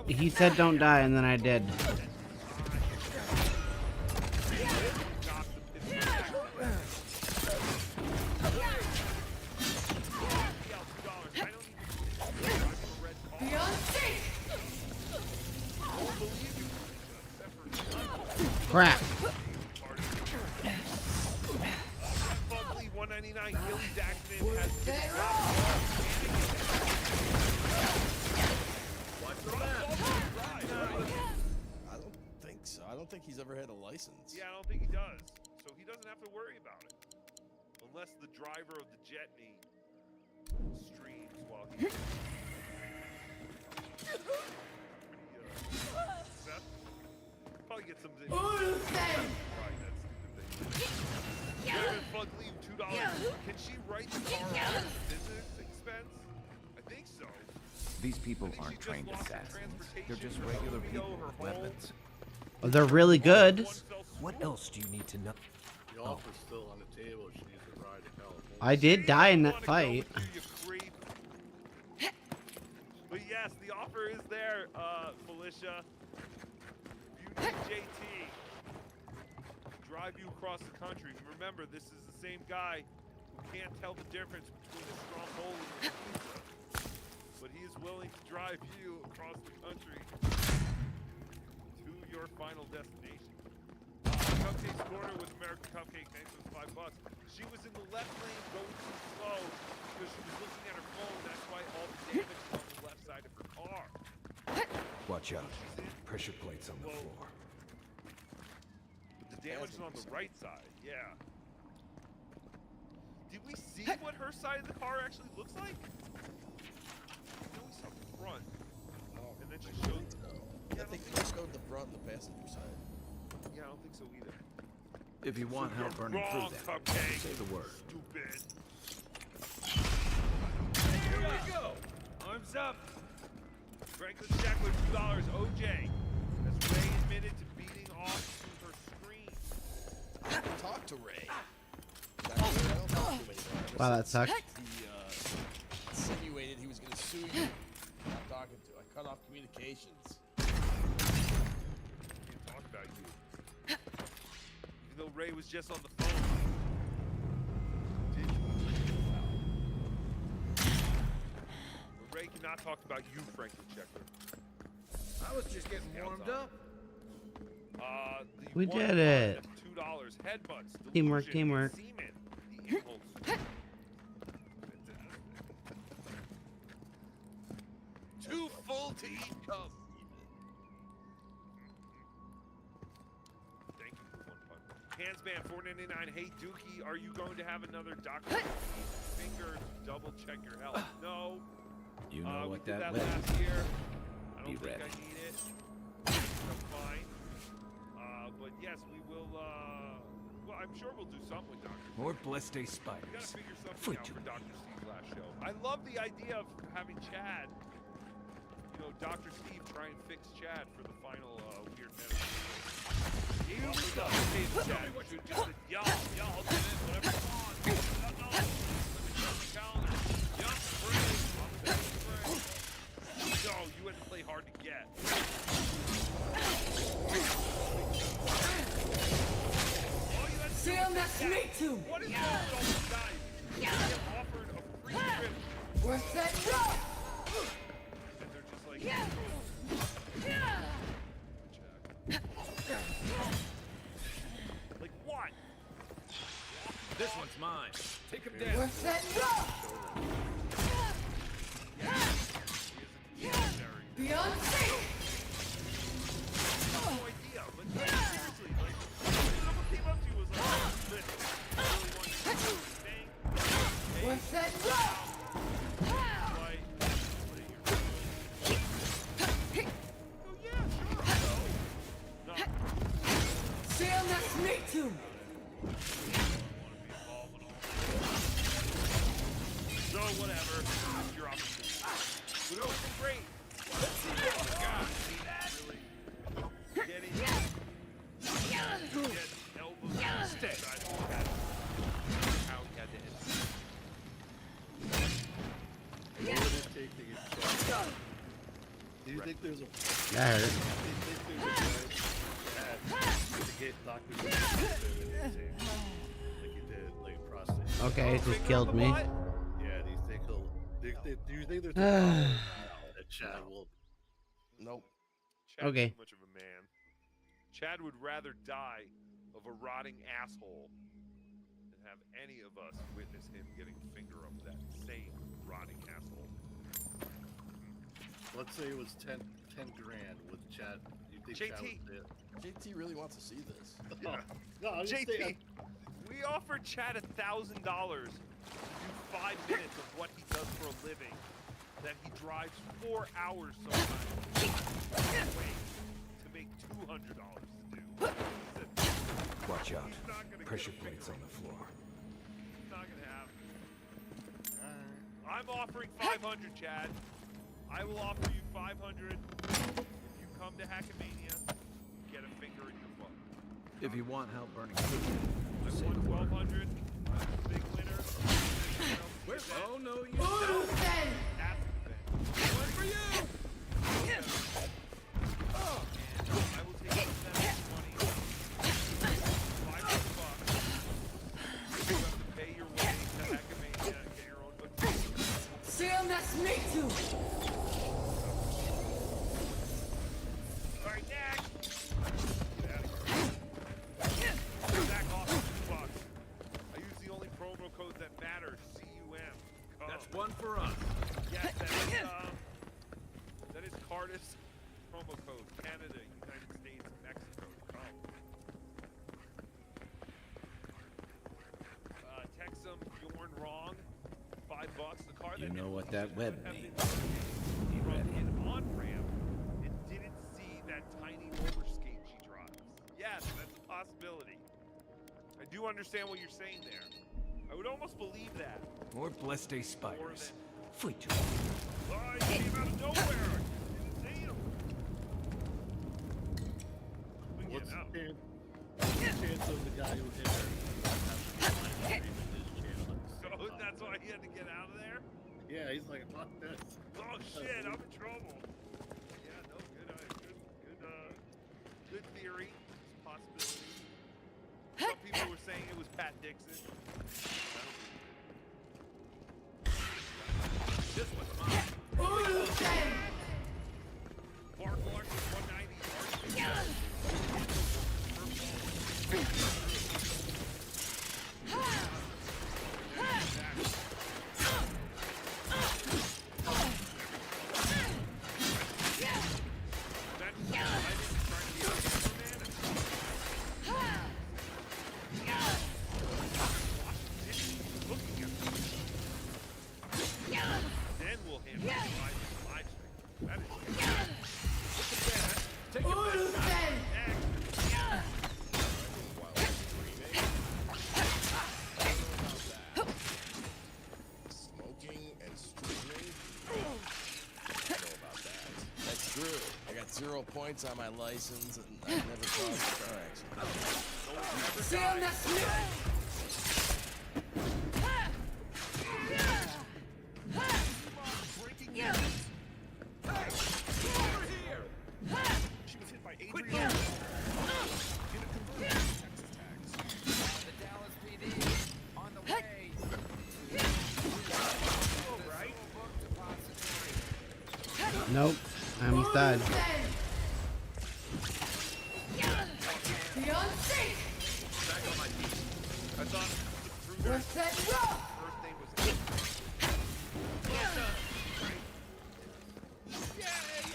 He said don't die, and then I did. Crap. Fugly 199 Gilly's accident has been I don't think so. I don't think he's ever had a license. Yeah, I don't think he does. So he doesn't have to worry about it. Unless the driver of the Jetney streams while he's Seth? Probably get some right, that's stupid thing. Reverend Fugly, $2. Can she write the car off as a business expense? I think so. These people aren't trained assassins. They're just regular people with weapons. Well, they're really good. What else do you need to know? The offer's still on the table. She needs a ride to California. I did die in that fight. But yes, the offer is there, Felicia. If you need JT to drive you across the country, remember this is the same guy who can't tell the difference between a stromboli and a pizza. But he is willing to drive you across the country to your final destination. Cupcake's Corner with American Cupcake, thanks for the $5. She was in the left lane going too slow because she was looking at her phone. That's why all the damage is on the left side of her car. Watch out. She's in Pressure plates on the floor. But the damage is on the right side. Yeah. Did we see what her side of the car actually looks like? I know we saw the front. And then she showed. I think they showed the front and the passenger side. Yeah, I don't think so either. If you want help burning Wrong, through that, Cupcake. say the word. Stupid. Here we go. Arms up. Franklin Shackler, $2. OJ. As Ray admitted to beating off to her screen. Talk to Ray. I don't talk to him anymore. Wow, that sucked. He insinuated he was going to sue you. I'm not talking to. I cut off communications. Can't talk about you. Even though Ray was just on the phone. But Ray cannot talk about you, Franklin Shackler. I was just getting warmed up. We did it. $2. Headbutts. Teamwork, Delusion, teamwork. Semen, the impulse. Too full to eat cup. Thank you for 1 punch. Handsman 499. Hey Dookie, are you going to have another Dr. Finger double check your health? No. You know we what did that that led last to. year. I don't Be think ready. I need it. I'm fine. But yes, we will. Well, I'm sure we'll do something with Dr. More blessed day We gotta spiders. figure something out for Dr. Steve's last show. I love the idea of having Chad, you know, Dr. Steve try and fix Chad for the final weird medicine. Here we go. Hey, Chad, you should just say, y'all do this, whatever you want. No, let me check the calendar. Yup, free. I'm free. No, you had to play hard to get. Sam, that's me too. What is wrong with all these guys? You get offered a free trip. Where's that drop? And they're just like, like what? This one's mine. Take him down. Where's that drop? Beyond safe. No idea, but seriously, like, someone came up to you and was like, listen, I really want you to do this thing. Where's that drop? Like, what are you doing? Oh yeah, sure. No. Sam, that's me too. So whatever, it's your opportunity. But it was great. God, really getting elbows stick. How he had to hit. What would it take to get shot? Do you think there's a? That hurt. Do you think there's a way to get Dr. like you did, like prostate? Okay, it just killed me. Yeah. Do you think he'll? Do you think there's a power that Chad will? Nope. Chad's Okay. too much of a man. Chad would rather die of a rotting asshole than have any of us witness him getting a finger up that same rotting asshole. Let's say it was 10 grand with Chad. You think Chad JT. would say it? JT really wants to see this. Yeah. No, I'm just JT, saying. we offered Chad $1,000 to do 5 minutes of what he does for a living. That he drives 4 hours sometimes away to make $200 to do. Watch out. He's not gonna Pressure get a plates on the floor. He's not gonna happen. I'm offering 500, Chad. I will offer you 500 if you come to Hackmania. Get a finger in your butt. If you want help burning through I that, say won the word. 1,200. Big winner. Oh no, you Voodoo don't. then. One for you. And I will take $720. $500. You have to pay your way to Hackmania and get your own book. Sam, that's me too. Alright, next! Get out of here. Back off $2. I use the only promo code that matters, CUM. Come. That's one for us. Yes, that is Cardis promo code Canada, United States, Mexico. Text them Bjorn wrong. $5. The car that You know hit what that web means. Be from ready. an on-ramp and didn't see that tiny roller skate she drives. Yes, that's a possibility. I do understand what you're saying there. I would almost believe that. More blessed day spiders. Fleet to Oh, he came out of nowhere. Didn't see him. What's the chance of the guy who hit her having to his channel? So that's why he had to get out of there? Yeah, he's like, fuck this. Oh shit, I'm in trouble. Yeah, no, good theory. It's a possibility. Some people were saying it was Pat Dixon. This one's mine. Mark Larson, 190. Then we'll handle the live stream. That is take it back. Smoking and streaming? I don't know about that. That's true. I got 0 points on my license and I've never caused a car accident. See you next week. Breaking news. Over here. She was hit by Adrian. In a converted Texas tags. The Dallas PD on the way. Right? Nope. I almost died. Beyond safe. Back on my feet. I thought through We're set rough. first thing was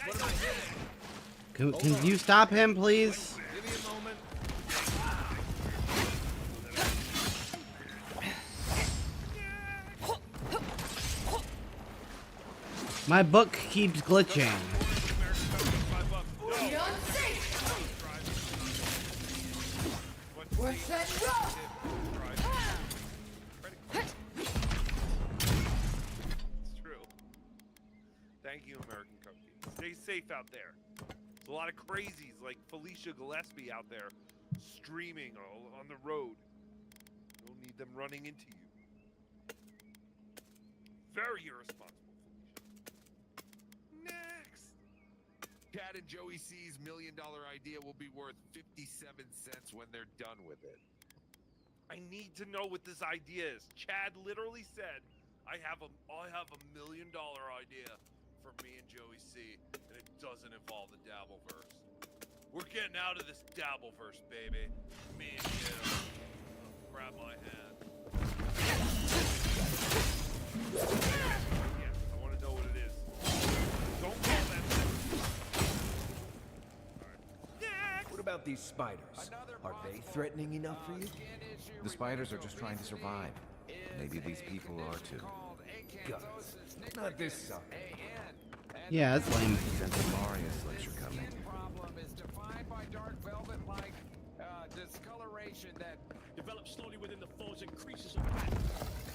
what am I doing? Can you stop him, please? Give me a moment. My book keeps glitching. Beyond safe. We're set rough. It's true. Thank you, American Cookie. Stay safe out there. There's a lot of crazies like Felicia Gillespie out there streaming on the road. You don't need them running into you. Very irresponsible, Felicia. Next. Chad and Joey C's $1 million idea will be worth 57 cents when they're done with it. I need to know what this idea is. Chad literally said, I have a $1 million idea for me and Joey C, and it doesn't involve the Dabbleverse. We're getting out of this Dabbleverse, baby. Me and you. Grab my hand. Yeah, I want to know what it is. Don't call that. What about these spiders? Are they threatening enough for you? The spiders are just trying to survive. Maybe these people are too. Guns. Not this sucker. Yeah, that's lame. Sense of Marius lecture coming. Problem is defined by dark velvet-like discoloration that Develops slowly within the folds and creases of fat.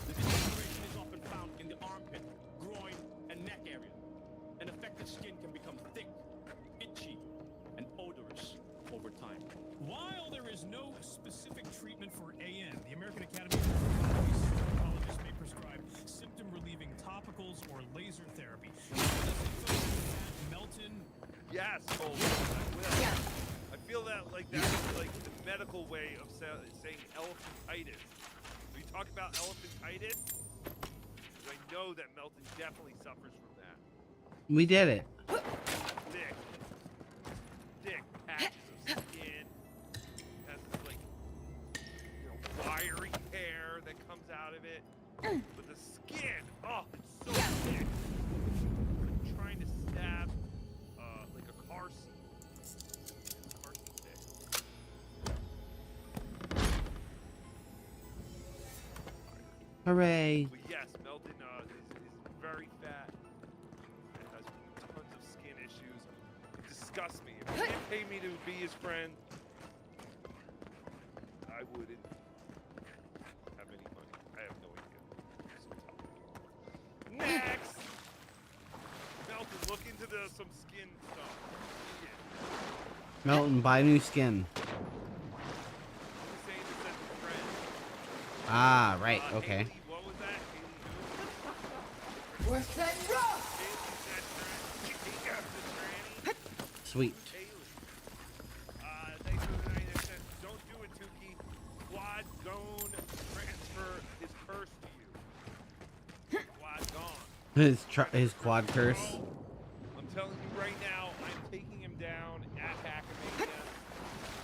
The discoloration is often found in the armpit, groin, and neck area. And affected skin can become thick, itchy, and odorous over time. While there is no specific treatment for AN, the American Academy of Dermatologists may prescribe symptom-relieving topicals or laser therapy. Melton. Yes, Cole, I will. I feel that like that's like the medical way of saying elephantitis. Are you talking about elephantitis? Because I know that Melton definitely suffers from that. We did it. Thick patches of skin. Has this like, wiry hair that comes out of it. But the skin, oh, it's so thick. I'm trying to stab like a car Hooray. But yes, Melton is very fat and has tons of skin issues. It disgusts me. If he didn't pay me to be his friend, I wouldn't have any money. I have no idea. Next! Melton, look into some skin stuff. Melton, buy new skin. Ah, right, okay. Haley, what was that? Worse than rough. Sweet. Thanks for the 99 cents. Don't do it, Tukey. Quad Gone transfer his curse to you. Quad Gone. His quad curse. I'm telling you right now, I'm taking him down at Hackmania.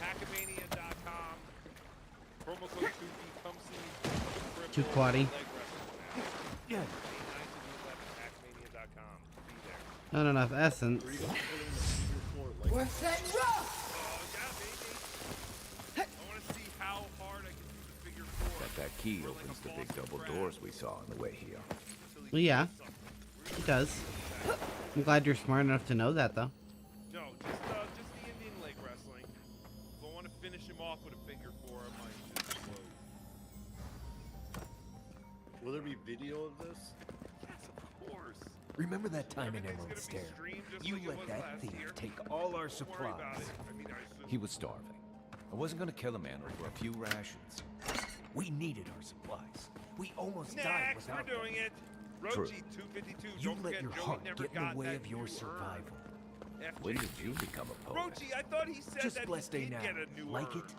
Hackmania.com. Promo code Tukey. Come see me. Too quaddy. Yeah. Not enough essence. Worse than rough. That key opens the big double doors we saw on the way here. Well, yeah, it does. I'm glad you're smart enough to know that, though. No, just the Indian leg wrestling. If I want to finish him off with a figure four, I might just explode. Will there be video of this? Yes, of course. Remember that time in Emerald Stair? You let that thief take all our supplies. He was starving. I wasn't gonna kill a man over a few rations. We needed our supplies. We almost died Next, without we're doing them. it. Rochi 252. You Don't let forget, your Joey heart never get in got the way that of your new survival. herb. When did you become a poet? Rochi, I thought he said Just that blessed he day did now. get a new Like herb. it?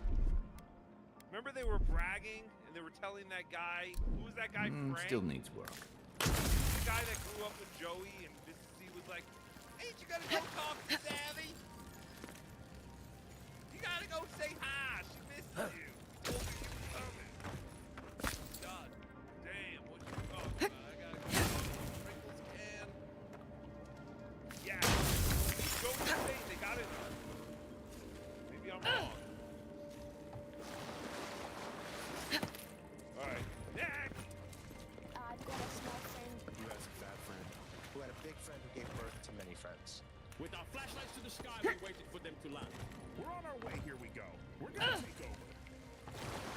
Remember they were bragging and they were telling that guy, who was that guy, Frank? Still needs work. The guy that grew up with Joey and Mrs. C was like, ain't you gonna go talk to Savvy? You gotta go say hi. She misses you. Told you you were coming. God damn, what you talking about? I gotta go talk to Sprinkles can. Yeah. Joey's saying they got it. Maybe I'm wrong. Alright, next! I've got a small friend. You had a fat friend. Who had a big friend who gave birth to many friends. With our flashlights to the sky, we waited for them to land. We're on our way. Here we go. We're gonna take over.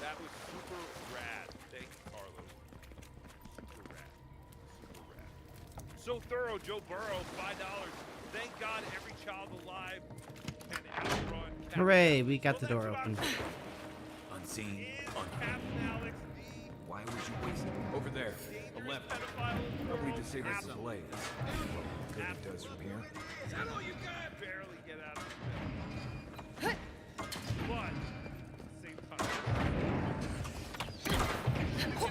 That was super rad. Thank you, Carlos. Super rad. Super rad. So thorough, Joe Burrow, $5. Thank God every child alive can outrun. Hooray, we got the door open. Unseen, Captain Alex D. Why would you waste it? Over there. 11. Nobody to say this is late. Good it does from here. Is that all you got? Barely get out of bed. But at the same time,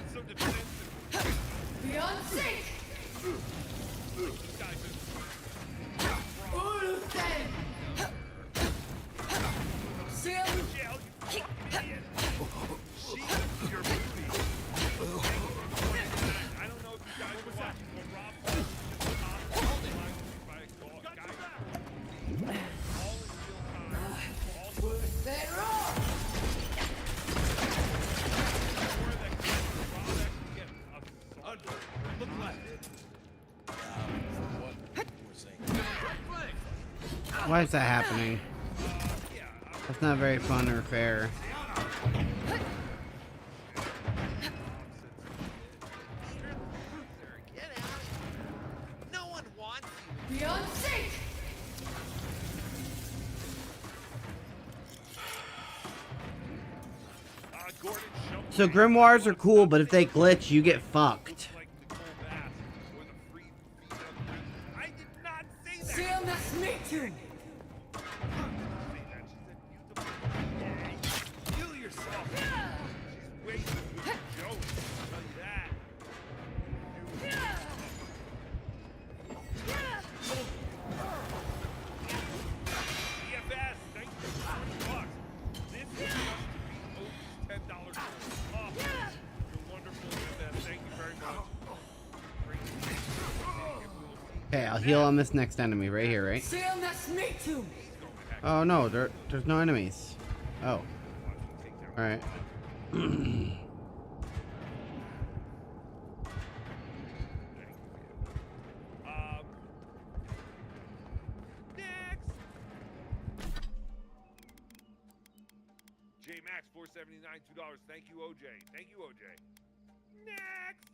it's so defensive. Beyond safe. These guys are Seal. jail, you fucking idiot. She's your booty. I don't know if you guys were watching, but Rob Paul just popped by a guy. All in real time. All Worse than rough. Look left. Why is that happening? That's not very fun or fair. No one wants you. Beyond safe. So grimoires are cool, but if they glitch, you get fucked. Seal must meet you. Kill yourself. She's waiting with Joe. I'll tell you that. DFS, thank you for $40. This is just to beat Oak's $10 off. You're wonderful, DFS. Thank you very much. Okay, I'll heal on this next enemy right here, right? Seal must meet you. Oh no, there's no enemies. Oh. Alright. Max, $4.79, $2. Thank you, OJ. Thank you, OJ. Next.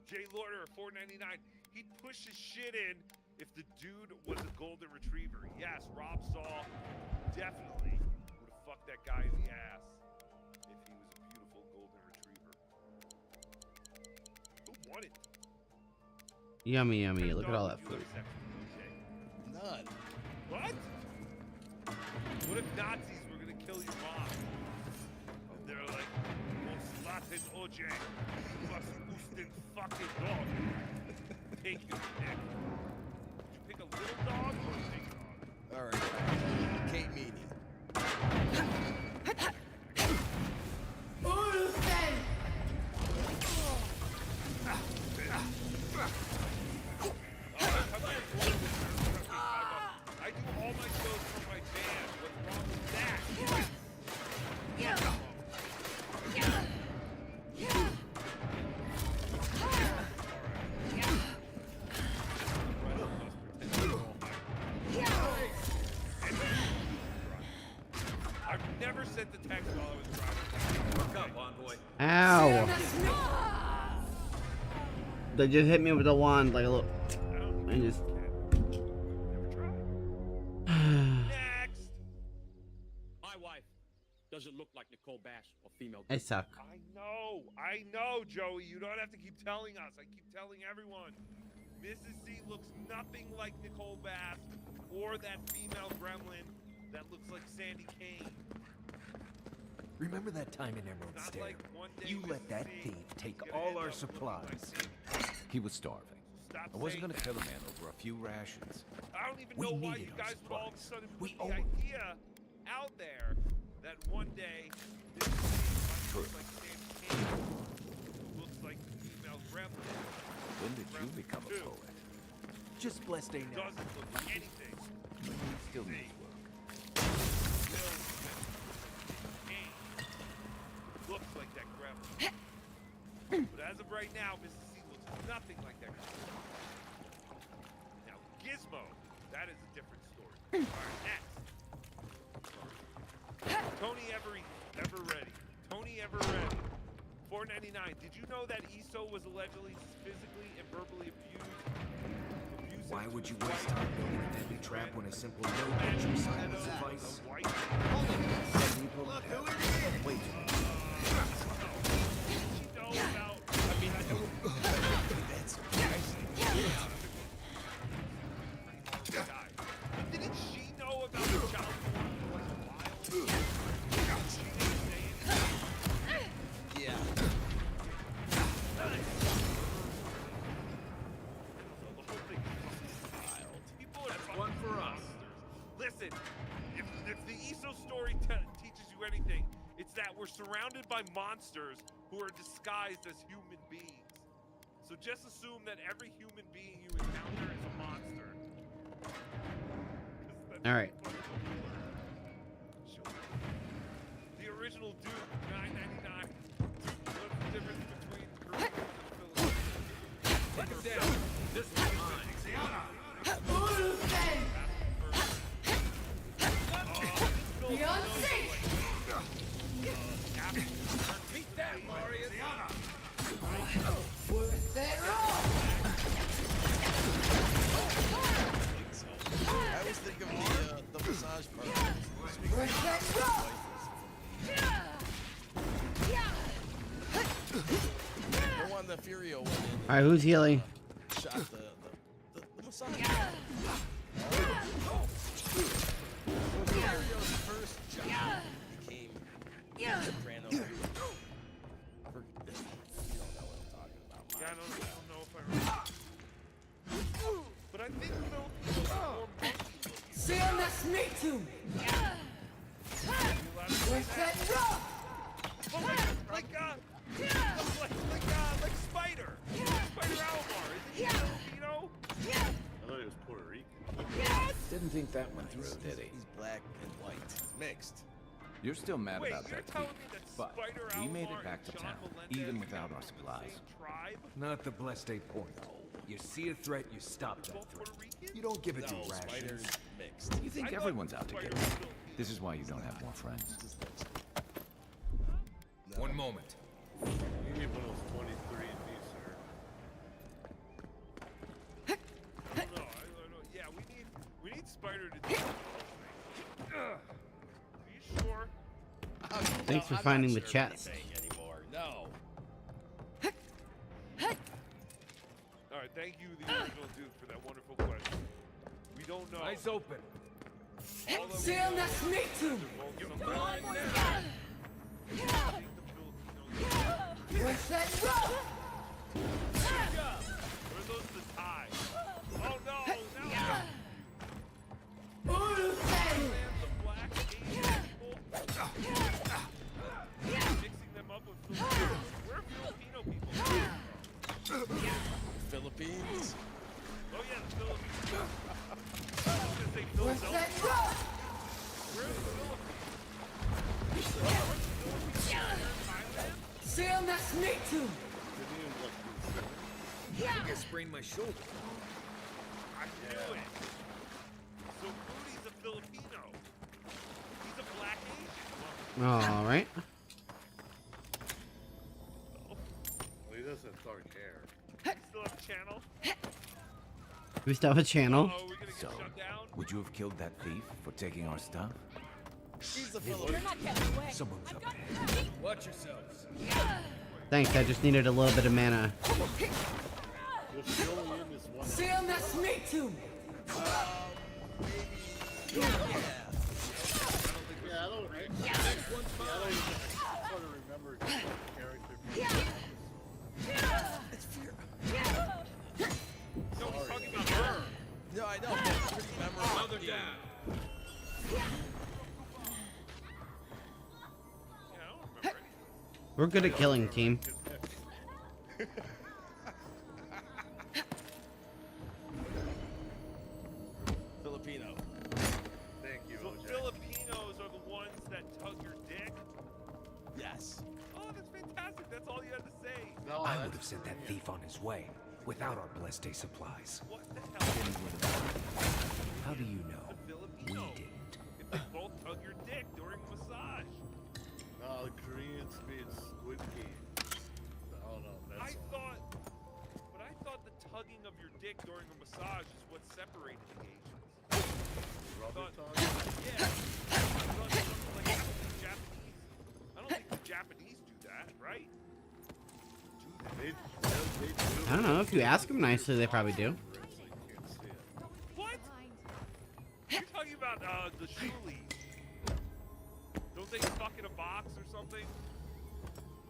Jay Lorder, $4.99. He'd push his shit in if the dude was a golden retriever. Yes, Rob Saw definitely would have fucked that guy in the ass if he was a beautiful golden retriever. Who won it? Yummy, yummy. Look at all that food. None. What? What if Nazis were gonna kill your mom? And they're like, "Ons laten OJ, was oesten fucking dog." Take your pick. Did you pick a little dog or a big dog? All right, Kate Meany. I do all my shows from my band. What's wrong with that? I've never sent the text while I was driving. Look up, Envoy. Ow! They just hit me with the wand like a little. And just. Next. My wife doesn't look like Nicole Bass or female. I suck. I know, Joey. You don't have to keep telling us. I keep telling everyone. Mrs. C looks nothing like Nicole Bass or that female gremlin that looks like Sandy Kane. Remember that time in Emerald Not Stair? like one day You let Mrs. that C thief take is gonna all end our up supplies. He was starving. Stop I wasn't saying gonna that. kill a man over a few rations. I don't even We know why needed you our guys would all of a supplies. sudden We put the owe it. idea out there that one day this might look like Sandy Kane, who looks like the female gremlin. When did you become a poet? Just blessed ain't now. Doesn't look like anything. Still needs work. Kane looks like that gremlin. But as of right now, Mrs. C looks nothing like that gremlin. Now, Gizmo, that is a different story. All right, next. Tony ever ready. Tony ever ready. $4.99. Did you know that ESO was allegedly physically and verbally abusive? Why would you waste time building a deadly trap when a simple no-nature sign would suffice? Some people have way too much. That's surprising. Didn't she know about the child porn for like a while? She didn't say anything. Yeah. The whole thing is fucking wild. People are fucking one for us. monsters. Listen, if the ESO story teaches you anything, it's that we're surrounded by monsters who are disguised as human beings. So just assume that every human being you encounter is a monster. All right. The original Duke, $9.99. What's the difference between Korea and the Philippines? Put it down. This is mine. Beat that, Marius. Worth it all. I was thinking of the massage parlor. Worth it all. The one that Furio went in. All right, who's healing? Shot the massage. Furio's first job became Soprano. You don't know what I'm talking about. Yeah, I don't know if I remember. But I think Philippines are more monkey looking. Seamus, me too. Worth it all. Well, like Spider. Spider Alomar. Isn't he Filipino? I thought he was Puerto Rican. Didn't think that went through, did he? He's black and white. Mixed. You're still mad Wait, about you're that telling thief, me that but Spider we made Alomar it back to and town, John Melendez even are without our from the supplies. same tribe? Not the blessed eight point. You see a threat, you stop that Both threat. Puerto Ricans? You don't give it to No, rations. Spider's mixed. You think I thought everyone's out to Spider get was me? Filipino. This is why you don't have more friends. One moment. You need one of those 23 and me, sir. I don't know. Yeah, we need Spider to do something. Are you sure? Thanks for finding the chest. No. All right, thank you, the original dude, for that wonderful question. We don't know. Eyes open. All that we Seal know that is snake tooth. they're both What's that rock? Where are those the ties? Oh no! Now Ooh, the black Asian people. Mixing them up with Filipinos. We're Filipino people. Philippines? Oh yeah, the Philippines. I was gonna say what's Philadelphia. that rock? Where are the Philippines? Seal that snake tooth. I think I sprained my shoulder. I knew it. So Rudy's a Filipino. He's a black Asian. All right. Well, he doesn't have dark hair. You still have a channel? We still have a channel. Oh, we're gonna get So, shut down? would you have killed that thief for taking our stuff? He's a Filipino. You're not getting away. Someone's up ahead. Watch yourselves. Thanks, I just needed a little bit of mana. Seal that snake tooth. Yeah, I don't sort of remember the character. It's fear. No, he's talking about her. No, I know. But it's pretty memorable. Another down. Yeah, I don't remember anything. We're good at killing, team. Filipino. Thank you, So OJ. Filipinos are the ones that tug your dick? Yes. Oh, that's fantastic. That's all you had to say. No, I that's would have sent that thief on his way without our blessed day supplies. What the hell? How do you know? The We Filipino. didn't. If they both tug your dick during a massage. No, the Koreans being Squid Game. I don't know. That's all. I thought the tugging of your dick during a massage is what separated the Asians. Rubber thought- tongue? Yeah. I thought something like the Japanese. I don't think the Japanese do that, right? They I don't know. If you ask them nicely, they probably do. What? You're talking about the shoelies. Don't they fuck in a box or something?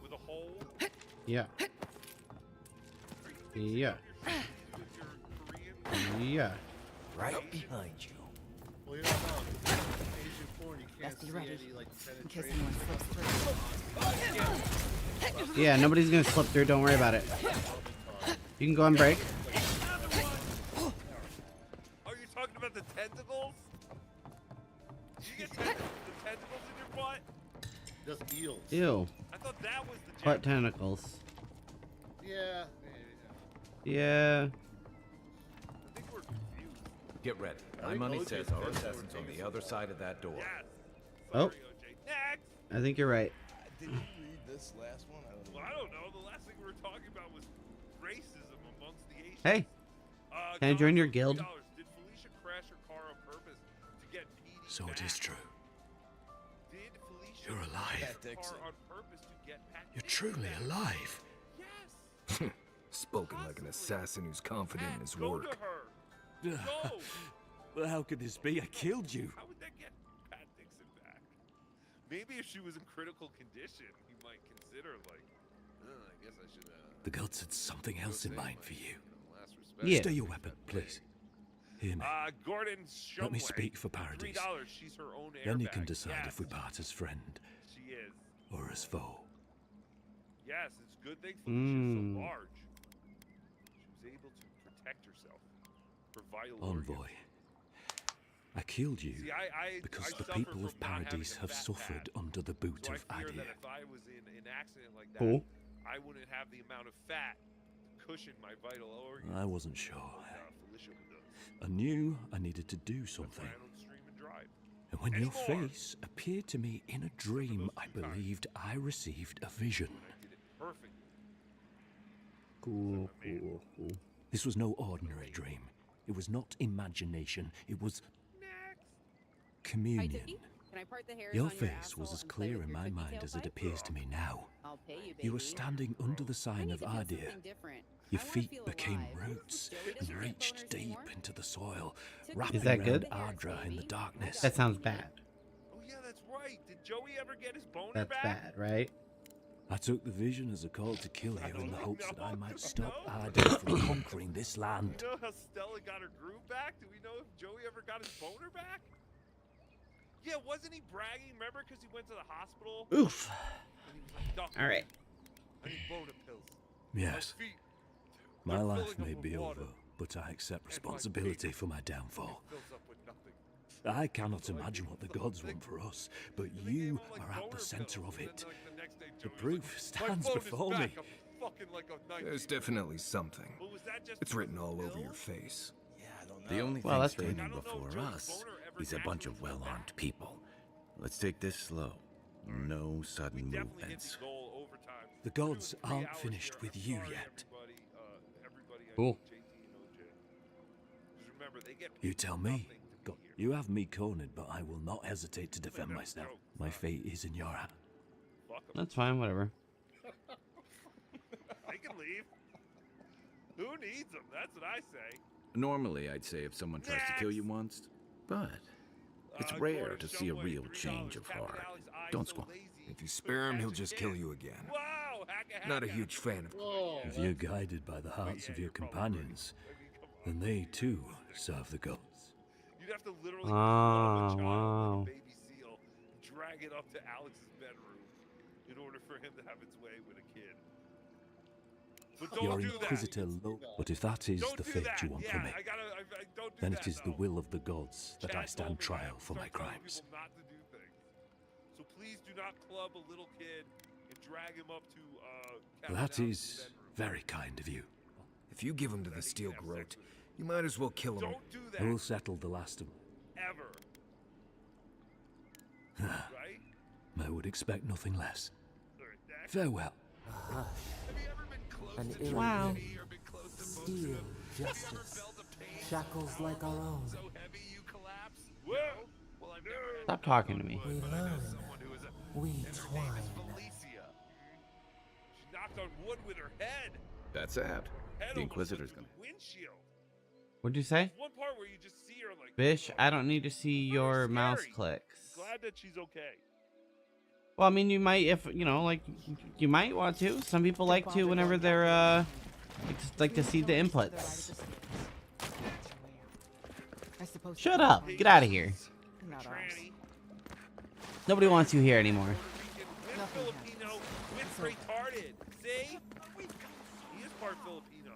With a hole? Yeah. Yeah. Yeah. Right behind you. Well, you don't know. Asian porn, you can't Best be see ready, any, like, in case penetration. anyone slips through. Yeah, nobody's gonna slip through. Don't worry about it. You can go on break. Oh, you're talking about the tentacles? Did you get the tentacles in your butt? Just eels. Ew. I thought that was the Butt tentacles. Yeah. Yeah. I think we're confused. Get ready. My money says our assassin's on the other side of that door. Yes. Oh. Sorry, OJ. Next. I think you're right. Did you read this last one? I don't know. Well, I don't know. The last thing we were talking about was racism amongst the Asians. Hey, can I join your guild? $$50. Did Felicia crash her car on purpose to get PD So it back? is true. Did Felicia You're alive. crash her car on purpose to get Pat You're Dixon truly back? alive. Yes. Spoken like an assassin who's confident in his Go work. to her. Go. Well, how could this be? I killed you. How would that get Pat Dixon back? Maybe if she was in critical condition, he might consider like, I guess I should. The gods had something else in mind for you. Last respect. Yeah. Stay your weapon, please. Hear me. Gordon Shumway. Let me speak for Paradise. $3. She's her own airbag. Then you can decide Yes, if we part as friend she is. or as foe. Yes, it's a good thing Felicia's so Mm. large. She was able to protect herself. Her vital Envoy. organs. I killed you See, I because I the suffer people from of not having Paradise a have fat suffered pad. under the boot So of I fear that Adir. if I was in an accident like that, Cool. I wouldn't have the amount of fat to cushion my vital organs. I wasn't sure. Felicia does. I knew I needed to do That's why something. I don't stream and drive. And when your face appeared to me in a dream, I believed I received a vision. Perfect. Cool, cool, cool. This was no ordinary dream. It was not imagination. It was communion. Can I part the hairs Your on your face was asshole as and play clear with in your my cookie mind tail as it pipe? appears to me now. I'll pay you, baby. You were standing under the sign of Adir. Your feet became roots and reached deep into the soil, wrapping Is that around good? Ardra in the darkness. That sounds bad. Oh yeah, that's right. Did Joey ever get his boner That's back? bad, right? I took the vision as a call to kill you in the hopes that I might stop Ardra from conquering this land. Do we know how Stella got her groove back? Do we know if Joey ever got his boner back? Yeah, wasn't he bragging? Remember, because he went to the hospital? Oof. And he was like, "Doctor, All right. I need boner pills. Yes. My feet, My they're life filling may up with be water. over, but I accept And my responsibility penis for my downfall. fills up with nothing." I cannot imagine what the gods want for us, but you are at the center of it. The proof stands before me. There's definitely something. It's written all over your face. The only Well, thing that's good. standing before us is a bunch of well-armed people. Let's take this slow. No sudden movements. The gods aren't finished with you yet. Cool. You tell me. God, you have me cornered, but I will not hesitate to defend myself. My fate is in your hand. That's fine, whatever. They can leave. Who needs them? That's what I say. Normally, I'd say if someone tries to kill you once, but it's rare to see a real change of heart. Don't squawk. If you spare him, he'll just kill you again. Not a huge fan of. If you're guided by the hearts of your companions, then they too serve the gods. You'd have to literally Ah, wow. baby seal, drag it up to Alex's bedroom in order for him to have its way with a kid. But don't Your do Inquisitor but if that is Don't the do fate that. you want Yeah, for me, I don't do then that, it is the though. will of the gods that I Chad stand told me trial to for my start telling crimes. people not to do things. So please do not club a little kid and drag him up to Captain That Alex's is bedroom. very kind of you. If you give him to the steel groat, you might as well kill him. Don't do that. I will settle the last of Ever. Right? I would expect nothing less. Next. Farewell. An Wow. steel justice, shackles like our own. Whoa. Stop talking to me. We learn, we twine. She knocked on wood with her head. That's sad. Head The almost Inquisitor's went gonna. through the windshield. What'd you say? There's one part where you just see her like. Bish, I don't need to see your mouse scary. clicks. Glad that she's okay. Well, I mean, you might, if, you know, like, you might want to. Some people like to whenever they're, like to see the inputs. Shut up. Get out of here. Not ours. Nobody wants you here anymore. With Filipino, with retarded. See? He is part Filipino.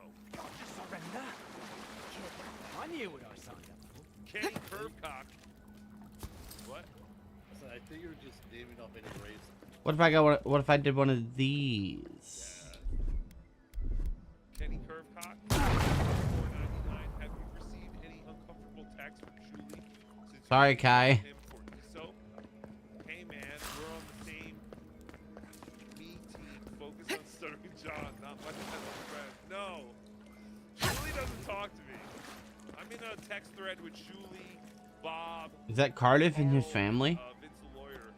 I knew what I was talking about. Kenny Curvecock. What? So I think you're just naming off any race. What if I got what if I did one of these? Kenny Curvecock. $4.99. Have you received any uncomfortable text from Julie since Sorry, you Kai. him for ESO? Hey man, we're on the same me team. Focus on stuttering John, not much as a friend. No. Julie doesn't talk to me. I'm in a text thread with Julie, Bob. Is that Cardiff and his family? Vince the lawyer.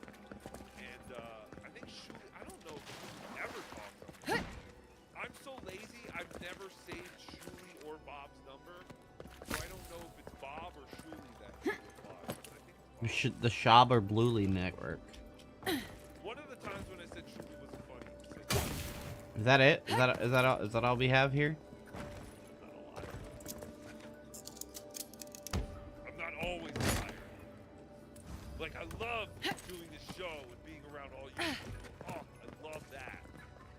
And I think Julie, I don't know if Julie ever talks to him. I'm so lazy, I've never saved Julie or Bob's number. So I don't know if it's Bob or Julie that he replies. I think The Shab or Bluely network. one of the times when I said Julie wasn't funny, he said, Is that it? Is that all we have here? I'm not always a liar. Like, I love doing this show and being around all you people. Oh, I love that.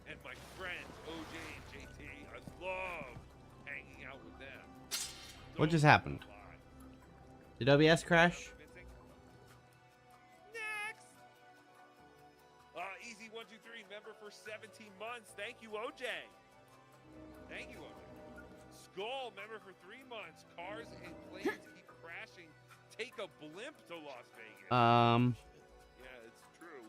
And my friends, OJ and JT, I love hanging out with them. What just happened? Did OBS crash? Next! Easy123, member for 17 months. Thank you, OJ. Thank you, OJ. Skull, member for 3 months. Cars and planes keep crashing take a blimp to Las Vegas. Yeah, it's true.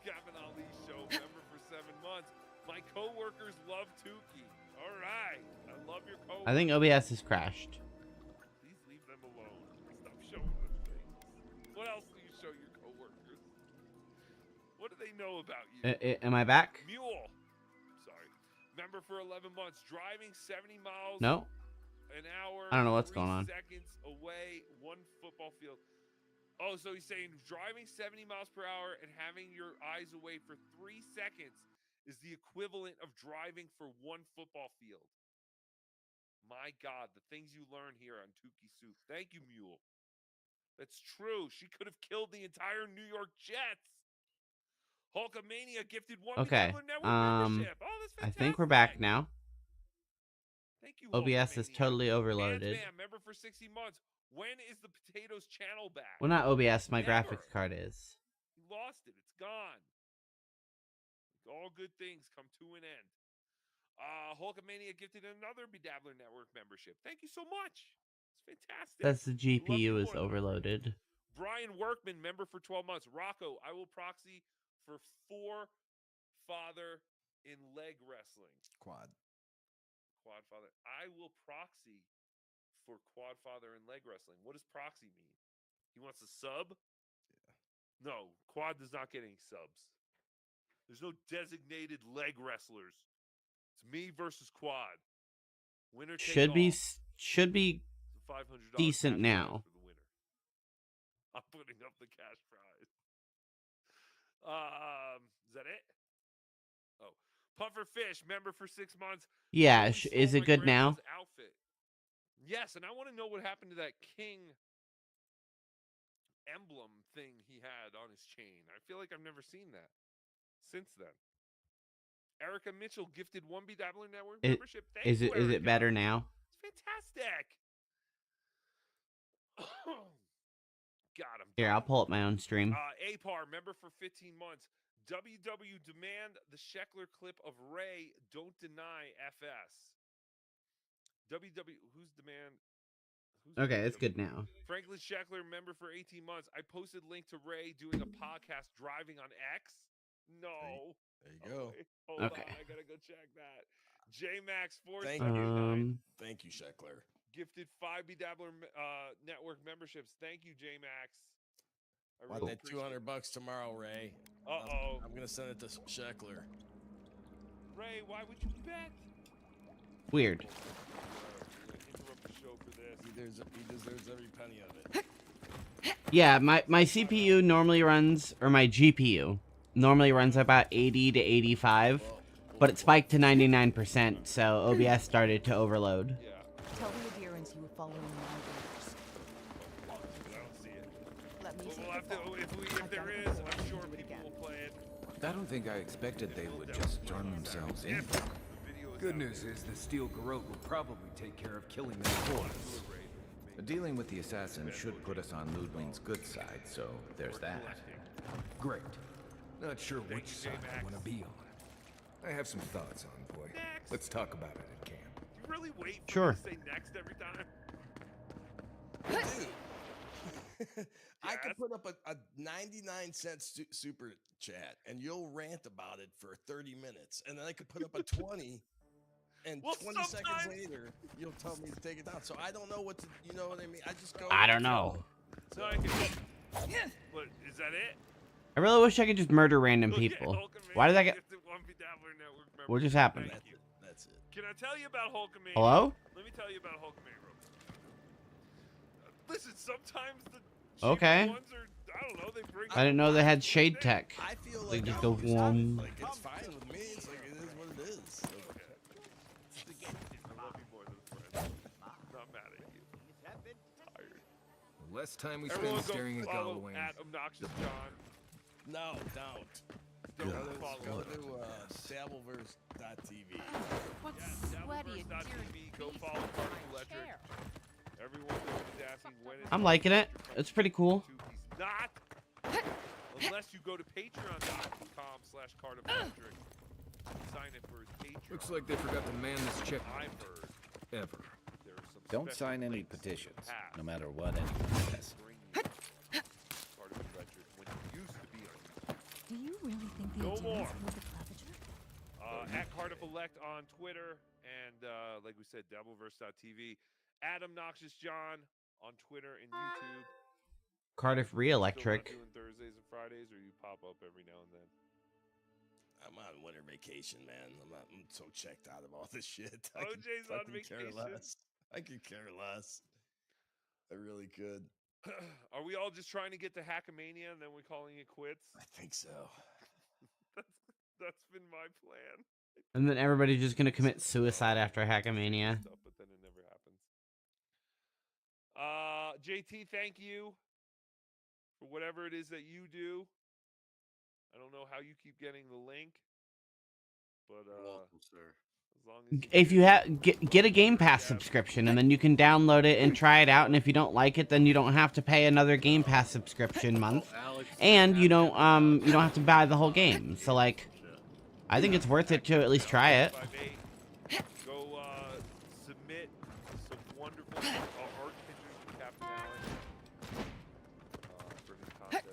Gavin Ali show member for 7 months. My coworkers love Tukey. All right, I love your coworkers. I think OBS has crashed. Please leave them alone. Stop showing them things. What else do you show your coworkers? What do they know about you? Am I back? Mule. Sorry. Member for 11 months. Driving 70 miles No. an hour. I don't know what's 3 going on. seconds away, 1 football field. Oh, so he's saying driving 70 miles per hour and having your eyes away for 3 seconds is the equivalent of driving for 1 football field. My God, the things you learn here on Tukey Soup. Thank you, Mule. That's true. She could have killed the entire New York Jets. Hulkamania gifted 1 Okay. Network membership. Oh, that's I fantastic. think we're back now. Thank you, OBS is totally overloaded. Ant-Man, member for 60 months. When is the Potatoes channel back? Well, not OBS. My Never. graphics card is. You lost it. It's gone. All good things come to an end. Hulkamania gifted another Bedabbler Network membership. Thank you so much. It's fantastic. That's the Love you GPU is more. overloaded. Brian Workman, member for 12 months. Rocco, I will proxy for father in leg wrestling. Quad father. I will proxy for quad father in leg wrestling. What does proxy mean? He wants a sub? Yeah. No, quad does not get any subs. There's no designated leg wrestlers. It's me versus quad. Winner take Should all. be $500 decent cash now. prize for the winner. I'm putting up the cash prize. Is that it? Oh, Puffer Fish, member for 6 months. Yeah, Totally stole is it my good now? grandma's Outfit. Yes, and I want to know what happened to that king emblem thing he had on his chain. I feel like I've never seen that since then. Erica Mitchell gifted 1 Bedabbler Network membership. Thank you, Is it Erica. better now? It's fantastic. God, I'm Here, I'll pull up my own stream. APAR, member for 15 months. WW demand the Sheckler clip of Ray, don't deny FS. WW, who's demand? Okay, it's good now. Franklin Sheckler, member for 18 months. I posted link to Ray doing a podcast driving on X. No. There you go. Hold Okay. on, I gotta go check that. JMax Force. Thank you, Sheckler. Gifted 5 Bedabbler Network memberships. Thank you, JMax. I Want really that $200 tomorrow, Ray? I'm gonna send it to Sheckler. Ray, why would you bet? Weird. Interrupt the show for this. He deserves every penny of it. Yeah, my CPU normally runs, or my GPU normally runs about 80 to 85, but it spiked to 99%, so OBS started to overload. Yeah. Tell the adherents you were following my orders. I don't see it. Let me We'll have to, if there is, I'm sure people will play it. I don't think I expected they would just turn themselves in. Good news is the steel garrote will probably take care of killing them for us. Dealing with the assassin should put us on Ludwig's good side, so there's that. Great. Not sure which side I want to be on. I have some thoughts on, boy. Let's talk about it at camp. You really wait for Sure. me to say next every time? Dude, I could put up a 99-cent super chat, and you'll rant about it for 30 minutes, and then I could put up a 20, and Well, 20 seconds sometimes- later, you'll tell me to take it down. So I don't know what to, you know what I mean? I just go. I don't know. So I can. What is that? It? I really wish I could just murder random Look at people. Hulkamania Why did I get... gifted 1 Bedabbler Network membership. What just happened? Thank you. That's it. Can I tell you about Hulkamania? Hello? Let me tell you about Hulkamania. Listen, sometimes the Okay. ones are, I don't know, they bring. I didn't know they had shade tech. I feel They like just I go always have it. whoom. Like it's fine with me. It's like it is what it is. Like, I love you more than a friend. I'm not mad at you. Tired. The less time we spend Everyone go staring at follow Galloway. at Obnoxious John. no, don't. Don't Go follow. to Dabbleverse.tv. What's Yeah, sweaty and Dabbleverse.tv. Go follow Particle Electric. Everyone is asking when is I'm liking it. It's pretty cool. He's not. Unless you go to patreon.com/cardiffelectric. Sign it for his Patreon. Looks like they forgot to man this check. I've heard ever. there are some Don't special sign any links in the petitions, past. no matter what anyone says. Bring you Cardiff Electric when it used to be on YouTube. Do you really think the No more. Adherents hold the claviger? At Cardiff Elect on Twitter, and like we said, Dabbleverse.tv. Adam Noxious John on Twitter and YouTube. Cardiff Still Re-Electric. not doing Thursdays and Fridays, or you pop up every now and then. I'm on winter vacation, man. I'm so checked out of all this shit. OJ's on Care vacation. less. I could care less. I really could. Are we all just trying to get to Hackamania and then we're calling it quits? I think so. That's been my plan. And then everybody's just gonna commit suicide after Hackamania. Stuff, but then it never happens. JT, thank you for whatever it is that you do. I don't know how you keep getting the link, but welcome, sir. as long as If you have get a Game Pass subscription, and then you can download it and try it out. And if you don't like it, then you don't have to pay another Game Pass subscription month, and you don't have to buy the whole game. So like, I think it's worth it to at least try it. go submit some wonderful art pictures from Captain Allen for his contest.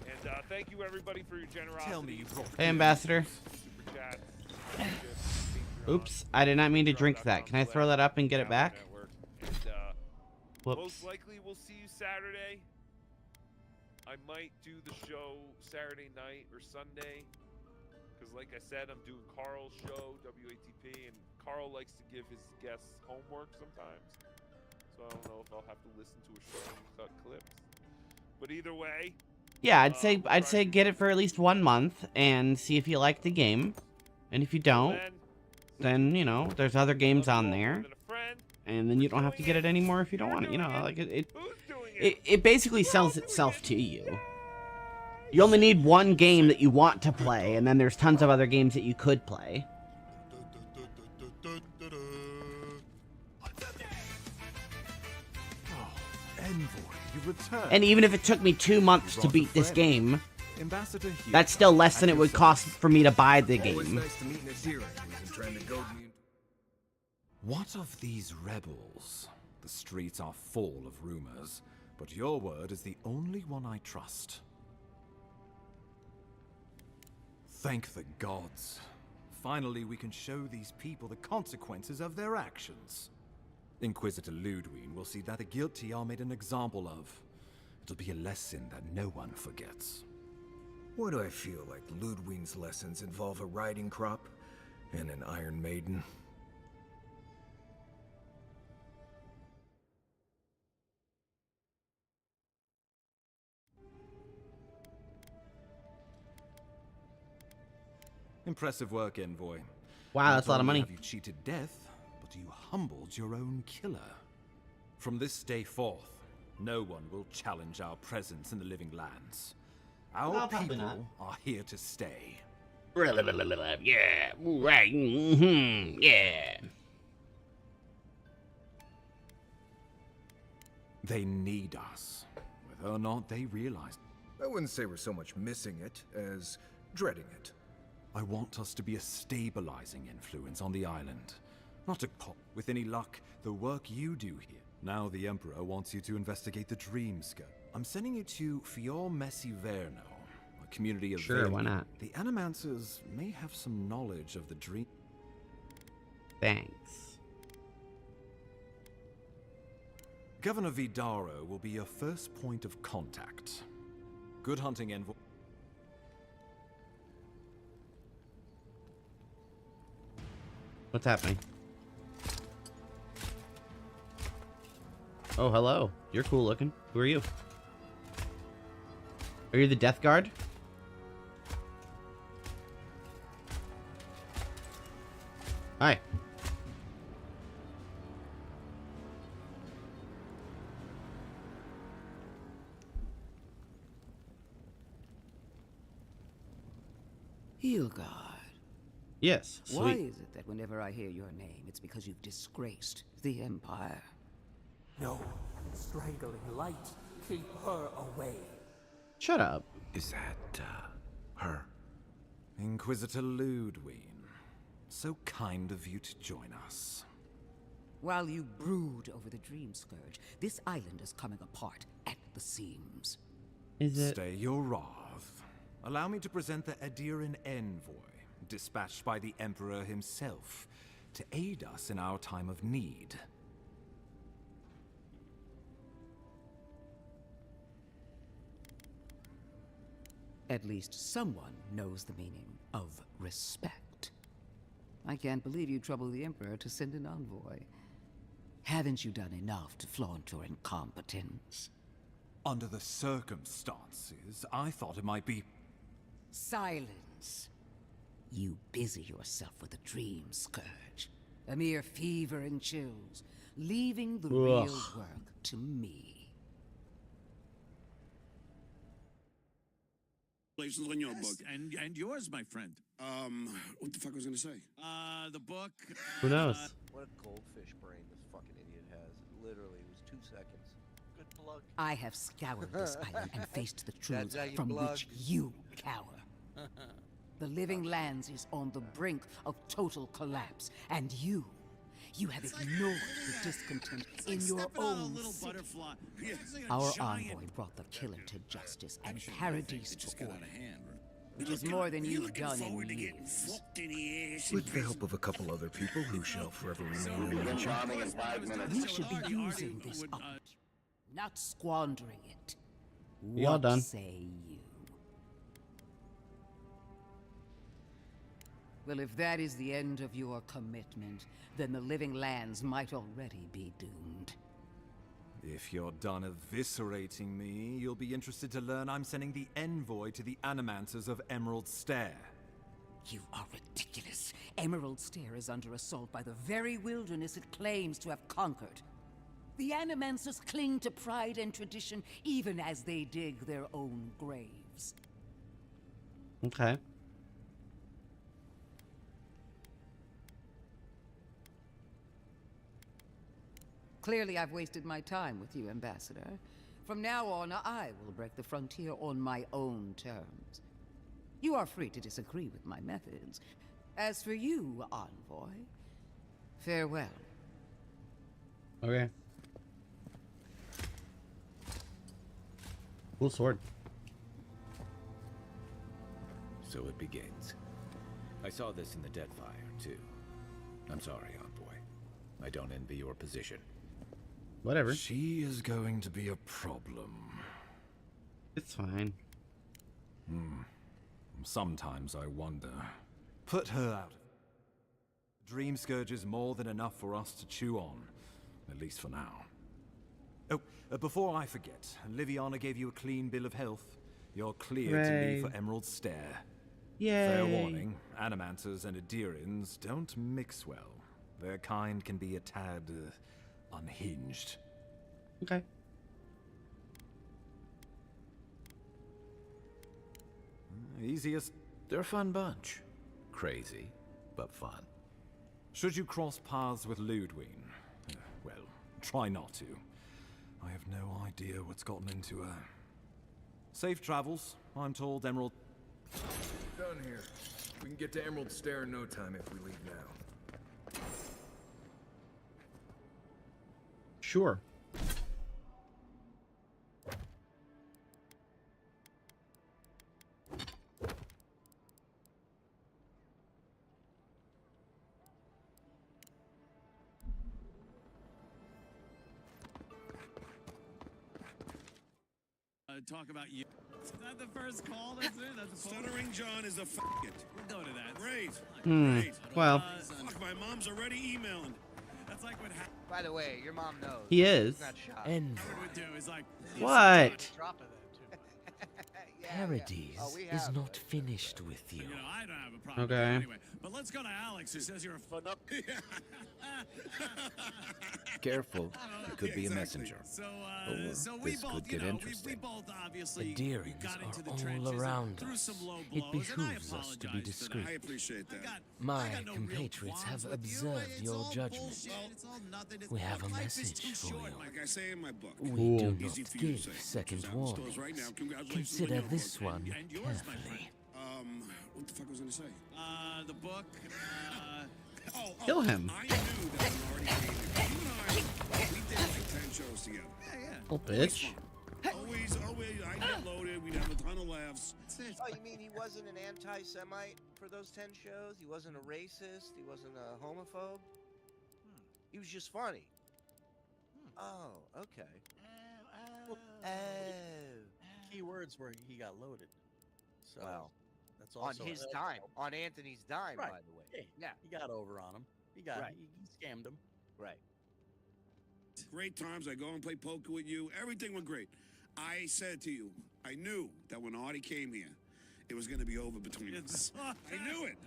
And thank you everybody for your generosity. Tell me you brought Hey, Ambassador. Super chats, Oops, I did not mean to drink that. Can I throw that up and get it back? And Whoops. most likely we'll see you Saturday. I might do the show Saturday night or Sunday. Because like I said, I'm doing Carl's show, WATP, and Carl likes to give his guests homework sometimes. So I don't know if I'll have to listen to a show and cut clips. But either way. Yeah, I'd say get it for at least 1 month and see if you like the game. And if you don't, then, you know, there's other games on there. And then you don't have to get it anymore if you don't want it. You know, like it basically sells itself to you. You only need one game that you want to play, and then there's tons of other games that you could play. And even if it took me 2 months to beat this game, that's still less than it would cost for me to buy the game. What of these rebels? The streets are full of rumors, but your word is the only one I trust. Thank the gods. Finally, we can show these people the consequences of their actions. Inquisitor Ludwig will see that the guilty are made an example of. It'll be a lesson that no one forgets. Why do I feel like Ludwig's lessons involve a riding crop and an Iron Maiden? Impressive work, Envoy. Wow, that's a lot of Not only money. have you cheated death, but you humbled your own killer. From this day forth, no one will challenge our presence in the living lands. Our Well, probably people not. are here to stay. Yeah, right, yeah. They need us, whether or not they realize. I wouldn't say we're so much missing it as dreading it. I want us to be a stabilizing influence on the island, not a pop. With any luck, the work you do here. Now the Emperor wants you to investigate the Dreamscape. I'm sending you to Fior Messiverno, a community of Sure, why not? The Animancers may have some knowledge of the dream. Thanks. Governor Vidaro will be your first point of contact. Good hunting, Envoy. What's happening? Oh, hello. You're cool looking. Who are you? Are you the Death Guard? Hi. Hilgard. Yes, Why sweet. is it that whenever I hear your name, it's because you've disgraced the Empire? No, strangling light. Keep her away. Shut up. Is that, her? Inquisitor Ludwig. So kind of you to join us. While you brood over the Dream Scourge, this island is coming apart at the seams. Is it? Stay your wrath. Allow me to present the Adiran envoy, dispatched by the Emperor himself, to aid us in our time of need. At least someone knows the meaning of respect. I can't believe you troubled the Emperor to send an envoy. Haven't you done enough to flaunt your incompetence? Under the circumstances, I thought it might be... Silence. You busy yourself with a Dream Scourge. A mere fever and chills, leaving the real work to me. Congratulations on your book and yours, my friend. What the fuck was I gonna say? The book. Who knows? What a goldfish brain this fucking idiot has. Literally, it was 2 seconds. Good plug. I have scoured this island and faced the truths That's how you from plug. which you cower. The Living Lands is on the brink of total collapse, and you have ignored the discontent in your own city. Our envoy brought the killer to justice and Paradise to order. Which is more than you've done in years. With the help of a couple other people who shall forever remain unmentioned. We should be using this opportunity, not squandering it. Well What done. say you? Well, if that is the end of your commitment, then the Living Lands might already be doomed. If you're done eviscerating me, you'll be interested to learn I'm sending the envoy to the Animancers of Emerald Stair. You are ridiculous. Emerald Stair is under assault by the very wilderness it claims to have conquered. The Animancers cling to pride and tradition even as they dig their own graves. Okay. Clearly, I've wasted my time with you, Ambassador. From now on, I will break the frontier on my own terms. You are free to disagree with my methods. As for you, Envoy, farewell. Okay. Cool sword. So it begins. I saw this in the Deadfire, too. I'm sorry, Envoy. I don't envy your position. Whatever. She is going to be a problem. It's fine. Sometimes I wonder. Put her out. Dream Scourge is more than enough for us to chew on. At least for now. Oh, before I forget, Liviana gave you a clean bill of health. You're clear to leave for Emerald Stair. Yay. Fair warning, Animancers and Adirians don't mix well. Their kind can be a tad unhinged. Okay. Easiest. They're a fun bunch. Crazy, but fun. Should you cross paths with Ludwig, well, try not to. I have no idea what's gotten into her. Safe travels. I'm told Emerald... Done here. We can get to Emerald Stair in no time if we leave now. Sure. Talk about you. Is that the first call? That's it? That's a Stuttering John is a f***it. We'll go to that. Great. Great. Well. Fuck, my mom's already emailing. That's like what happened. By the way, your mom knows. He is. He's not shocked. Envy. Is like, What? Paradise is not finished with you. You know, I don't have a problem. Okay. Anyway, but let's go to Alex, who says you're a fun up. Careful, it could be a messenger. So, Or so we this both, could get we interesting. both obviously Adirians got into the are all trenches and around threw us. some low It blows, and I behooves us to be apologize for that. discreet. I appreciate that. My got no real compatriots qualms have with you. observed It's your all judgment. bullshit. It's all nothing. It's We have a life is message too for short, you. like I say in my book. We Cool. do Easy not for you to give say. second It's out in stores warnings. right now. Congratulations on Consider your this book. one And yours, my carefully. What the fuck was I gonna say? The book. Kill him. I knew that I'm already together. Yeah. Oh, bitch. Always, I'd get loaded. We'd have a ton of laughs. Oh, you mean he wasn't an anti-Semite for those 10 shows? He wasn't a racist? He wasn't a homophobe? He was just funny. Oh, okay. Key words were he got loaded. So Well, that's on also his dime, on Anthony's dime, Right. by the way. Yeah, he got over on him. He scammed him. Right. Great times. I go and play poker with you. Everything went great. I said to you, I knew that when Artie came here, it was going to be over between us. I knew it.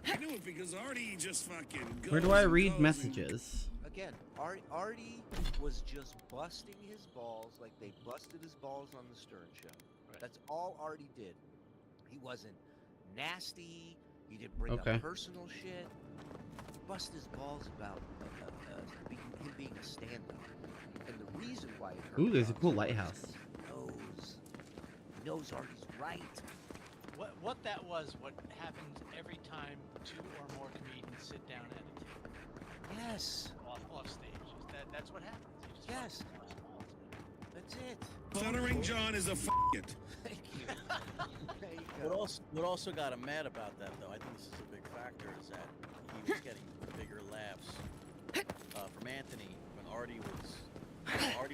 I knew it because Artie just fucking goes. Where do I and read goes messages? Again, Artie was just busting his balls like they busted his balls on the Stern Show. That's all Artie did. He wasn't nasty. He didn't bring up personal shit. He busted his balls about him being a stand-up. And the reason why it hurt Ooh, there's a us cool is lighthouse. he knows Artie's right. What that was, what happens every time two or more comedians sit down at a table. Yes. Off stage. That's what happens. You just Yes. That's it. Stuttering John is a it. Thank you. There you go. What also got him mad about that, though, I think this is a big factor, is that he was getting bigger laughs from Anthony when Artie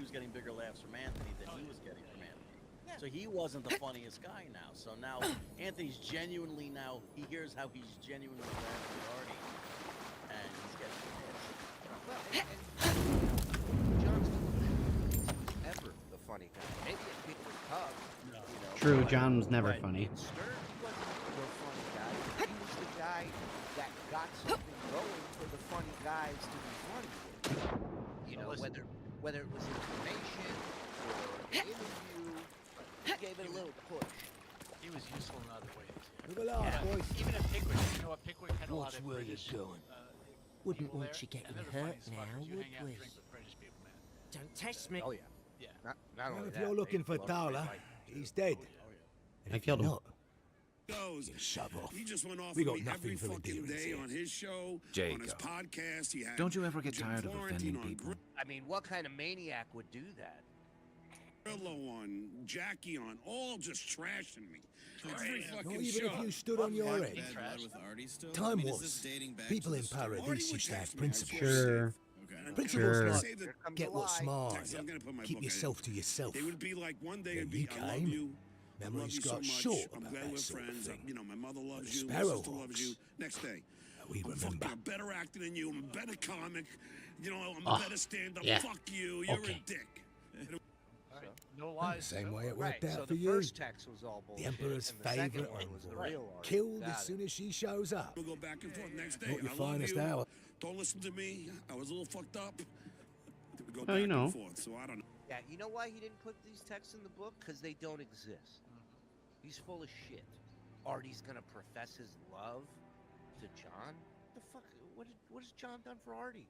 was getting bigger laughs from Anthony than he was getting from Anthony. So he wasn't the funniest guy now. So now Anthony's genuinely he hears how he's genuinely laughing at Artie, and he's getting pissed. John's ever the funny guy. Maybe at Pickwick Pub. True, John was never funny. In Stern, he wasn't the funny guy. He was the guy that got something going for the funny guys to be funny with. You know, whether it was information or an interview, he gave it a little push. He was useful in other ways. Move along, boys. Even at Pickwick, you know what? Pickwick had a lot of Where you British. going? Wouldn't people want there, you getting and they're the hurt funniest now, fuckers. You would hang out and we? drink with British people, man. Don't test me. Oh yeah. Yeah. Not Well, only if that, you're looking for they Towler, like he's dead. And I if killed you're him. not, Goes. shove off. He just went off We on got me nothing every for the fucking dealings day here. on his show, on his Jacob, podcast. He had don't you ever get Jim tired of Florentine offending on people? I mean, what kind of maniac would do that? Grillo on, Jackie on, all just trashing me. Every not fucking even show. if you stood on your head. Time was, people in Artie Paradise would used to have text me, principles. Sure. Principles Sure. like, Say that- get what's smart, Text, I'm gonna put my keep book in. yourself to yourself. It would be like one day Then it'd be, you I love came, you. I love memories you so got much. short I'm about glad that we're sort of friends. thing. You know, my mother loves the you. My Sparrow sister loves Hawks. you. Next day, We I'm remember. fucking a better actor than you. I'm a better comic. You know, I'm a Ah, better stand-up. yeah. Fuck you. You're Okay. a dick. No lies. Same way it Right, worked out so for the you. first text was all bullshit. The Emperor's and the second favourite one was the envoy. real Artie. Killed Got as it. soon as she shows up. We'll go back and forth next day. Not your I love finest you. hour. Don't listen to me. I was a little fucked up. We go Oh, back you know. and forth, so I don't know. Yeah, you know why he didn't put these texts in the book? Because they don't exist. He's full of shit. Artie's gonna profess his love to John? The fuck? What has John done for Artie?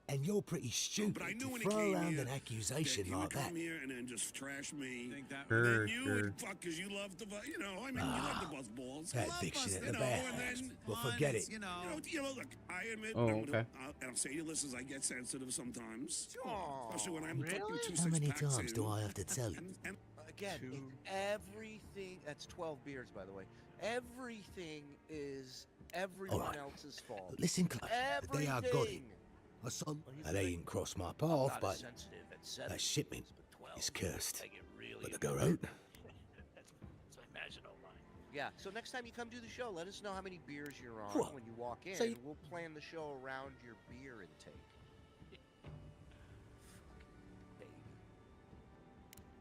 And you're pretty stupid But I knew to when he throw came around here an accusation he like would that. come here and then just trash me. Sure, and then you sure. would fuck because you love to, you know, I mean, you love to bust balls. That fiction at you the know, back. and then, Well, forget it. you know, look, I admit, Oh, I'm gonna, okay. and I'm saying, listen, I get sensitive sometimes. Especially when I'm Really? fucking two How many six-packs times in. do I have to tell you? And Again, everything. That's 12 beers, by the way. Everything is everyone Alright. else's fault. Listen close. They are got it. Everything. I saw he's they very- ain't crossed my I'm path, not as but sensitive at 7, that shipment but 12. is cursed. I get really But the go out. That's imaginal line. Yeah, so next time you come do the show, let us know how many beers you're on What? when you walk in, So and we'll plan the show around your beer intake.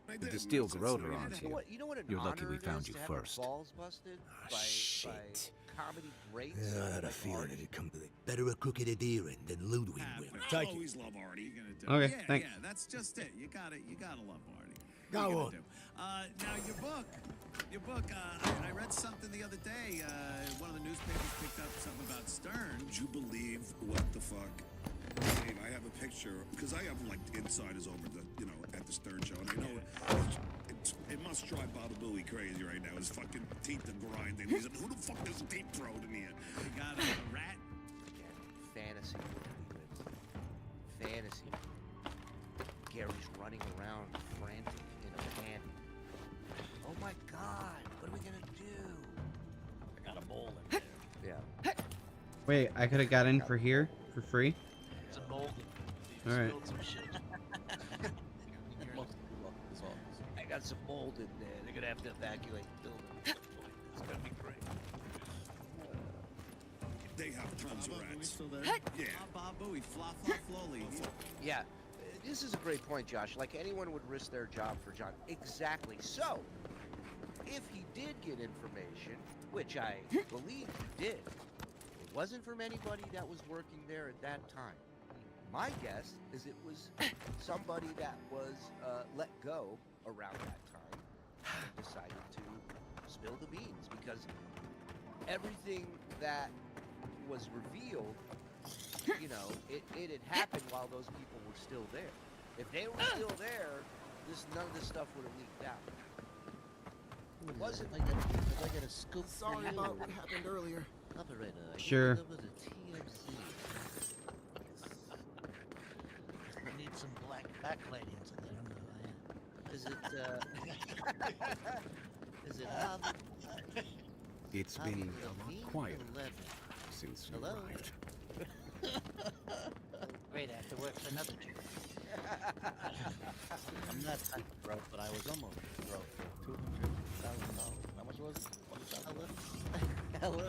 With the steel garroter on You know what? You know what an You're lucky honor we it found is you to have your first. balls busted by shit. comedy greats. Yeah, I had a like feeling Artie. it'd come to it. Better a crooked deer end than Ludwig will. I Take it. always love Artie. Okay, yeah, thanks. Yeah, that's just it. You gotta love Artie. Go What are you on. gonna do? Now your book. I read something the other day. One of the newspapers picked up something about Stern. Would you believe what the fuck? Dave, I have a picture because I have like insiders over the, you know, at the Stern Show, and I know it must drive Baba Booey crazy right now. His fucking teeth are grinding. He's like, who the fuck is deep throat in here? You got a rat. Fantasy. Fantasy. Gary's right. running around frantic in a panic. Oh my God! What are we gonna do? I got a mole in there. Yeah. Wait, I could have got in for here for free. It's a mold. All right. Spilled some shit. I got some mold in there. They're gonna have to evacuate the building. It's gonna be great. They have tons of rats. Still there? Yeah. Bob Bowie, flop, flop, flowly. Yeah, this is a great point, Josh. Like anyone would risk their job for John. Exactly. So, if he did get information, which I believe he did, it wasn't from anybody that was working there at that time. My guess is it was somebody that was let go around that time and decided to spill the beans, because everything that was revealed, you know, it had happened while those people were still there. If they were still there, none of this stuff would have leaked out. It wasn't like I got a scoop. Sorry about what happened earlier. Operator, Sure. There was a TMZ. I need some black backlighting so they don't know who I am. Is it, is it Harvey? It's been a lot quieter since you Hello? arrived. Great, I have to work for another chick. I'm not broke, but I was almost broke for $200,000. How much was it? Hello.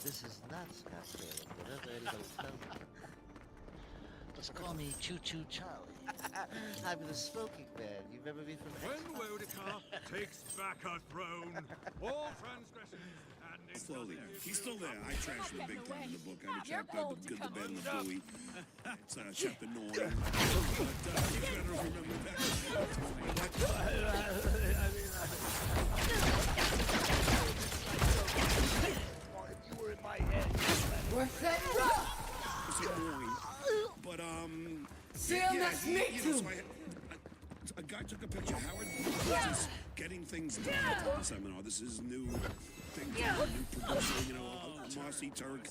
This is not Scottsdale, whatever anybody tells me. Just call me Choo Choo Charlie. I'm the smoking man. You've ever been from When Wodica takes back a throne, all transgressions and Slowly. He's still there. I trashed him big time in the book. I have a chapter, The Good, the Bad, and the Bully. It's chapter 9. But you better remember if you were in my head. We're setting up! It's annoying. But, Sam, that's me too! So a guy took a picture. Howard was just getting things done at the seminar. This is new thing, new producer, you know, Marcy Turk,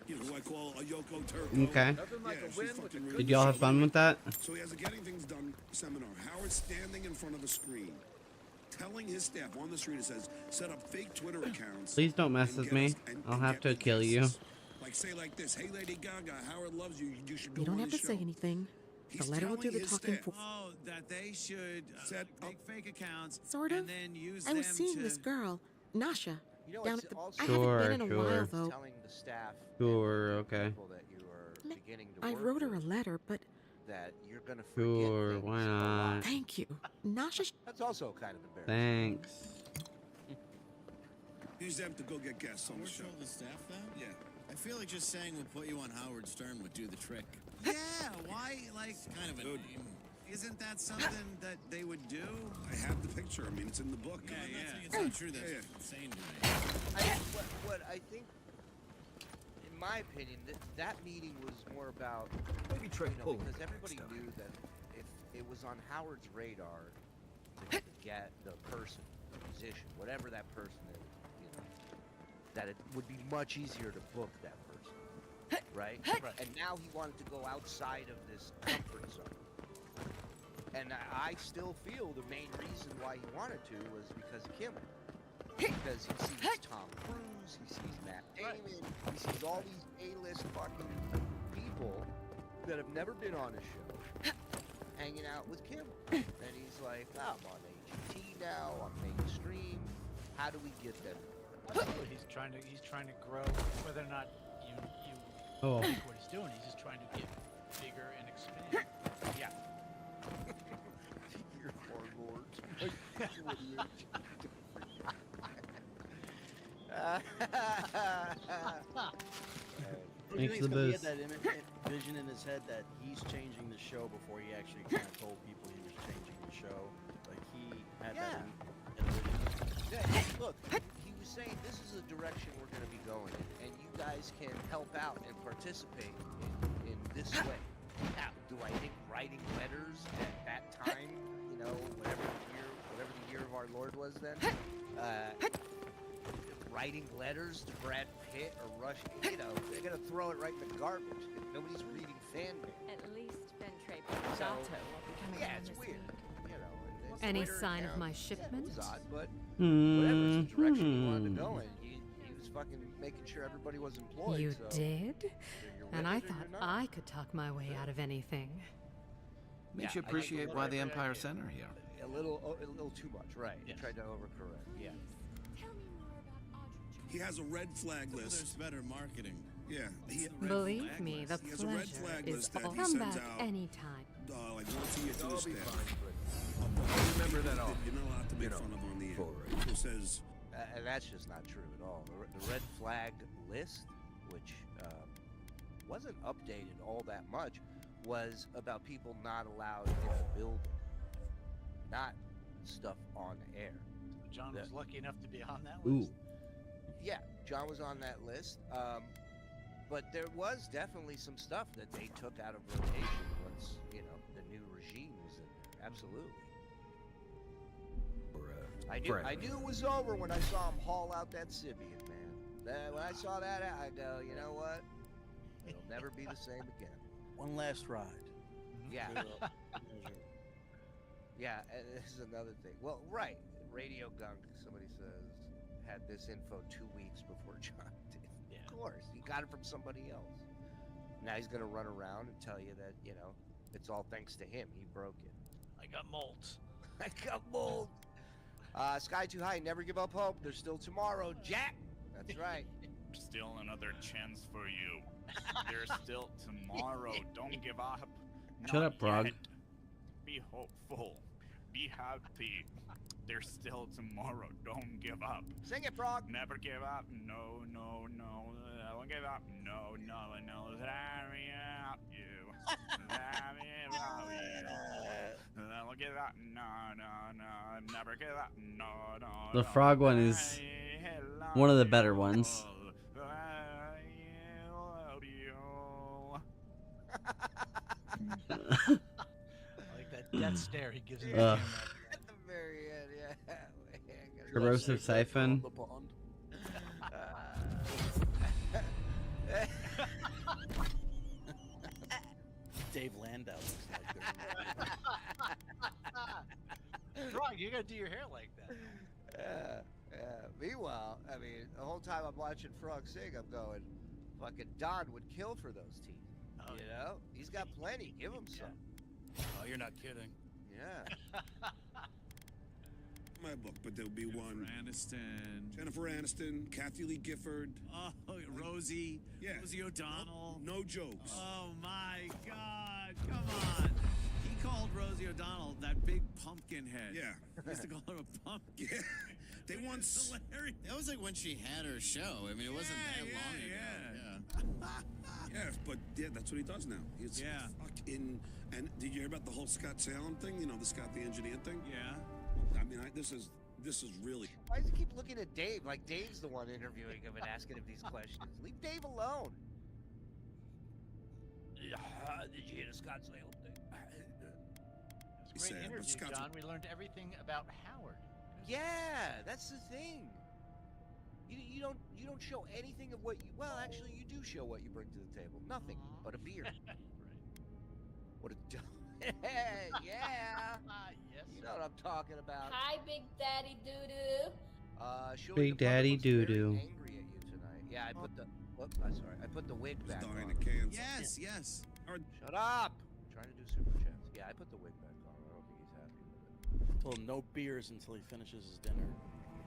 you know, who I call a Yoko Turko. Okay. Yeah, Did y'all have fun with that? So he has a Getting Things Done seminar. Howard's standing in front of a screen, telling his staff on the screen, it says, set up fake Twitter accounts. Please don't mess with me. I'll have to kill you. Like, say like this, hey Lady Gaga, Howard loves you, you should go You don't on have to his say show. anything. He's The letter will do telling the his talking staff. for. Oh, that they should Set make fake accounts Sort of. and then use I was them seeing to... this girl, Nasha, You know, down it's at the. also I Sure, haven't been in a sure. while though. telling the staff Sure, okay. people that you are beginning to I work wrote her a with letter, but that you're gonna forget Sure, things why a lot. not? thank you. Nasha. That's also kind of embarrassing. Thanks. Use them to go get guests on the Howard show. told the staff that? Yeah. I feel like just saying we'll put you on Howard Stern would do the trick. Yeah, why, like... It's kind of a name. Isn't that something that they would do? I have the picture. I mean, it's in the book. Yeah, yeah. It's not true. That's insane to me. What I think, in my opinion, that meeting was more about, Maybe try pulling because it everybody next time. knew that if it was on Howard's radar to get the person, the musician, whatever that person is, you know, that it would be much easier to book that person, right? And now he wanted to go outside of this comfort zone. And I still feel the main reason why he wanted to was because of Kimmel. Because he sees Tom Cruise, he sees Matt Damon, he sees all these A-list fucking people that have never been on a show hanging out with Kimmel. And he's like, oh, I'm on AGT now, I'm mainstream. How do we get them? He's trying to grow. Whether or not you Oh. think what he's doing, he's just trying to get bigger and expand. Yeah. You're Warlord. Do you Thanks think for the he had boost. that vision in his head that he's changing the show before he actually kind of told people he was changing the show? Like he had that in Yeah, look, he was saying this is the direction we're going to be going in, and you guys can help out and participate in this way. Now, do I think writing letters at that time, you know, whatever the year of our Lord was then, writing letters to Brad Pitt or Rush. You know, they're gonna throw it right in the garbage. Nobody's reading fan mail. At least Ventre So, Potato will be coming yeah, in it's this weird. week. You know, it's Any Twitter sign of account. my Yeah, it shipment? was odd, but whatever. It's the direction he wanted to go in. He was fucking making sure everybody was employed. You so did? either you're with And it I or thought you're not. I could talk my way out of anything. Makes Yeah, you I appreciate think why the whatever Empire idea. Center here. A little too much, right? He tried to overcorrect. Yeah. He has a red flag Well, list. there's better marketing. Yeah. Believe me, the He has a red pleasure flag is list that all. he Come sends back out. anytime. Like once a year to his staff. Remember that all. You're not allowed to make fun of on the air. Who says And that's just not true at all. The red flag list, which wasn't updated all that much, was about people not allowed in the building, not stuff on air. John was lucky enough to be on that Ooh. list. Yeah, John was on that list, but there was definitely some stuff that they took out of rotation once the new regime was in there. Absolutely. I knew it was over when I saw him haul out that Sibian, man. When I saw that, I go, you know what? It'll never be the same again. One last ride. Yeah. Yeah, and this is another thing. Well, right. Radio Gunk, somebody says, had this info 2 weeks before John did. Yeah. Of course. He got it from somebody else. Now he's going to run around and tell you that, it's all thanks to him. He broke it. I got molds. I got mold. Sky too high. Never give up hope. There's still tomorrow, Jack. That's right. Still another chance for you. There's still tomorrow. Don't give up. Shut up, Brog. Yet. Be hopeful. Be happy. There's still tomorrow. Don't give up. Sing it, Brog. Never give up. No, no, no. Don't give up. No, no, no. Let me help you. Let me help you. Don't give up. No, no, no. Never give up. No, no. The frog one is one of the better ones. I like that death stare he gives him. At the very end, yeah. Corrosive siphon. Dave Landau looks like Frog, you gotta do your hair like that. Yeah. Meanwhile, I mean, the whole time I'm watching Frog sing, I'm going, fucking Don would kill for those teeth. Oh, You know? He's got plenty. Give him some. Oh, you're not kidding. Yeah. my book, but there'll be one. Jennifer Aniston, Kathy Lee Gifford. Oh, Rosie. Yeah. Rosie O'Donnell. No jokes. Oh my God! Come on. He called Rosie O'Donnell that big pumpkin head. Yeah. He used to call her a pumpkin. Yeah. They once. Hilarious. That was like when she had her show. I mean, it wasn't that long ago. Yeah, but yeah, that's what he does now. It's Yeah. fucking. And did you hear about the whole Scott Salem thing? You know, the Scott the engineer thing. Yeah. I mean, this is really. Why does he keep looking at Dave? Like Dave's the one interviewing him and asking him these questions. Leave Dave alone. Did you hear the Scott Salem thing? It's a great interview, John. We learned everything about Howard. Yeah, that's the thing. You don't show anything of what you. Well, actually, you do show what you bring to the table. Nothing but a beer. Right. What a yeah. Yes. You know what I'm talking about. Hi, Big Daddy Doo-Doo. Shirley, Big the puppet Daddy looks very Doo-Doo. Angry at you tonight. Yeah, I put the. Whoop, I'm sorry. I put the wig back on. Yes, yes. Shut up! I'm trying to do super chats. Yeah, I put the wig back on. I don't think he's happy with it. Well, no beers until he finishes his dinner,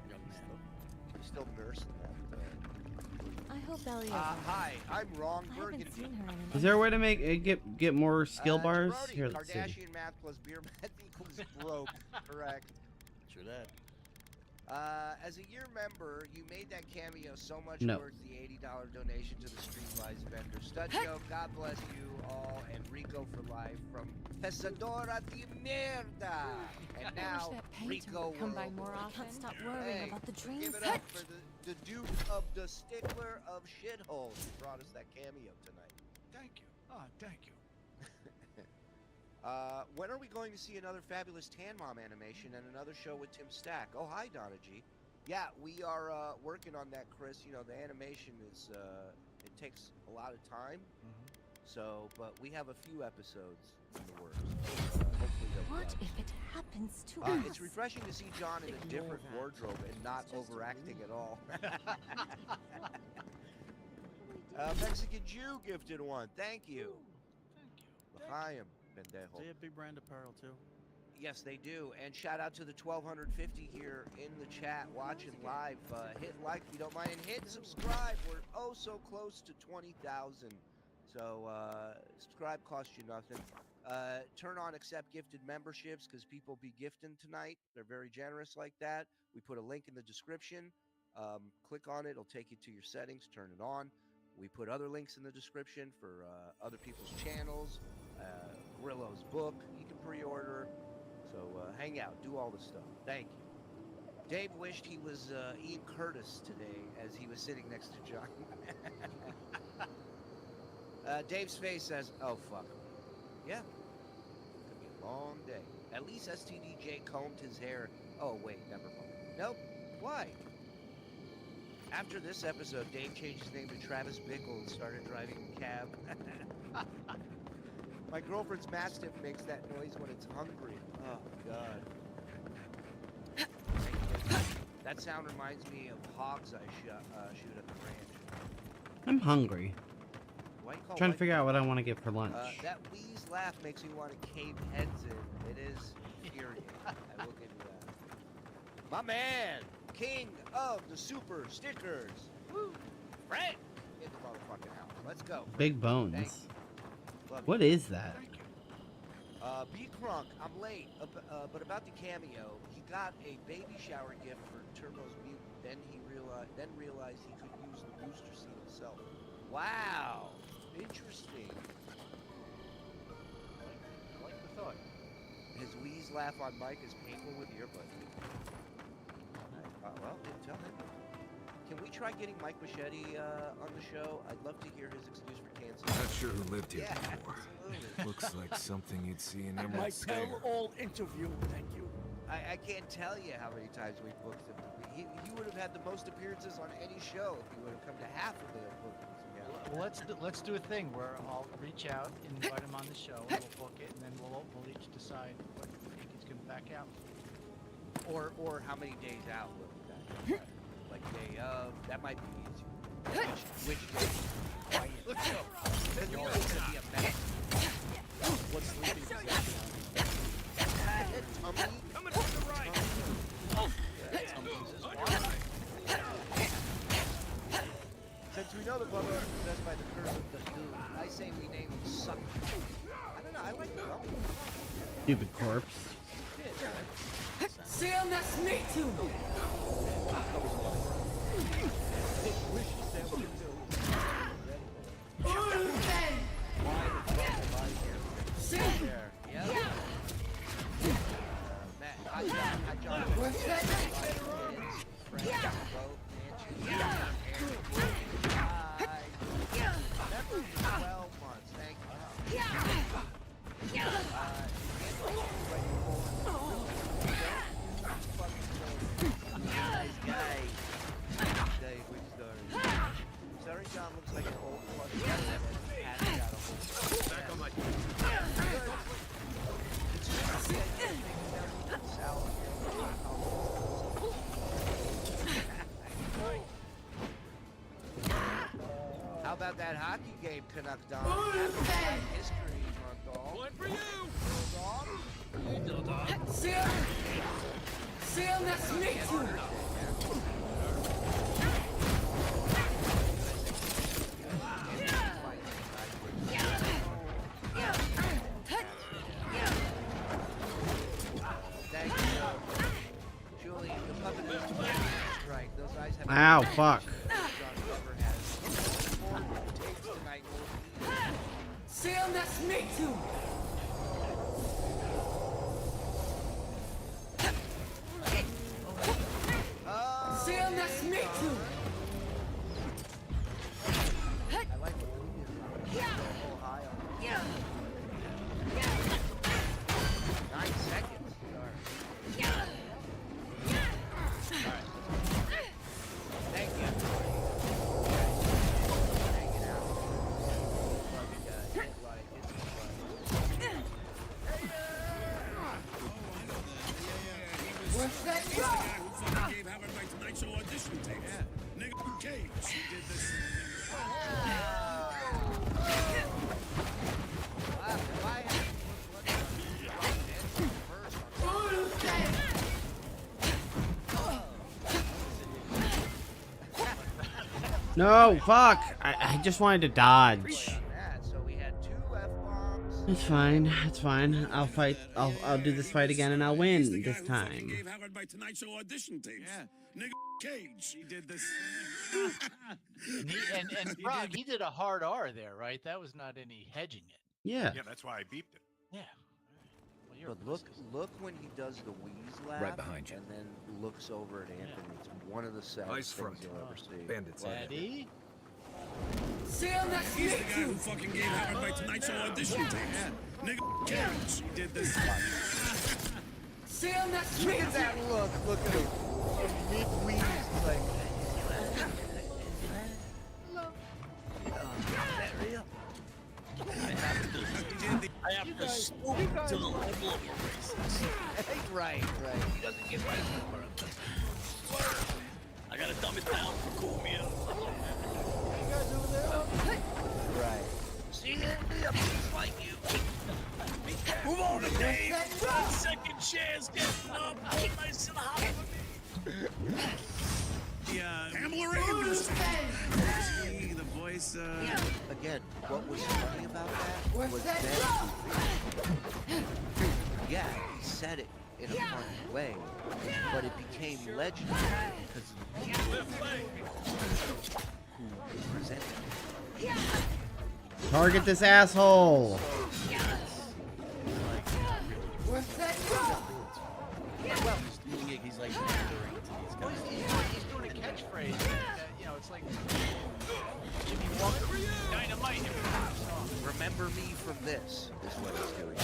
young man. He's still nursing that. I hope Elliot. Hi, I'm wrong. I haven't seen her in an Is there a way to make get more skill bars? Jabroni, Here, let's see. Kardashian math plus beer math equals broke. Correct. True that. As a year member, you made that cameo so much No. towards the $80 donation to the Streetwise vendor. Studio, God bless you all, and Rico for life from Pesadora de Mierda. And now, Rico will come by more often. I can't stop worrying about the dreams. Give it up for the Duke of the Stickler of Shitholes who brought us that cameo tonight. Thank you. Oh, thank you. When are we going to see another fabulous Tan Mom animation and another show with Tim Stack? Oh, hi, Donna G. Yeah, we are working on that, Chris. You know, the animation is it takes a lot of time. So, but we have a few episodes in the works. Hopefully they'll be What out. if it happens to us? It's refreshing to see John in a different wardrobe and not overacting at all. Mexican Jew gifted one. Thank you. L'chaim, pendejo. They have big brand apparel too. Yes, they do. And shout out to the 1250 here in the chat watching live. Hit like if you don't mind and hit subscribe. We're oh so close to 20,000. So subscribe costs you nothing. Turn on accept gifted memberships because people be gifting tonight. They're very generous like that. We put a link in the description. Click on it. It'll take you to your settings. Turn it on. We put other links in the description for other people's channels. Grillo's book you can pre-order. So hang out. Do all the stuff. Thank you. Dave wished he was Ian Curtis today as he was sitting next to John. Dave's face says, oh, fuck. Yeah. Could be a long day. At least STDJ combed his hair. Oh, wait, never mind. Nope. Why? After this episode, Dave changed his name to Travis Bickle and started driving a cab. My girlfriend's Mastiff makes that noise when it's hungry. Oh, God. That sound reminds me of hogs I shoot at the ranch. I'm hungry. Why you call Trying to white figure out what I want to get for lunch. That wheeze laugh makes me want to cave heads in. It is infuriating. I will give you that. My man, king of the super stickers. Woo! Frank! In the motherfucking house. Let's go. Big bones. Thank you. Love What you. is that? B. Crunk, I'm late, but about the cameo, he got a baby shower gift for Turbo's mutant. Then he realized he could use the booster seat himself. Wow, interesting. I like the thought. His wheeze laugh on mic is painful with earbuds. Well, tell him. Can we try getting Mike Machete on the show? I'd love to hear his excuse for canceling. Not sure who lived here Yeah, before. absolutely. Looks like something you'd see in My Emerald Stair. tell-all interview, thank you. I can't tell you how many times we booked him. He would have had the most appearances on any show if he would have come to half of the bookings. Well, let's do a thing where I'll reach out, invite him on the show, and we'll book it, and then we'll each decide what we think he's going to back out. Or how many days out will be back? Like day of. That might be easier. Which day? Let's go. Then you're going to be a mess. What's sleeping position? Tummy. Coming from the right. Since we know the Bubba is possessed by the curse of the dude, I say we name him Suck. I don't know, I like the Bubba. Stupid corpse. Seal that's me too. How about that hockey game, Canuck Don? History month, all. One for you. Seal that's me too. Thank you. Julie, the puppet is strike. Those eyes have Ow, fuck. Seal that's me too. Seal that's me too. I like what we did. Ohio. 9 seconds. Alright. No, fuck! I just wanted to dodge. That, so we had 2 F-bombs. It's fine. It's fine. I'll fight. I'll do this fight again and I'll win this time. Gave Howard my Tonight Show audition tapes. Yeah. Nigga Cage. He did this. and Frog, he did a hard R there, right? That was not any hedging it. Yeah. Yeah, that's why I beeped it. Yeah. But look when he does the wheeze laugh. Right behind you. And then looks over at Anthony. It's one of the saddest Ice things front. you'll ever see. Bandits. Eddie? He's the guy who fucking gave Howard my Tonight Show audition tapes. Yeah. Nigga Cage. He did this. See him next Look at that look. Look at him. Mid-wheeze. He's like... I have to stoop to the level of a racist. Right. He doesn't get right for him. I gotta dumb it down for cool meal. Right. See, I'm just like you. Move on, Dave. Second chair's getting up. Nice and hot for me. Pamela Anderson. The voice. Again, what was funny about that was that. Yeah, he said it in a funny way, but it became legendary because of the people who presented it. Target this asshole. Well, he's like pandering to these guys. He's doing a catchphrase. You know, it's like Jimmy Walker. Dynamite. Remember me from this is what he's doing.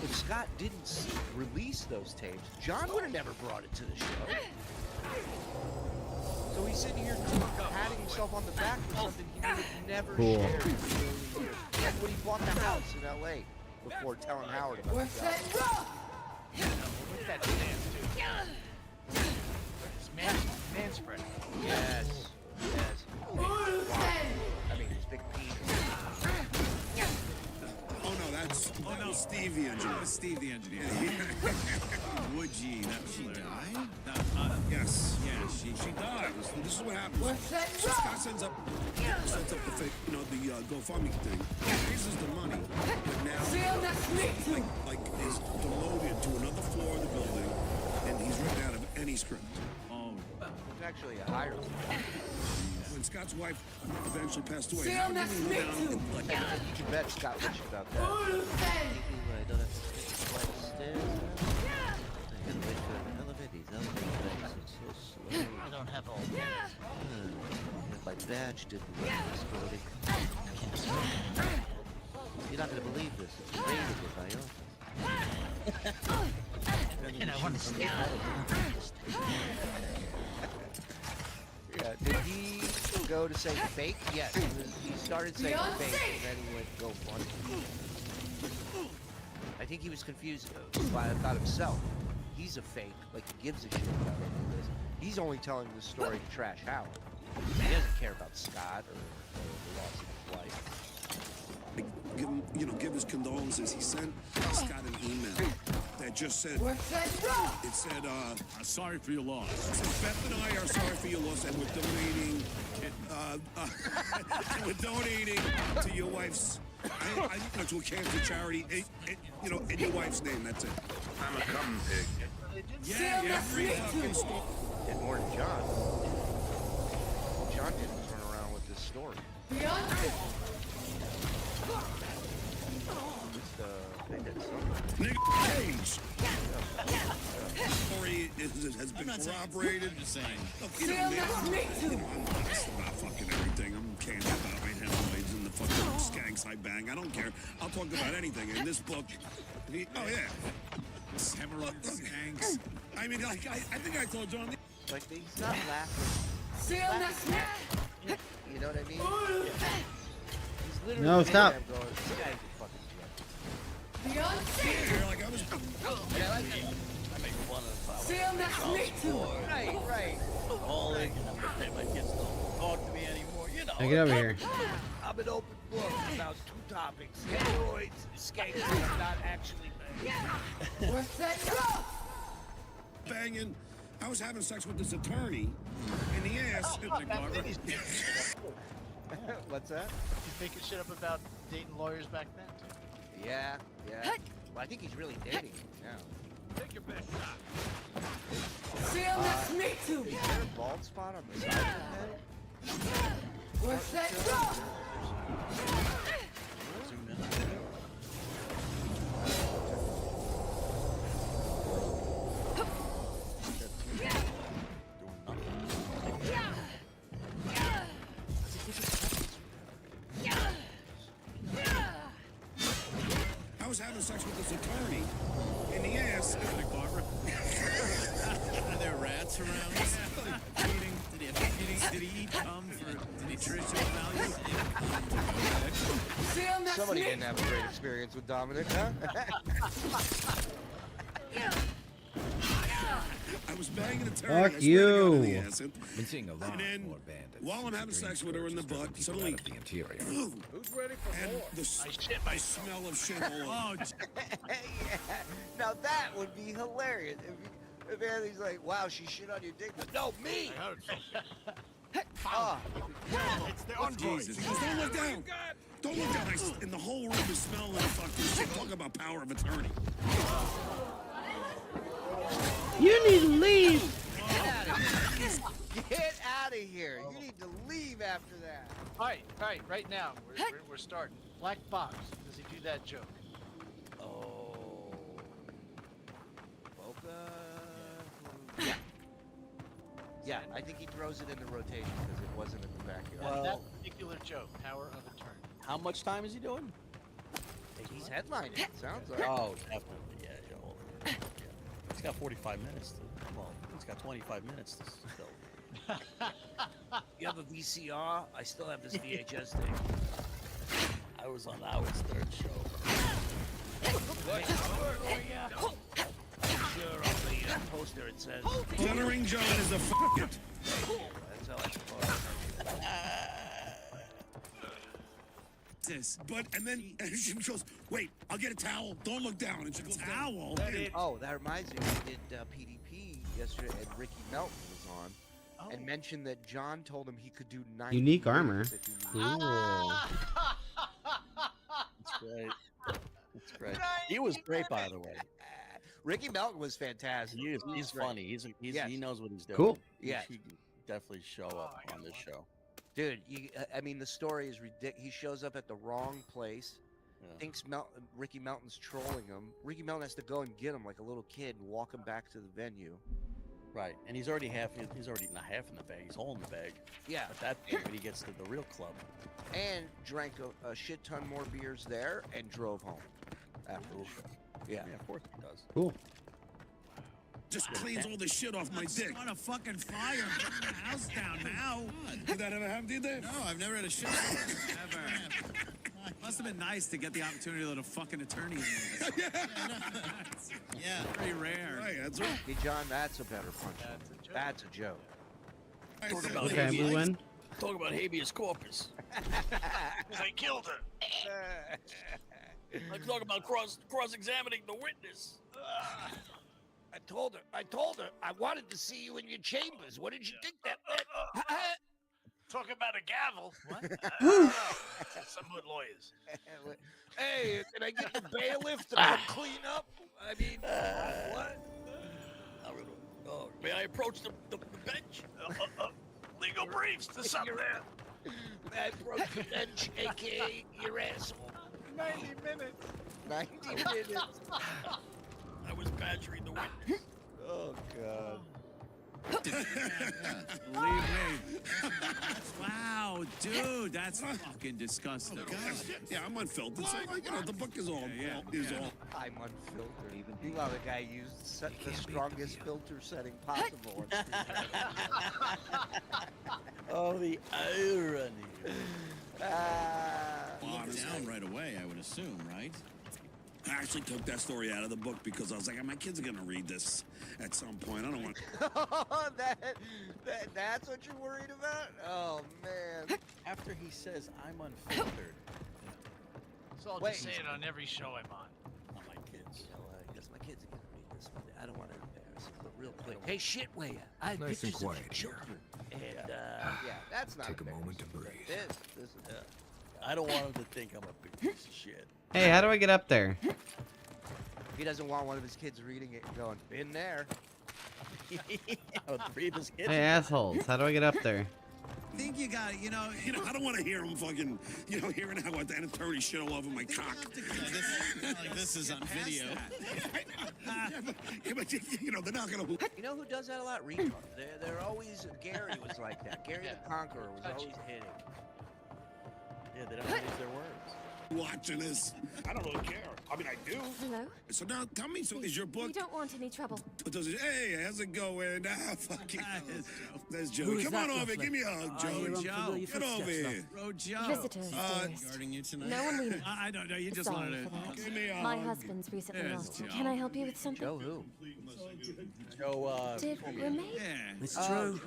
If Scott didn't release those tapes, John would have never brought it to the show. So he's sitting here patting himself on the back for something he would have never shared in a million years. Like when he bought the house in L.A. before telling Howard about it. Look at that stance, too. It's man spread. Yes. I mean, his big penis. That was Steve the engineer. Steve the engineer. Would she? She died? Yes. Yeah, she died. This is what happens. Scott sends up the fake, the GoFundMe thing. Raises the money, but now like is demoted to another floor of the building, and he's written out of any script. Oh. It's actually a higher. When Scott's wife eventually passed away, See how him did next he week, down too. and You can bet Scott wished about that. I don't have to take the flight of stairs. I gotta wait for an elevator. These elevator things are so slow. I don't have all. My badge didn't work this morning. You're not gonna believe this. It's raided in my office. And I want to stay. Yeah, did he go to say fake? Yes, he started saying fake, and then he went go funny. I think he was confused about himself. He's a fake, like he gives a shit about any of this. He's only telling this story to trash Howard. He doesn't care about Scott or the loss of his wife. give him, give his condolences. He sent Scott an email that just said, it said, sorry for your loss. It said, Beth and I are sorry for your loss, and we're donating to your wife's, to a cancer charity, in your wife's name. That's it. I'm a cum pig. Yeah, every fucking story. And more than John. John didn't turn around with this story. Nigga Cage. Story has been corroborated. I'm just saying. Look, I'm honest about fucking everything. I'm candid about my hemorrhoids and the fucking skanks I bang. I don't care. I'll talk about anything. In this book, oh yeah. Hemorrhoids, skanks. I mean, like, I think I told John. Like, he's not laughing. You know what I mean? He's literally no, stop. Going, this guy's a fucking like I was. Yeah, I make fun of Right. Falling, and I'm gonna say my kids don't talk to me anymore. You know. Hey, get over here. I'm an open book about two topics: hemorrhoids and skanks. I'm not actually banging. Banging. I was having sex with this attorney in the ass. What's that? He's making shit up about dating lawyers back then, too. Yeah, yeah. Well, I think he's really dating now. Take your best shot. See him next me too. Is there a bald spot on the side of his head? What's that? Go! Zoom in. I was having sex with this attorney in the ass. Barbara. Are there rats around? Did he eat cum for nutritional value? See him next Somebody me. didn't have a great experience with Dominic, huh? I was banging an attorney. Fuck I swear to God, in the you. ass. Been seeing a lot And then, more bandits. while I'm having sex with her in the butt, suddenly, Out of the interior. and Who's ready for more? the smell of shit all over. Yeah. Now that would be hilarious. If Anthony's like, wow, she shit on your dick. But no, me! Oh. It's the envoy. Jesus. Just don't look down. Don't look down. And the whole room is smelling like fucking shit. Talk about power of attorney. You need to leave. Get out of here. You need to leave after that. All right, right now. We're starting. Black box. Does he do that joke? Oh. Boca. Yeah. Yeah, I think he throws it in the rotation because it wasn't in the backyard. Well, that particular joke, power of attorney. How much time is he doing? He's headlining, it sounds like. Oh, definitely. Yeah, yeah. He's got 45 minutes to. Well, he's got 25 minutes to still. You have a VCR? I still have this VHS thing. I was on Howard's third show. Sure, on the poster it says. Glittering John is the fucking. That's how I suppose. This, but and then she goes, "Wait, I'll get a towel. Don't look down." And she goes, "Towel." Oh, that reminds me. We did PDP yesterday, and Ricky Melton was on, and mentioned that John told him he could do 90 Unique armor. minutes if he needed. Cool. That's great. That's great. He was great, by the way. Ricky Melton was fantastic. He's funny. He knows what he's doing. Cool. Yeah. He should definitely show up on this show. Dude, I mean, the story is ridiculous. He shows up at the wrong place, thinks Ricky Melton's trolling him. Ricky Melton has to go and get him like a little kid and walk him back to the venue. Right, and he's already not half in the bag. He's whole in the bag. Yeah. At that point, when he gets to the real club. And drank a shit ton more beers there and drove home after the show. Yeah, of course he does. Cool. Just cleans all the shit off my dick. Start a fucking fire. Burn the house down now. Did that ever happen to you, Dave? No, I've never had a show. Ever. Must have been nice to get the opportunity to let a fucking attorney in. Yeah, pretty rare. Right, that's right. Hey, John, that's a better punch. That's a joke. Talk about Okay, we win. Talk about habeas corpus. They killed her. Let's talk about cross-examining the witness. I told her, I wanted to see you in your chambers. What did you think that meant? Talk about a gavel. What? Some good lawyers. Hey, can I get the bailiff to come clean up? I mean, what? May I approach the bench? Legal briefs to something there. May I approach the bench, a.k.a. your asshole? 90 minutes. 90 minutes. I was badgering the witness. Oh, God. Believe me. Wow, dude, that's fucking disgusting. Yeah, I'm unfiltered. So, you know, the book is all. I'm unfiltered. Meanwhile, the guy used the strongest filter setting possible. Oh, the irony. Down right away, I would assume, right? I actually took that story out of the book because I was like, my kids are gonna read this at some point. I don't want. That's what you're worried about? Oh man! After he says I'm unfiltered. So I'll just say it on every show I'm on. Not my kids. I guess my kids are gonna read this one. I don't want to embarrass real quick. Hey, shitweigher, I have Nice and pictures of quiet your here. children. And, yeah, that's not Take a moment to breathe. This is... I don't want him to think I'm a big piece of shit. Hey, how do I get up there? He doesn't want one of his kids reading it and going, been there. Three of his kids. Hey, assholes, how do I get up there? I think you got it. You know, I don't want to hear him fucking, hearing how an attorney shit all over my cock. this is on video. Yeah, but, they're not gonna. You know who does that a lot? Retard. They're always... Gary was like that. Gary the Conqueror was always hitting. Yeah, they don't use their words. Watching this, I don't really care. I mean, I do. Hello? So now, tell me, so is your book? We don't want any trouble. Hey, how's it going? Fuck you. There's Joe. Who's Come that, on over. roughly? Give me a hug, Joe. Joe. Get over here. Bro, Joe. Visitors, dearest. Regarding you tonight. No one we know. I don't know. You just Sorry wanted for that. to. Give me a My hug. husband's recently There's lost him. Joe. Can I help you with something? Joe who? Joe, Did roommate? Yeah. It's true.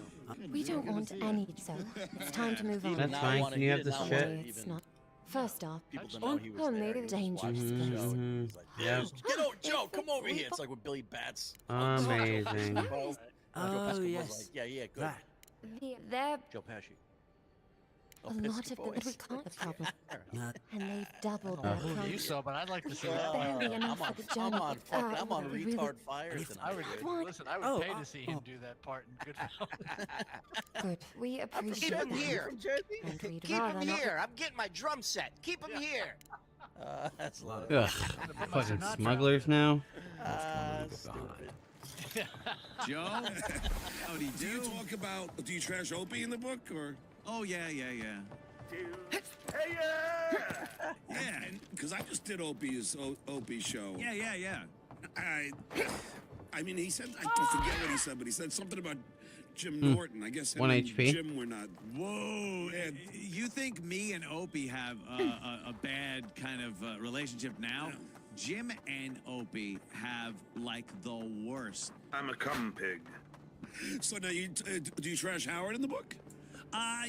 We don't want any, so it's time to move on. That's fine. Can you have this Don't shit? worry, it's not. First off, People don't know he was oh, there. maybe He was dangerous. watching the show, and he was like, Yep. Get over, Joe, come over here. It's like with Billy Bats. Amazing. Oh, yes. Like, yeah, good. They're Joe Pesci. a lot of them. We can't the problem. And they've doubled their You price. so, but I'd like to see that. Barely enough for the journey. I'm on really- retard fire tonight. I would What? listen. I would pay to see him do that part in Goodfellas. Good. We appreciate Keep him that. here. And we'd Keep rather him not. here. I'm getting my drum set. Keep him here. That's a lot of Ugh. Fucking smugglers now. stupid. Joe? How'd he Do you talk about? Do you trash Opie in the book, or? Oh, yeah. Yeah, because I just did Opie's show. Yeah. I mean, he said, I forget what he said, but he said something about Jim Norton. I guess him 1 and HP. Jim were not. Whoa. Yeah. You think me and Opie have a bad kind of relationship now? Yeah. Jim and Opie have like the worst. I'm a cum pig. So now do you trash Howard in the book?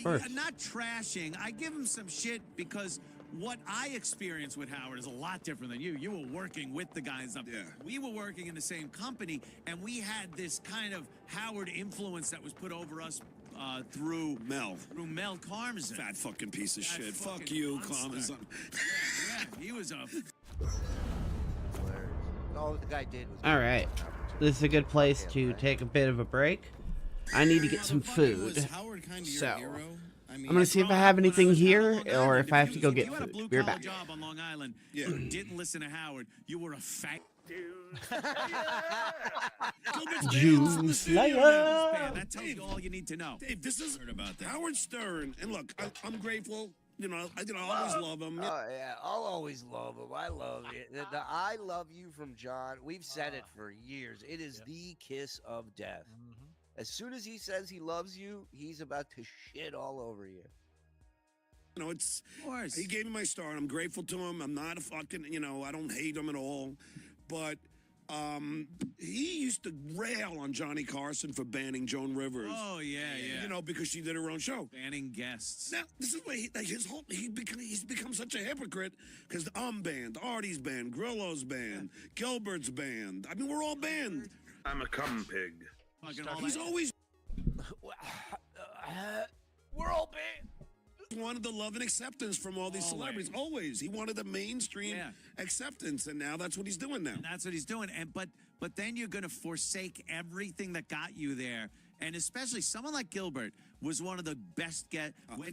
course. Not trashing. I give him some shit because what I experienced with Howard is a lot different than you. You were working with the guys up. Yeah. We were working in the same company, and we had this kind of Howard influence that was put over us through Mel. Through Mel Karmazin. Fat fucking piece of That shit. fucking Fuck you, monster. Karmazin. Yeah, he was a... All the guy did was... All right. This is a good place to take a bit of a break. I need to get some food. So, I'm going to see if I have anything here or if I have to go get food. Be right back. job on Long Island. You didn't listen to Howard. You were a fat... Jew Slayer. That tells you all you need to know. Dave, this is Howard Stern. And look, I'm grateful. I always love him. Oh, yeah, I'll always love him. I love it. The I love you from John, we've said it for years. It is the kiss of death. As soon as he says he loves you, he's about to shit all over you. It's, he gave me my start. I'm grateful to him. I'm not a fucking, I don't hate him at all. But he used to rail on Johnny Carson for banning Joan Rivers. Oh, yeah. Because she did her own show. Banning guests. Now, this is where he's become such a hypocrite because I'm banned, Artie's banned, Grillo's banned, Gilbert's banned. I mean, we're all banned. I'm a cum pig. He's always... We're all banned. Wanted the love and acceptance from all these celebrities. Always. He wanted the mainstream acceptance, and now that's what he's doing now. And that's what he's doing. And but then you're going to forsake everything that got you there. And especially someone like Gilbert was one of the best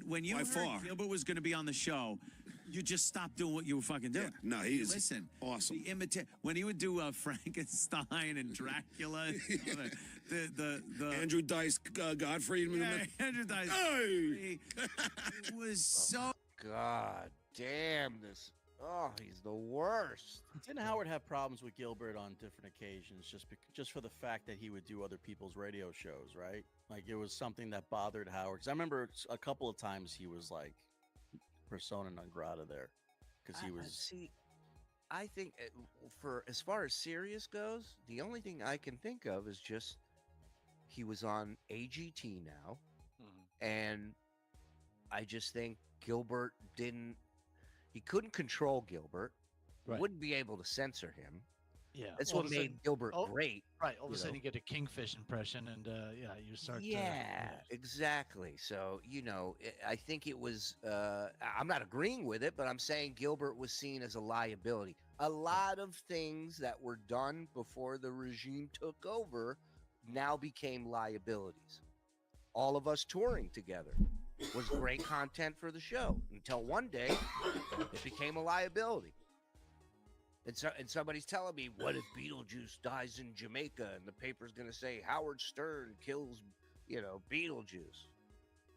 when you heard Gilbert was going to be on the show, you just stopped doing what you were fucking doing. Yeah. No, he is awesome. When he would do Frankenstein and Dracula, the Andrew Dice Godfrey. Andrew Dice. Hey! It was so... God damn this. Oh, he's the worst. Didn't Howard have problems with Gilbert on different occasions just for the fact that he would do other people's radio shows, right? Like it was something that bothered Howard. 'Cause I remember a couple of times he was like persona non grata there because he was... See, I think for as far as Sirius goes, the only thing I can think of is just he was on AGT now, and I just think Gilbert he couldn't control Gilbert, wouldn't be able to censor him. Yeah, That's all what of a sudden- made Gilbert oh, great. Right, all of a you sudden know? you get a Kingfish impression, and yeah, you start. Yeah, exactly. So, I think it was, I'm not agreeing with it, but I'm saying Gilbert was seen as a liability. A lot of things that were done before the regime took over now became liabilities. All of us touring together was great content for the show until one day it became a liability. And somebody's telling me, what if Beetlejuice dies in Jamaica and the paper's going to say Howard Stern kills, Beetlejuice?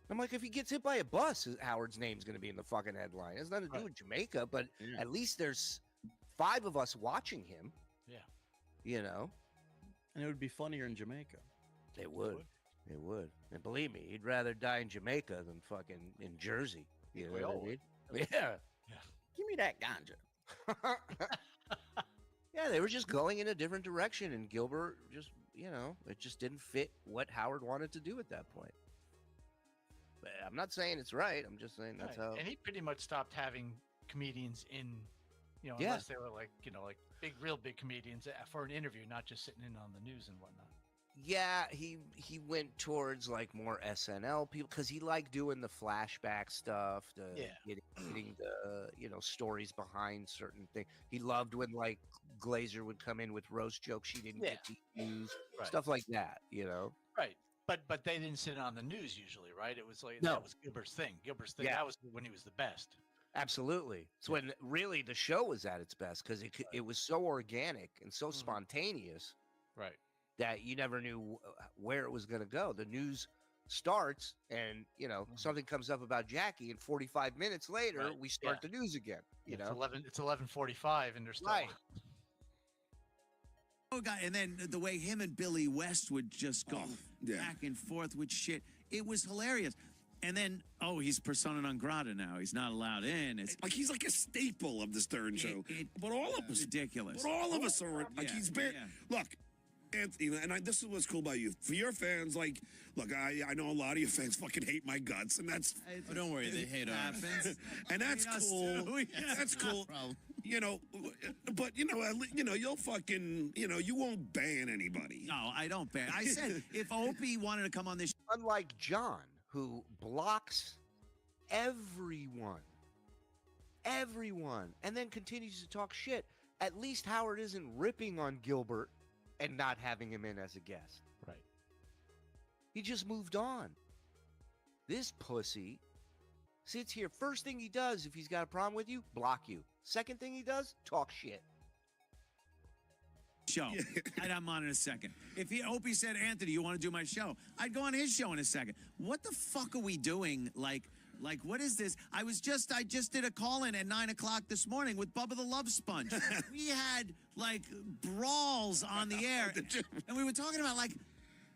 I'm like, if he gets hit by a bus, Howard's name's going to be in the fucking headline. It has nothing to do with Jamaica, but at least there's 5 of us watching him. Yeah. And it would be funnier in Jamaica. It would. It would. And believe me, he'd rather die in Jamaica than fucking in Jersey. You know We what I all mean? would. Yeah. Give me that ganja. Yeah, they were just going in a different direction, and Gilbert just, it just didn't fit what Howard wanted to do at that point. But I'm not saying it's right. I'm just saying that's how. And he pretty much stopped having comedians in, Yeah. unless they were like real big comedians for an interview, not just sitting in on the news and whatnot. Yeah, he went towards like more SNL people because he liked doing the flashback stuff, getting the stories behind certain things. He loved when like Glazer would come in with roast jokes she didn't get to use, stuff like that. Right. But they didn't sit on the news usually, right? It was like No. that was Gilbert's thing. Yeah. That was when he was the best. Absolutely. It's when really the show was at its best because it was so organic and so spontaneous. Right. That you never knew where it was going to go. The news starts and, something comes up about Jackie and 45 minutes later, we start the news again, It's 11:45 and they're still Right. Oh, God. And then the way him and Billy West would just go back and forth with shit. It was hilarious. And then, he's persona non grata now. He's not allowed in. It's like he's like a staple of the Stern Show. But all of us, ridiculous. But all of us are like he's been. Look, Anthony, and this is what's cool about you. For your fans, like, look, I know a lot of your fans fucking hate my guts, and that's. Oh, don't worry, they hate us. And that's cool. Too. Yeah, that's cool. Problem. But you'll fucking, you won't ban anybody. No, I don't ban. I said if Opie wanted to come on this, unlike John, who blocks everyone, and then continues to talk shit. At least Howard isn't ripping on Gilbert and not having him in as a guest. Right. He just moved on. This pussy sits here. First thing he does, if he's got a problem with you, block you. Second thing he does, talk shit. show. I'm on in a second. If Opie said, Anthony, you want to do my show? I'd go on his show in a second. What the fuck are we doing? Like, what is this? I just did a call-in at 9 o'clock this morning with Bubba the Love Sponge. We had, like, brawls on the air. And we were talking about, like,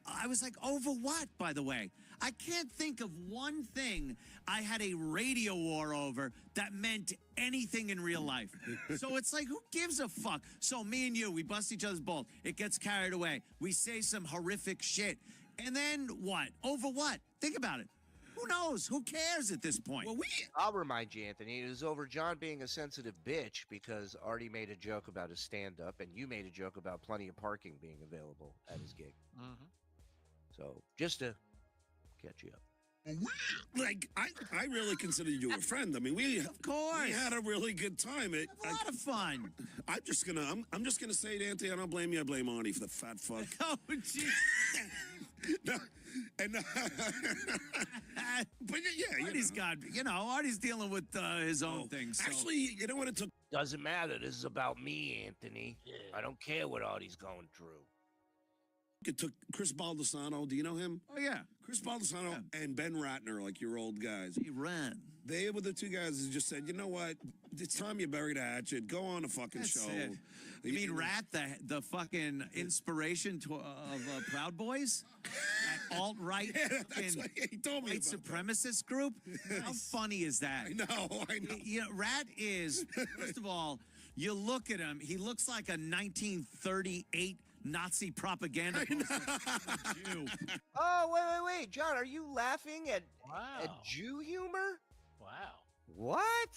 I was like, over what, by the way? I can't think of one thing I had a radio war over that meant anything in real life. So it's like, who gives a fuck? So me and you, we bust each other's balls. It gets carried away. We say some horrific shit. And then what? Over what? Think about it. Who knows? Who cares at this point? Well, I'll remind you, Anthony, it was over John being a sensitive bitch because Artie made a joke about his stand-up and you made a joke about plenty of parking being available at his gig. Mm-hmm. So, just to catch you up. Like, I really consider you a friend. I mean, of course, we had a really good time. A lot of fun. I'm just gonna say it, Anthony. I don't blame you. I blame Arnie for the fat fuck. Oh, jeez. No, and but yeah, Artie's dealing with his own things. So. Actually, you know what it took? Doesn't matter. This is about me, Anthony. Yeah. I don't care what Artie's going through. It took Chris Baldessano. Do you know him? Oh, yeah. Chris Baldessano and Ben Ratner, like your old guys. He ran. They were the two guys who just said, you know what? It's time you buried a hatchet. Go on a fucking show. It. You mean Rat, the fucking inspiration of Proud Boys? That alt-right he told me white supremacist group? How funny is that? I know. Rat is, first of all, you look at him, he looks like a 1938 Nazi propaganda Jew. Oh, wait, John, are you laughing at Jew humor? Wow. What?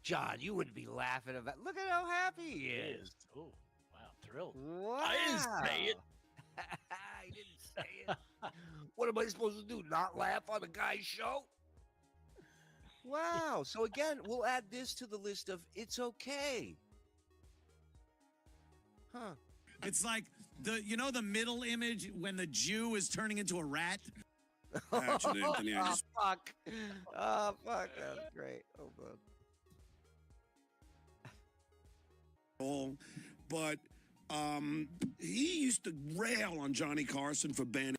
John, you wouldn't be laughing about. Look at how happy he is. Oh, wow. thrilled. Wow. I didn't say it. I didn't say it. What am I supposed to do? Not laugh on the guy's show? Wow. So again, we'll add this to the list of it's okay. Huh. It's like the middle image when the Jew is turning into a rat. Actually, Anthony, I just... fuck. Oh, fuck. That was great. Oh, God. But he used to rail on Johnny Carson for banning.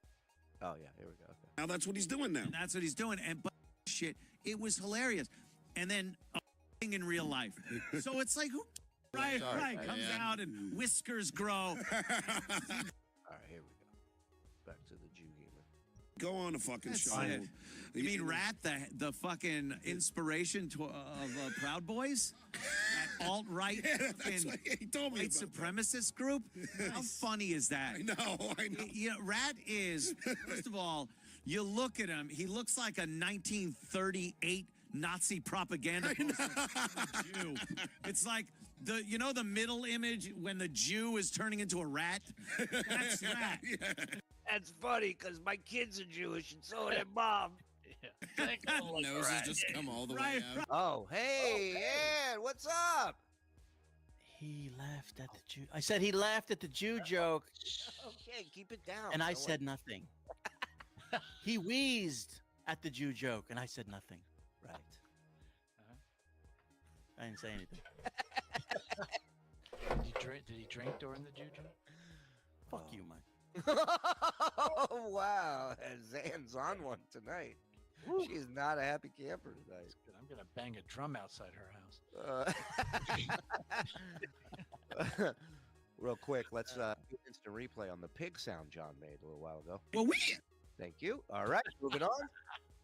Oh, yeah. Here we go. Okay. Now that's what he's doing now. And that's what he's doing. And but shit, it was hilarious. And then in real life. So it's like, who? Right, comes out and whiskers grow. All right, here we go. Back to the Jew humor. Go on a fucking show. You mean Rat, the fucking inspiration of Proud Boys? That alt-right he told me white supremacist group? How funny is that? I know. You know, Rat is, first of all, you look at him, he looks like a 1938 Nazi propaganda Jew. It's like the middle image when the Jew is turning into a rat? That's Rat. Yeah. That's funny because my kids are Jewish and so are their mom. Noses just come all the way out. Oh, hey, Ed, what's up? He laughed at the Jew. I said he laughed at the Jew joke. Okay, keep it down. And I said nothing. He wheezed at the Jew joke, and I said nothing. Right. I didn't say anything. Did he drink during the Jew joke? Fuck you, Mike. Oh, wow. Zan's on one tonight. She is not a happy camper tonight. I'm going to bang a drum outside her house. Real quick, let's do instant replay on the pig sound John made a little while ago. Well, Thank you. All right, moving on.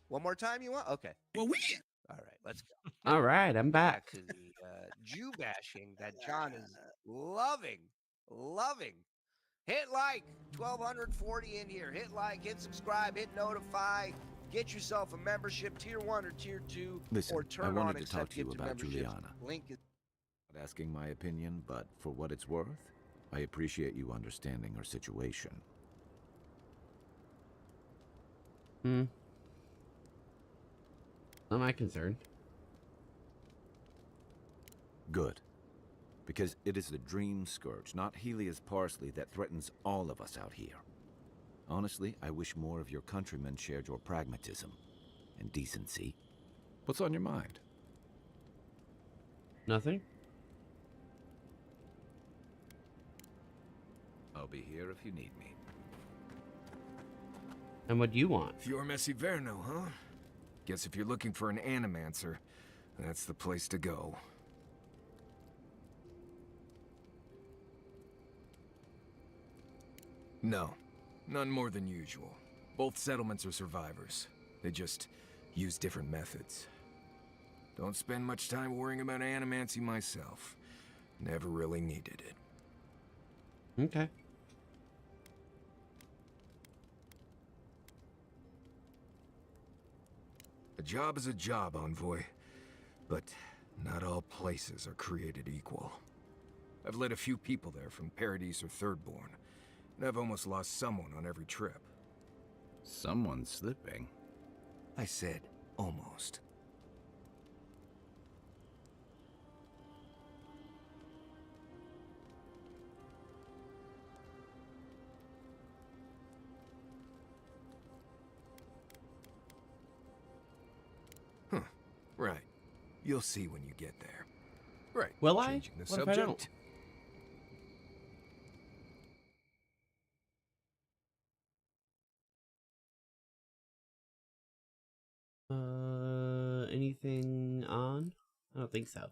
One more time you want? Okay. Well, All right, let's go. All right, I'm back. To the Jew bashing that John is loving. Hit like, 1,240 in here. Hit like, hit subscribe, hit notify. Get yourself a membership, tier 1 or tier 2. Listen, or turn I on wanted to accept talk to you gifted about memberships. Juliana. Link is Not asking my opinion, but for what it's worth, I appreciate you understanding her situation. Not my concern. Good. Because it is the Dream Scourge, not Helia's parsley, that threatens all of us out here. Honestly, I wish more of your countrymen shared your pragmatism and decency. What's on your mind? Nothing? I'll be here if you need me. And what do you want? Fior Messiverno, huh? Guess if you're looking for an animancer, that's the place to go. No, none more than usual. Both settlements are survivors. They just use different methods. Don't spend much time worrying about animancy myself. Never really needed it. Okay. A job is a job, Envoy. But not all places are created equal. I've led a few people there from Paradise or Thirdborn, and I've almost lost someone on every trip. Someone's slipping. I said almost. Huh. Right. You'll see when you get there. Right. Will I? Changing the What if I subject. Anything on? I don't think so.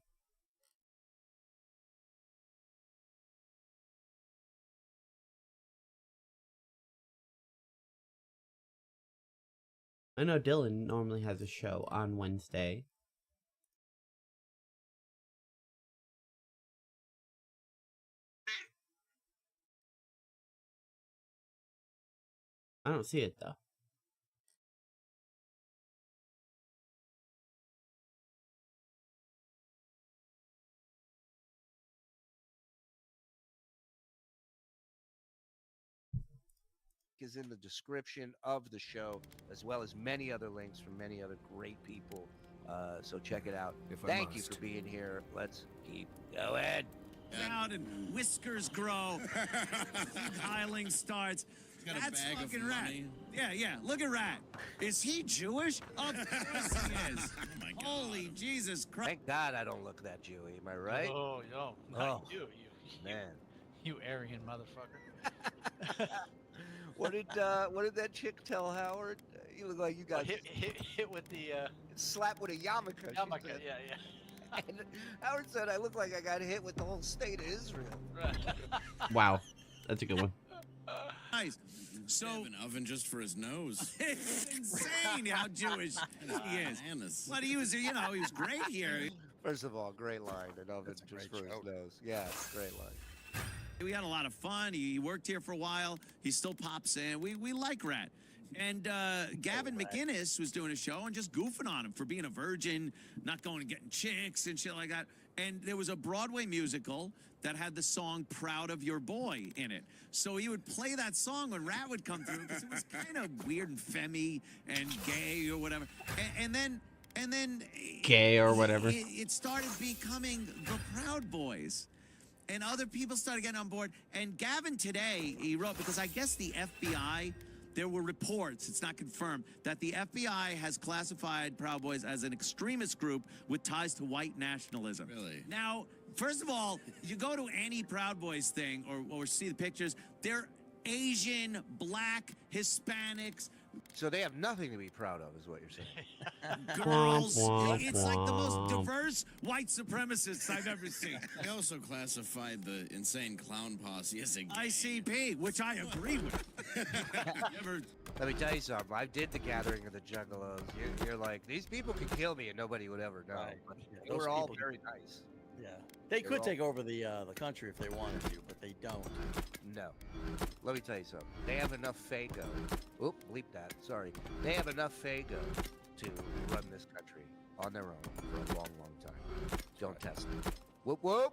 I know Dylan normally has a show on Wednesday. I don't see it though. is in the description of the show, as well as many other links from many other great people. So check it out. Thank you for being here. Let's keep going. Out and whiskers grow. Piling starts. got a That's bag of fucking Rat. money. Yeah. Look at Rat. Is he Jewish? Of course he is. Holy Jesus Christ. Thank God I don't look that Jewy. Am I right? Oh, yo, not you, man. You Aryan motherfucker. What did that chick tell Howard? You look like you got hit with the slap with a yarmulke. she yarmulke, said. yeah. And Howard said I look like I got hit with the whole state of Israel. Wow, that's a good one. Nice. So an oven just for his nose. It's insane how Jewish he is. But he was, he was great here. First of all, great line. An oven just for his nose. Yeah, great line. We had a lot of fun. He worked here for a while. He still pops in. We like Rat. And Gavin McInnes was doing a show and just goofing on him for being a virgin, not going and getting chicks and shit like that. And there was a Broadway musical that had the song Proud of Your Boy in it. So he would play that song when Rat would come through because it was kind of weird and femmy and gay or whatever. And then Gay or whatever. It started becoming the Proud Boys. And other people started getting on board. And Gavin today, he wrote, because I guess the FBI, there were reports, it's not confirmed, that the FBI has classified Proud Boys as an extremist group with ties to white nationalism. Really? Now, first of all, you go to any Proud Boys thing or see the pictures, they're Asian, black, Hispanics. So they have nothing to be proud of, is what you're saying. Girls. It's like the most diverse white supremacists I've ever seen. They also classified the insane clown posse as a ICP, which I agree with. Let me tell you something. I did the Gathering of the Juggalos. You're like, these people could kill me and nobody would ever know. Right. But Yeah, they those were all people- very nice. Yeah, they They're could all- take over the country if they wanted to, but they don't. No. Let me tell you something. They have enough Fago. Oop, bleep that. Sorry. They have enough Fago to run this country on their own for a long, long time. Don't test it. Whoop, whoop.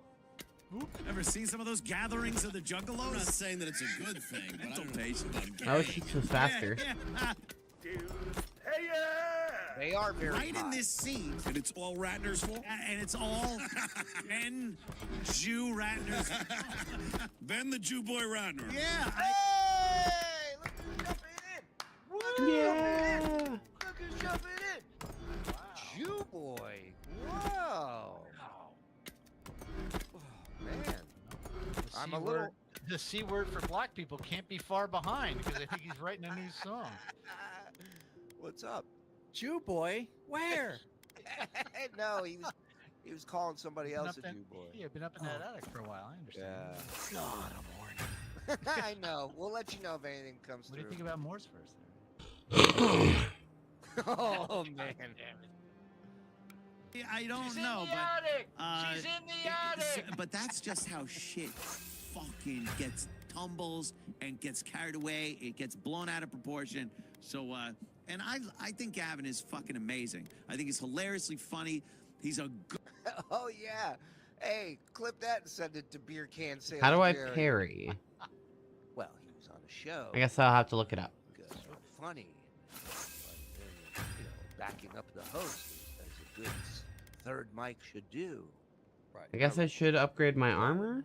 Ever seen some of those gatherings of the Juggalos? I'm not saying that it's a good thing, but I don't know. How is she so faster? They are very right hot. in this scene. And it's all Ratner's fault? And it's all Ben Jew Ratner's. Ben the Jew boy Ratner. Yeah. Hey! Look who's jumping in! Woo! Yeah. Look who's jumping in! Wow. Jew boy. Wow. Oh, man. I'm a little... The C word for black people can't be far behind because I think he's writing a new song. What's up? Jew boy, where? No, he was calling somebody else a Jew boy. Yeah, been up in that attic for a while. I understand. Yeah. God, I'm horny. I know. We'll let you know if anything comes What do through. you think about Moore's first? Oh man. I don't She's know, in the but attic. She's in the attic. But that's just how shit fucking gets tumbles and gets carried away. It gets blown out of proportion. So, and I think Gavin is fucking amazing. I think he's hilariously funny. He's a good. Oh yeah. Hey, clip that and send it to Beer Can Sales. How do I Jerry. parry? Well, he was on a show. I guess I'll have to look it up. Good, funny. But, backing up the host as a good third mic should do. Right. I guess I should upgrade my armor?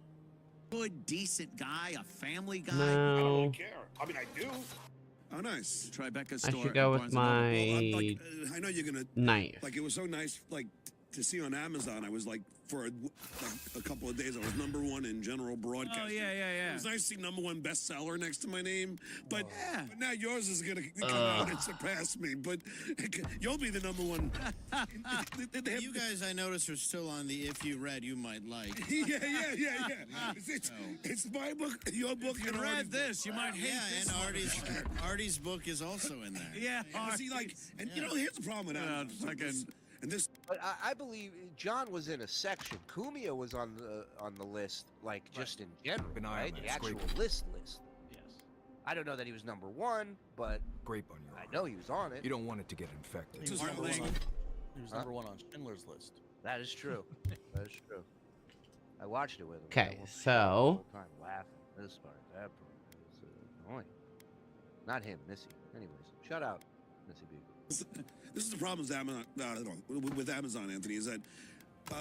Good, decent guy, a family guy. No. I don't really care. I mean, I do. Oh, nice. Tribeca I store. should go at with Barnes and Noble. my I know you're gonna knife. Like it was so nice, like to see on Amazon. I was like for a couple of days. I was #1 in general broadcasting. Oh yeah. It was nice to see #1 bestseller next to my name, but, but now yours is gonna come Ugh. out and surpass me. But you'll be the #1. You guys, I noticed, are still on the "If You Read, You Might Like." yeah. It's my book, your book, You and read Artie's this, you might hate Yeah, this. and Artie's book is also in there. Yeah, See, like, and you know, here's the problem with that. And this, But I believe John was in a section. Kumia was on the list, like just in general, Keep an eye on right? that The actual scrape. list. Yes. I don't know that he was #1, but Grape on your I arm. know he was on it. You don't want it to get infected. He was Aren't number they? one. He was number 1 on Schindler's List. That is true. That is true. I watched it with him. Okay, I watched it so- the whole time laughing. This part, that part. It was annoying. Not him, Missy. Anyways, shout out, Missy B. This is the problem with Amazon, Anthony, is that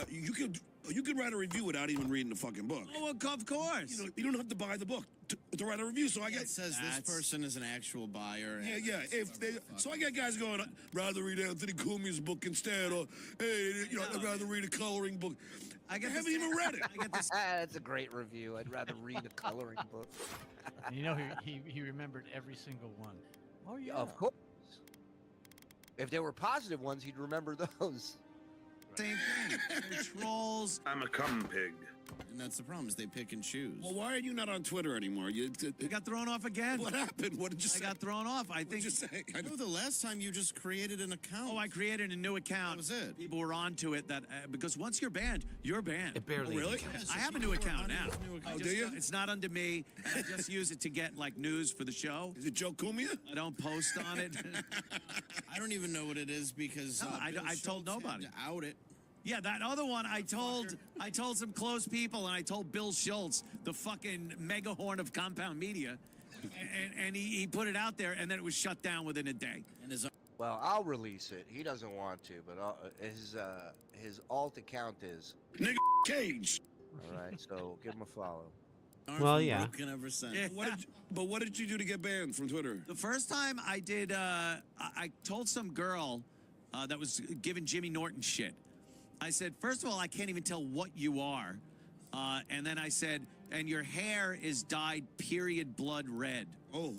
you could write a review without even reading the fucking book. Oh, of course. You don't have to buy the book to write a review. So I get It says this person is an actual buyer. Yeah. So I get guys going, I'd rather read Anthony Cumia's book instead, or hey, I'd rather read a coloring book. I haven't even read it. That's a great review. I'd rather read a coloring book. And you know, he remembered every single one. Oh yeah, of course. If there were positive ones, he'd remember those. Same thing. They're trolls. I'm a cum pig. And that's the problem, is they pick and choose. Well, why are you not on Twitter anymore? You got thrown off again. What happened? What did you say? I got thrown off. I think. What did you say? I know the last time you just created an account. Oh, I created a new account. That was it. People were onto it because once you're banned, you're banned. It barely. Oh, really? I have a new account now. Oh, do you? It's not under me. I just use it to get like news for the show. Is it Joe Cumia? I don't post on it. I don't even know what it is because I told nobody. To out it. Yeah, that other one I told some close people, and I told Bill Schultz, the fucking megahorn of Compound Media, and he put it out there, and then it was shut down within a day. Well, I'll release it. He doesn't want to, but his alt account is Nigga Cage. All right, so give him a follow. Well, yeah. Yeah. What did you do to get banned from Twitter? The first time I did, I told some girl that was giving Jimmy Norton shit. I said, first of all, I can't even tell what you are. And then I said, and your hair is dyed period blood red. Oh.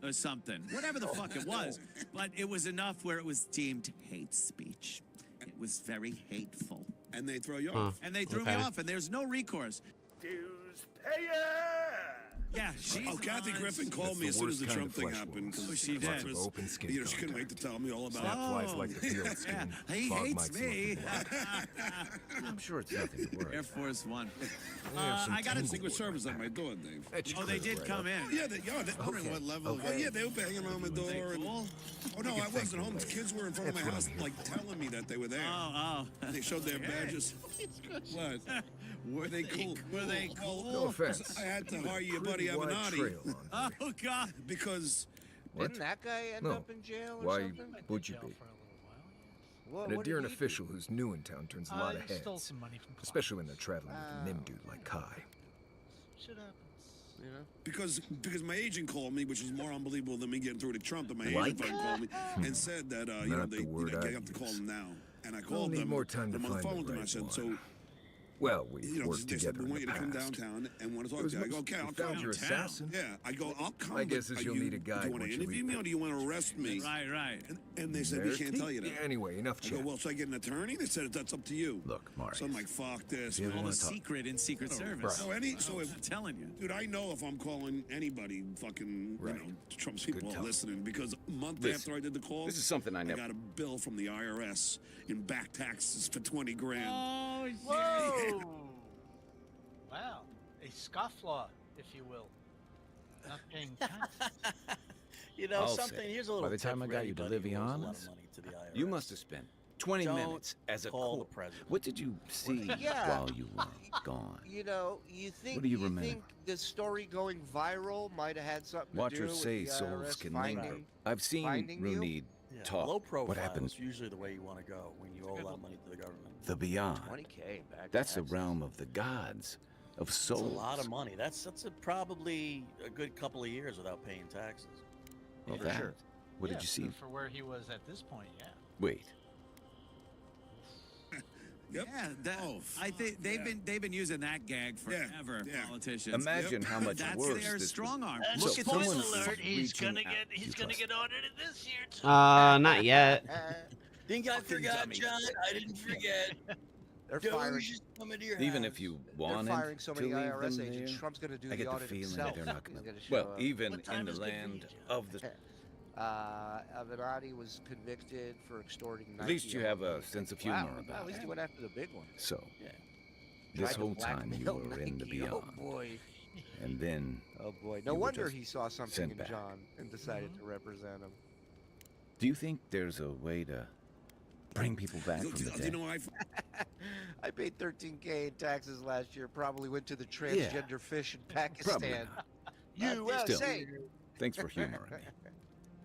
Or something. Whatever the fuck it was. But it was enough where it was deemed hate speech. It was very hateful. And they throw you off. And they threw me off, and there's no recourse. Dues payer! Yeah, she's Kathy Griffin called me as soon as the Trump thing happened. Oh, she did. Open skin She couldn't wait to tell me all about it. Flies like the field skin. He Fog hates mites me. I'm sure it's nothing to worry. Air Force One. I got a Secret Service at my door, Dave. Oh, they did come in. Yeah, What level? Oh, yeah, they were banging around my door. Cool? Oh, no, I wasn't home. The kids were in front of my house, like, telling me that they were there. Oh. They showed their badges. What? Were they cool? Were they cool? No offense. I had to hire your buddy Avenatti. Oh, God. Because... Didn't that guy end up in jail or Why something? would you be? What An did Adiran he do? official who's new in town turns a lot of He heads. stole some money from Especially when they're traveling with a Nim dude like Kai. Shit happens. You know? Because my agent called me, which is more unbelievable than me getting through to Trump, and my agent fucking called me and said that you know, they have to call him now. And I called them. More time to I'm on the find phone the with them. I right said, one. so Well, we you know, worked they said, together we want in you the to come past. downtown and want to It talk was to you. I go, mostly- okay, I'll you found come. your assassin? Yeah, I go, I'll come. My guess but is are you'll need a Do guide you want once to you interview leave me or do you want to arrest me? Right. And they said, we can't tell you that. Yeah, anyway, enough I go, chat. well, should I get an attorney? They said, that's up to you. Look, Mark. So I'm like, fuck this. You man. All wanna the talk- secret in Secret Service. So I'm if, telling you. dude, I know if I'm calling anybody, fucking, you know, Trump's people are talk. listening because a month Listen, after I did the call, this is something I never- got a bill from the IRS in back taxes for 20 grand. Oh, Whoa! Wow. A scofflaw, if you will. Not paying taxes. You know, I'll something. say, Here's a little by the tip time I for got you to anybody who owes a lot of Liviana's, money to the IRS. you must have spent 20 Don't minutes as a call the court. president. What did you see Yeah. while you were gone? You know, you think What do you remember? think the story going viral might have had something to do Watchers with say the souls IRS can finding, linger. I've seen finding you? Rooney Yeah, talk. low profile What happened? is usually the way you want to go when you owe a lot of money to the government. The beyond. 20K back. That's the taxes. realm of the gods, of That's souls. a lot of money. That's probably a good couple of years without paying taxes. Well, For that. sure. What Yeah, did you see? For where he was at this point, yeah. Wait. Yep. Yeah, I think they've been using that gag forever. Yeah. Politicians. Imagine how much That's worse their this strong arm. would- Look So at someone this. alert, He's reaching gonna out. get You trust get audited this year too. Not yet. Think I Fucking forgot, dummy. John? I didn't forget. They're Doge firing. is coming to your Even house. if you They're wanted firing so many to leave IRS them agents. there, Trump's going to do I the get the audit feeling himself. that they're not He's going gonna to. show Well, up. even What in time the is good for you, land John? of the. Avenatti was convicted for extorting. At least 90 you have a sense of humor Wow. about At least it. he went after the big one. So, Yeah. this Tried to whole time you blackmail were in the Nikki. beyond, Oh boy. and then Oh boy. you No were wonder just he saw something sent in back. John and decided to represent him. do you think there's a way to bring people back from the Do you dead? know I paid 13K in taxes last year. Probably went to the transgender fish in Pakistan. Still, USA. thanks for humoring me.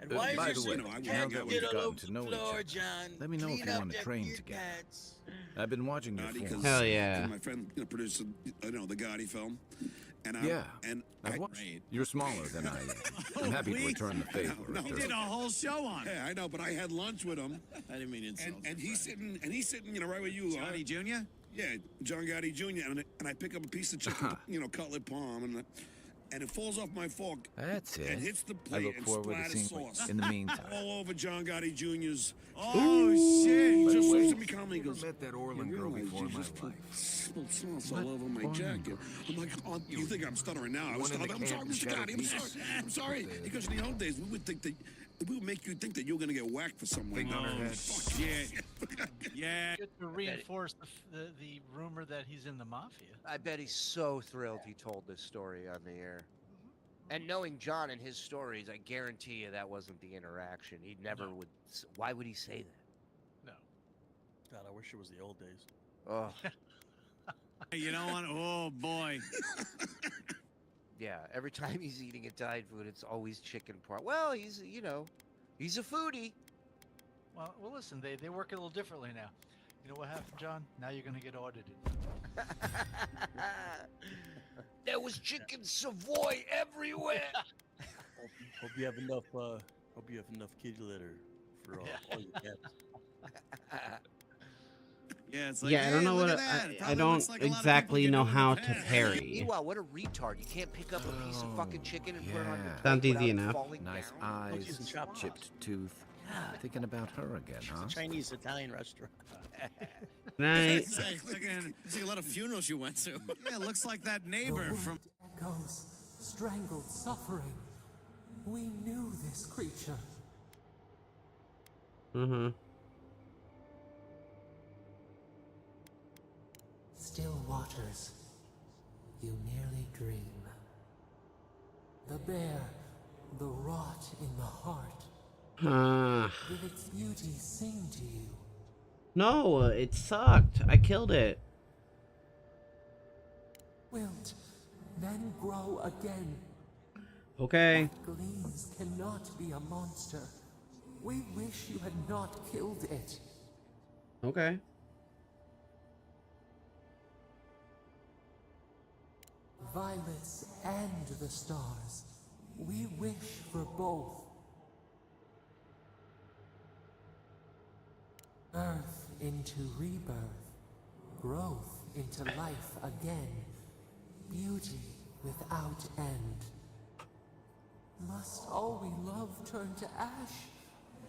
And why by is the way, your now that we've all gotten over to know the each floor, other, John? let me know if Clean you up want to them train gear together. pads. I've been watching your Naughty, form. 'cause, Hell yeah. My friend produced, the Gotti film. And Yeah, and I've watched. You're smaller than I am. I'm happy to return the favor. No, if He there's- did a whole show on it. Yeah, I know, but I had lunch with him. I didn't mean to insult And you, he's sitting, right where you are. Johnny Jr.? Yeah, John Gotti Jr. And I pick up a piece of chicken, cutlet palm, and it falls off my fork. That's it. And hits the I plate look and forward to splatters seeing sauce. you in the meantime. All over John Gotti Jr.'s. Oh, shit. He By just the way, looks at me calmly and goes, met that "You Orland girl realize before you in my just put life." spilled sauce What all over my Orland jacket." girl? I'm like, "Oh, you think I'm stuttering now? I was One in the stuttering. I'm sorry, camp Mr. who got Gotti. a I'm piece. sorry. I'm sorry." Because in the old days, we would make you think that you were going to get whacked for something like Thing on that. her head. Fuck Yeah. Yeah. Good to reinforce the rumor that he's in the mafia. I bet he's so thrilled he told this story on the air. And knowing John and his stories, I guarantee you that wasn't the interaction. He never would. Why would he say that? No. God, I wish it was the old days. Oh, You know what? Oh, boy. yeah. Every time he's eating Italian food, it's always chicken part. Well, he's a foodie. Well, listen, they work a little differently now. You know what happened, John? Now you're gonna get audited. There was chicken Savoy everywhere. Hope you have enough. Hope you have enough kitty litter for all your cats. Yeah, it's like, Yeah, I don't hey, know look what at that. It I probably don't looks like a lot of exactly people know get how over to the parry. Meanwhile, what a retard! You can't pick up a piece of fucking chicken and put it on your plate Sounds easy without it enough. falling Nice down. eyes, chipped tooth. Thinking about her again, It's huh? a Chinese Italian restaurant. Nice. It's like a lot of funerals you went to. Yeah, it looks like that neighbor from. Echoes, strangled suffering. We knew this creature. Mm-hmm. Still waters. You merely dream. The bear, the rot in the heart. Will its beauty sing to you? No, it sucked. I killed it. Wilt, then grow again. Okay. What gleams cannot be a monster. We wish you had not killed it. Okay. Violets and the stars. We wish for both. Earth into rebirth. Growth into life again. Beauty without end. Must all we love turn to ash?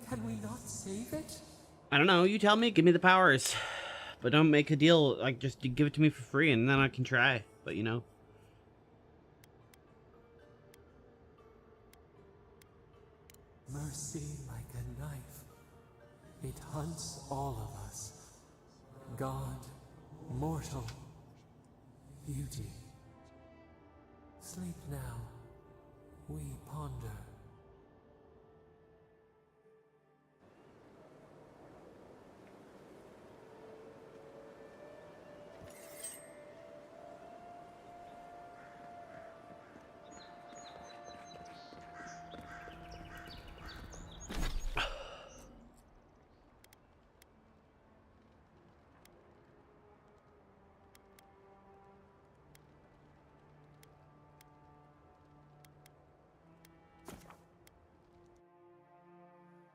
Can we not save it? I don't know. You tell me. Give me the powers. But don't make a deal. Like, just give it to me for free and then I can try. But, you know. Mercy like a knife. It hunts all of us. God, mortal, beauty. Sleep now. We ponder.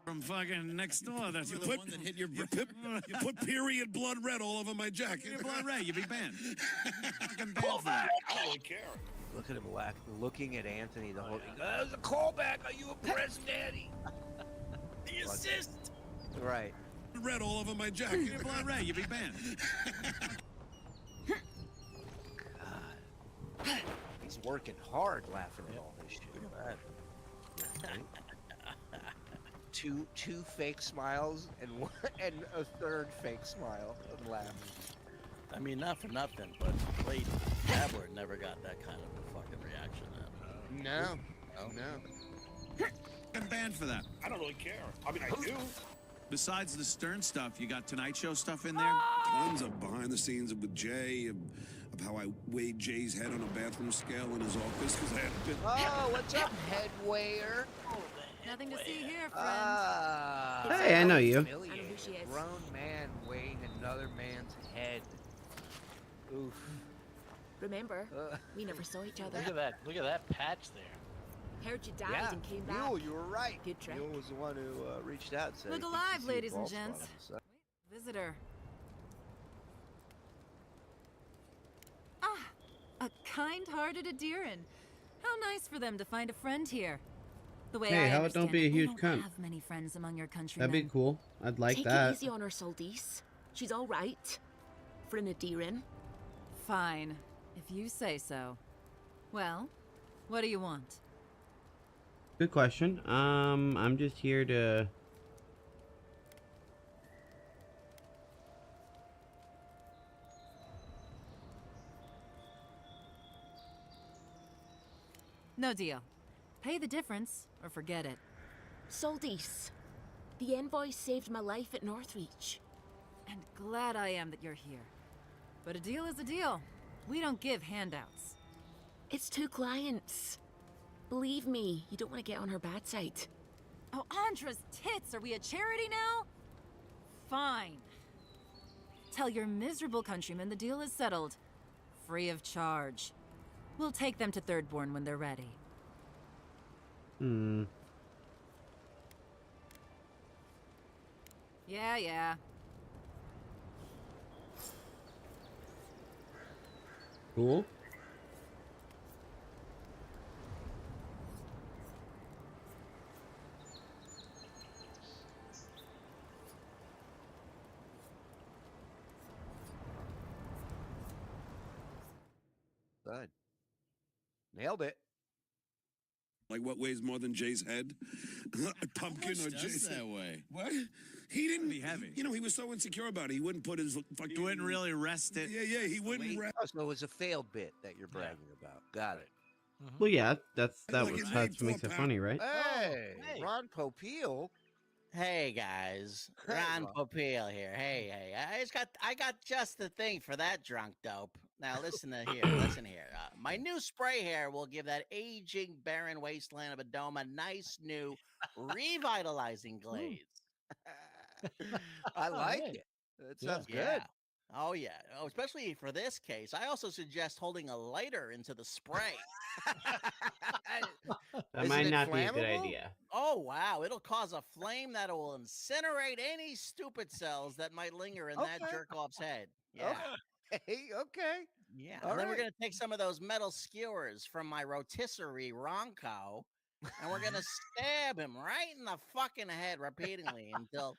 From fucking next door. That's You're the the one that hit your. You put period blood red all over my jacket. Your blood red, you'd be banned. Fucking banned Pull for that. back. I don't really care. Look at him looking at Anthony the whole thing. There's a callback. Are you a breast daddy? The assist. Right. Red all over my jacket. Your blood red, you'd be banned. God. He's working hard laughing at all this shit. Look at that. Two fake smiles and a third fake smile and laugh. I mean, not for nothing, but Blade Dabbler never got that kind of a fucking reaction. No. Fucking banned for that. I don't really care. I mean, I do. Besides the Stern stuff, you got Tonight Show stuff in there? Tons of behind the scenes with Jay, of how I weighed Jay's head on a bathroom scale in his office because I had a bit. Oh, what's up, head weigher? Nothing to see here, friend. Hey, I know you. Humiliating. A grown man weighing another man's head. Oof. Remember, we never saw each other. Look at that. Look at that patch there. Heard you died and came back. Mule, you were right. Good trick. Mule was the one who reached out and said, Look he thinks alive, he sees a ladies and bald spot gents. on the side. Visitor. Ah, a kind-hearted Adiran. How nice for them to find a friend here. The way Hey, I how about understand don't be a it, we huge don't cunt? have many friends among your countrymen. That'd be cool. I'd like Take that. it easy on her, Soldis. She's all right. For an Adiran. Fine, if you say so. Well, what do you want? Good question. I'm just here to... No deal. Pay the difference, or forget it. Soldis. The envoy saved my life at Northreach. And glad I am that you're here. But a deal is a deal. We don't give handouts. It's 2 clients. Believe me, you don't want to get on her bad side. Oh, Andra's tits! Are we a charity now? Fine. Tell your miserable countrymen the deal is settled. Free of charge. We'll take them to Thirdborn when they're ready. Yeah. Cool. Good. Nailed it. Like what weighs more than Jay's head? A pumpkin or Jay's that way? What? He didn't be heavy. You know, he was so insecure about it. He wouldn't put his fucking. You wouldn't really rest it. Yeah. He wouldn't rest. Oh, so it was a failed bit that you're bragging about. Got it. Well, yeah, that Like was it that made makes it 4 funny, right? Hey, hey. Ron Popeil. Hey guys, Hey, Ron Ron. Popeil here. Hey, I got just the thing for that drunk dope. Now listen here. My new spray hair will give that aging barren wasteland of a dome a nice new revitalizing glaze. I like right. it. That sounds good. Yeah. Oh yeah. Oh, especially for this case. I also suggest holding a lighter into the spray. That Isn't might it not be a good flammable? idea. Oh wow, it'll cause a flame that will incinerate any stupid cells that might linger in that Okay. jerk off's head. Yeah. Okay. Yeah. All And then we're right. gonna take some of those metal skewers from my rotisserie Ronco, and we're gonna stab him right in the fucking head repeatedly until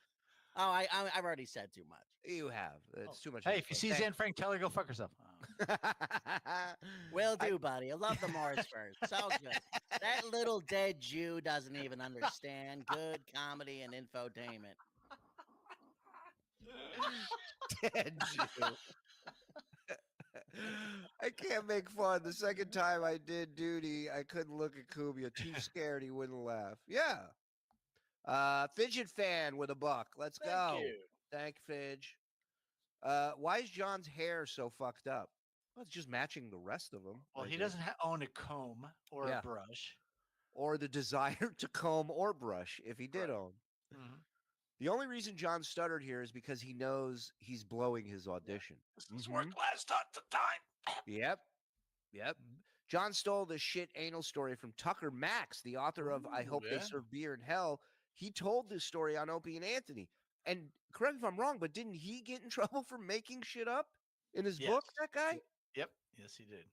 I've already said too much. You have. It's too much. Hey, if you see info. Zan Frank, tell her to go fuck herself. Will do, buddy. I love the Morris first. So good. That little dead Jew doesn't even understand good comedy and infotainment. Dead Jew. I can't make fun. The second time I did duty, I couldn't look at Kubia. Too scared he wouldn't laugh. Yeah. Fidget fan with $1. Let's go. Thank you. Thank Fidge. Why is John's hair so fucked up? Well, it's just matching the rest of them. Well, he doesn't own a comb or Yeah. a brush. Or the desire to comb or brush if he did own. Mhm. The only reason John stuttered here is because he knows he's blowing his audition. This worked last time. Yep. John stole the shit anal story from Tucker Max, the author of I Hope They yeah. Serve Beer in Hell. He told this story on Opie and Anthony. And correct me if I'm wrong, but didn't he get in trouble for making shit up in his book, that guy? Yep. Yes, he did.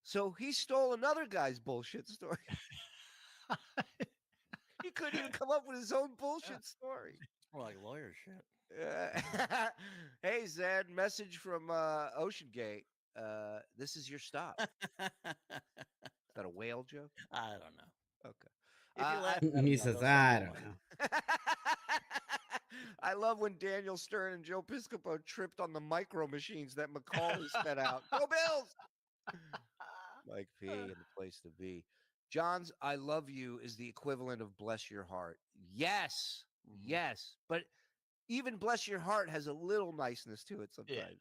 So he stole another guy's bullshit story. He couldn't even come up with his own bullshit story. More like lawyer shit. Hey, Zed, message from Ocean Gate. This is your stop. Is that a whale joke? I don't know. Okay. If you laugh at He it, says, those I are don't the know. I love when Daniel Stern and Joe Piscopo tripped on the micro machines that McCauley set out. Go Bills! Mike P and the place to be. John's I love you is the equivalent of bless your heart. Yes. Yes. But even bless your heart has a little niceness to it sometimes. Yeah.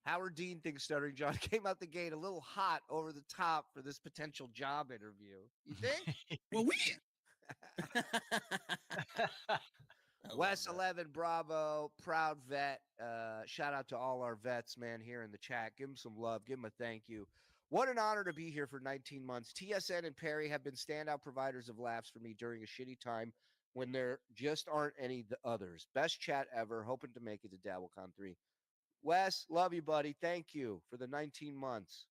Howard Dean thinks Stuttering John came out the gate a little hot over the top for this potential job interview. You think? Well, Wes 11 Bravo, proud vet. Shout out to all our vets, man, here in the chat. Give them some love. Give them a thank you. What an honor to be here for 19 months. TSN and Perry have been standout providers of laughs for me during a shitty time when there just aren't any others. Best chat ever. Hoping to make it to DabbleCon 3. Wes, love you, buddy. Thank you for the 19 months.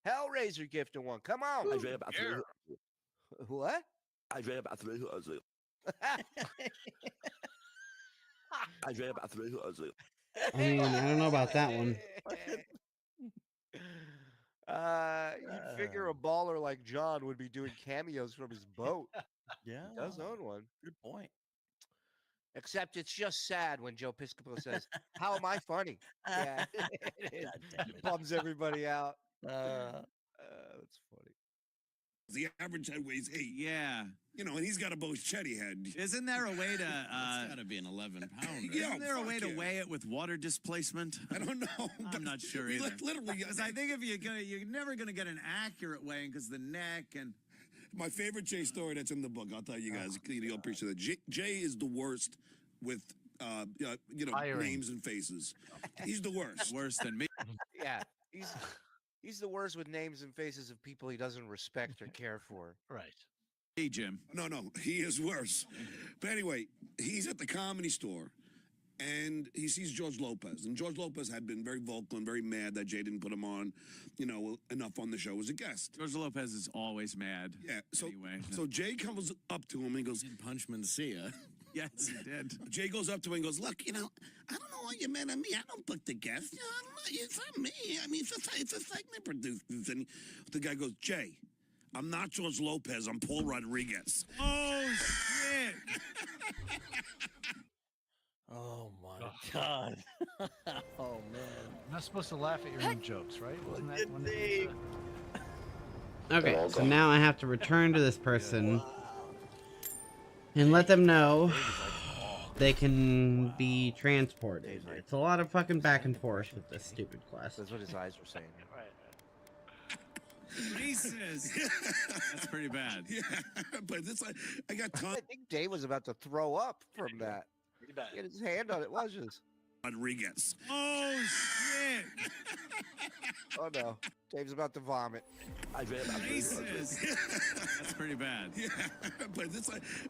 Hellraiser gift of one. Come on. I read about three. What? I read about three. I read about three. I mean, I don't know about that one. You'd figure a baller like John would be doing cameos from his boat. Yeah. He does own one. Good point. Except it's just sad when Joe Piscopo says, "How am I funny?" Yeah, it bums everybody out. That's funny. The average head weighs 8. Yeah. You know, and he's got a Boschetti head. Isn't there a way to... It's got to be an 11-pounder. Isn't there a way to weigh it with water displacement? I don't know. I'm not sure either. Literally, because I think if you're never going to get an accurate weighing because the neck and... My favorite Jay story that's in the book, I'll tell you guys. You'll appreciate that. Jay is the worst with, names and faces. He's the worst. Worse than me. Yeah, he's the worst with names and faces of people he doesn't respect or care for. Right. Hey, Jim. No, he is worse. But anyway, he's at the Comedy Store, and he sees George Lopez. And George Lopez had been very vocal and very mad that Jay didn't put him on, enough on the show as a guest. George Lopez is always mad. Yeah, so anyway. So Jay comes up to him and he goes... Did punch him in the sea, huh? Yes, he did. Jay goes up to him and goes, "Look, I don't know why you're mad at me. I don't book the guests. I don't know. It's not me. I mean, it's a segment producers." And the guy goes, "Jay, I'm not George Lopez. I'm Paul Rodriguez." Oh, shit. Oh, my God. Oh, man. You're not supposed to laugh at your own jokes, right? Wasn't that one? Okay, so now I have to return to this person and let them know they can be transported. It's a lot of fucking back and forth with this stupid quest. That's what his eyes were saying. Jesus. That's pretty bad. Yeah, but I got tons. I think Dave was about to throw up from that. Pretty bad. He had his hand on it, wasn't it? Rodriguez. Oh, shit. Oh, no. Dave's about to vomit. Jesus. That's pretty bad. Yeah, but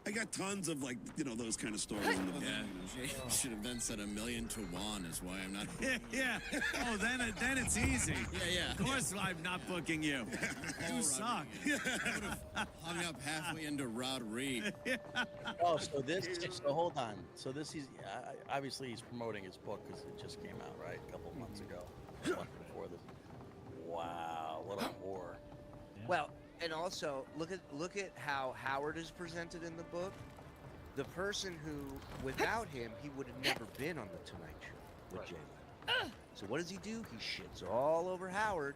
I got tons of those kind of stories in the book. Yeah, Jay should have then said 1,000,000 to 1 is why I'm not. Yeah. Oh, then it's easy. Yeah. Of course, I'm not booking you. You suck. I would have hung up halfway into Rod Reed. Oh, so hold on. So this is obviously he's promoting his book because it just came out, right? A couple of months ago. Before this. Wow, what a whore. Yeah. Well, and also look at how Howard is presented in the book. The person who, without him, he would have never been on the Tonight Show with Jay Leno. So what does he do? He shits all over Howard.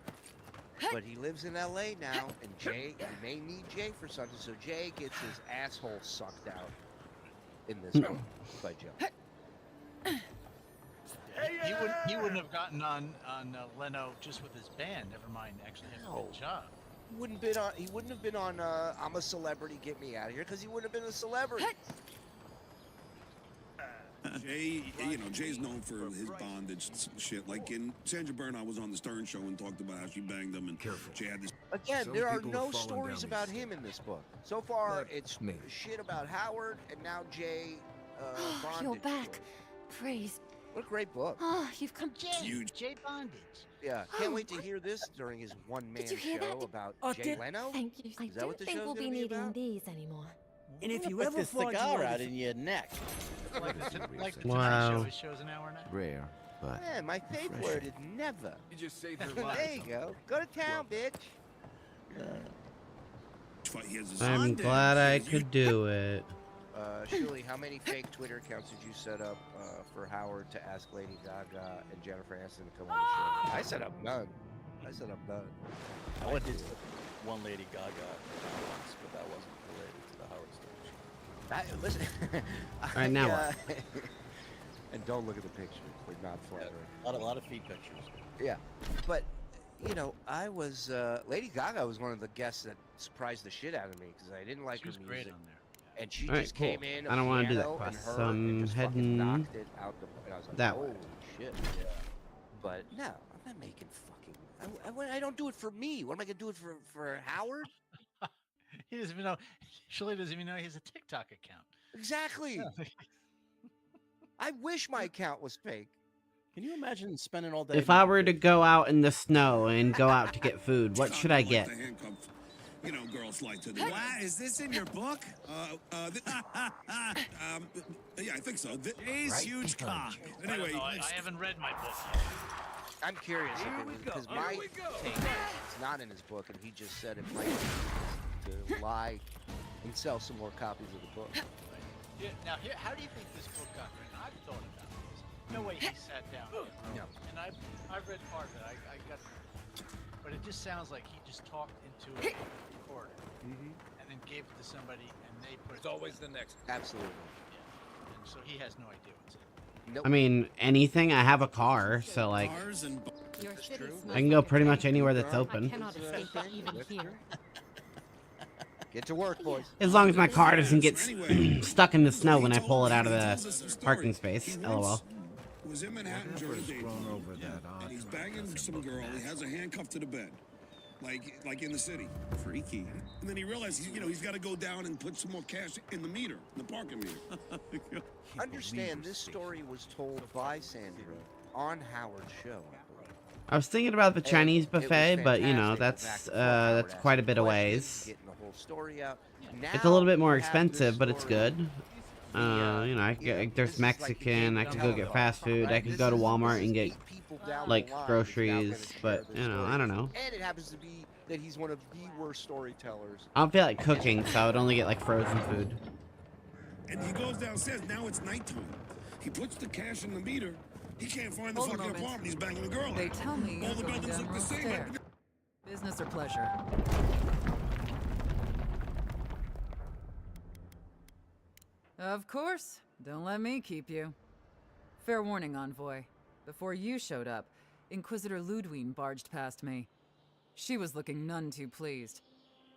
But he lives in LA now, and he may need Jay for something. So Jay gets his asshole sucked out in this book by Joe. He wouldn't have gotten on Leno just with his band. Never mind, actually having a good job. He wouldn't have been on I'm a Celebrity, Get Me Out of Here, because he wouldn't have been a celebrity. Jay, Jay's known for his bondage shit. Like in Sandra Bernhardt was on the Stern Show and talked about how she banged him, and Jay had this. Again, there are no stories about him in this book. So far, it's shit about Howard, and now Jay. Bondage. You're back. Praise. What a great book. Oh, you've come. Jay Bondage. Yeah, can't wait to hear this during his one-man show about Jay Leno. Thank you. Is that what the think show's we'll be gonna needing about? these anymore. And if you ever put this cigar out in your neck. Like the Wow. Tonight Show, his show's an hour and a half. Rare, but Yeah, my favorite word is never. You just saved her There life. you go. Go to town, bitch. I'm glad I could do it. Shirley, how many fake Twitter accounts did you set up for Howard to ask Lady Gaga and Jennifer Aniston to come on the show? I set up none. I did one Lady Gaga once, but that wasn't related to the Howard Stern show. Listen. All right, now what? And don't look at the pictures. They're not flattering. A lot of feet pictures. Yeah, but you know, I was Lady Gaga was one of the guests that surprised the shit out of me because I didn't like her music. Great on there. And she Alright, just cool. came in, I don't want to do that and quest. her, and just fucking Heading knocked it out the. And I was like, that holy way. shit. Yeah. But no, I'm not making fucking. I don't do it for me. What am I gonna do it for Howard? He doesn't even know. Shirley doesn't even know he has a TikTok account. Exactly. I wish my account was fake. Can you imagine spending all day? If I were to go out in the snow and go out to get food, what should I get? You know, girls like to do. Wow, is this in your book? Yeah, I think so. He's huge cock. Anyway, I haven't read my book yet. I'm curious if it was because my take is it's not in his book, and he just said it might be to lie and sell some more copies of the book. Yeah, now, how do you think this book got written? I've thought about this. No way he sat down. No. And I've read part of it. I got, but it just sounds like he just talked into a recorder and then gave it to somebody, and they put. It's always the next. Absolutely. Yeah. And so he has no idea what's in it. Nope. I mean, anything. I have a car, so like, I can go pretty much anywhere that's open. I cannot escape it even here. Get to work, boys. As long as my car doesn't get stuck in the snow when I pull it out of the parking space. LOL. Was in Manhattan during the day, and he's banging some girl. He has a handcuff to the bed, like in the city. Freaky. And then he realized, he's got to go down and put some more cash in the meter, the parking meter. Understand, this story was told by Sandra on Howard's show. I was thinking about the Chinese buffet, but you know, that's quite a bit of ways. Getting the whole story out. It's a little bit more expensive, but it's good. You know, there's Mexican, I could go get fast food, I could go to Walmart and get, like, groceries, but, you know, I don't know. And it happens to be that he's one of the worst storytellers. I don't feel like cooking, so I would only get, like, frozen food. And he goes downstairs, now it's nighttime. He puts the cash in the meter. He can't find the fucking apartment. He's banging a girl. They tell me all the you're going buildings down look the Royal same. Stair. Business or pleasure? Of course. Don't let me keep you. Fair warning, Envoy. Before you showed up, Inquisitor Ludwig barged past me. She was looking none too pleased.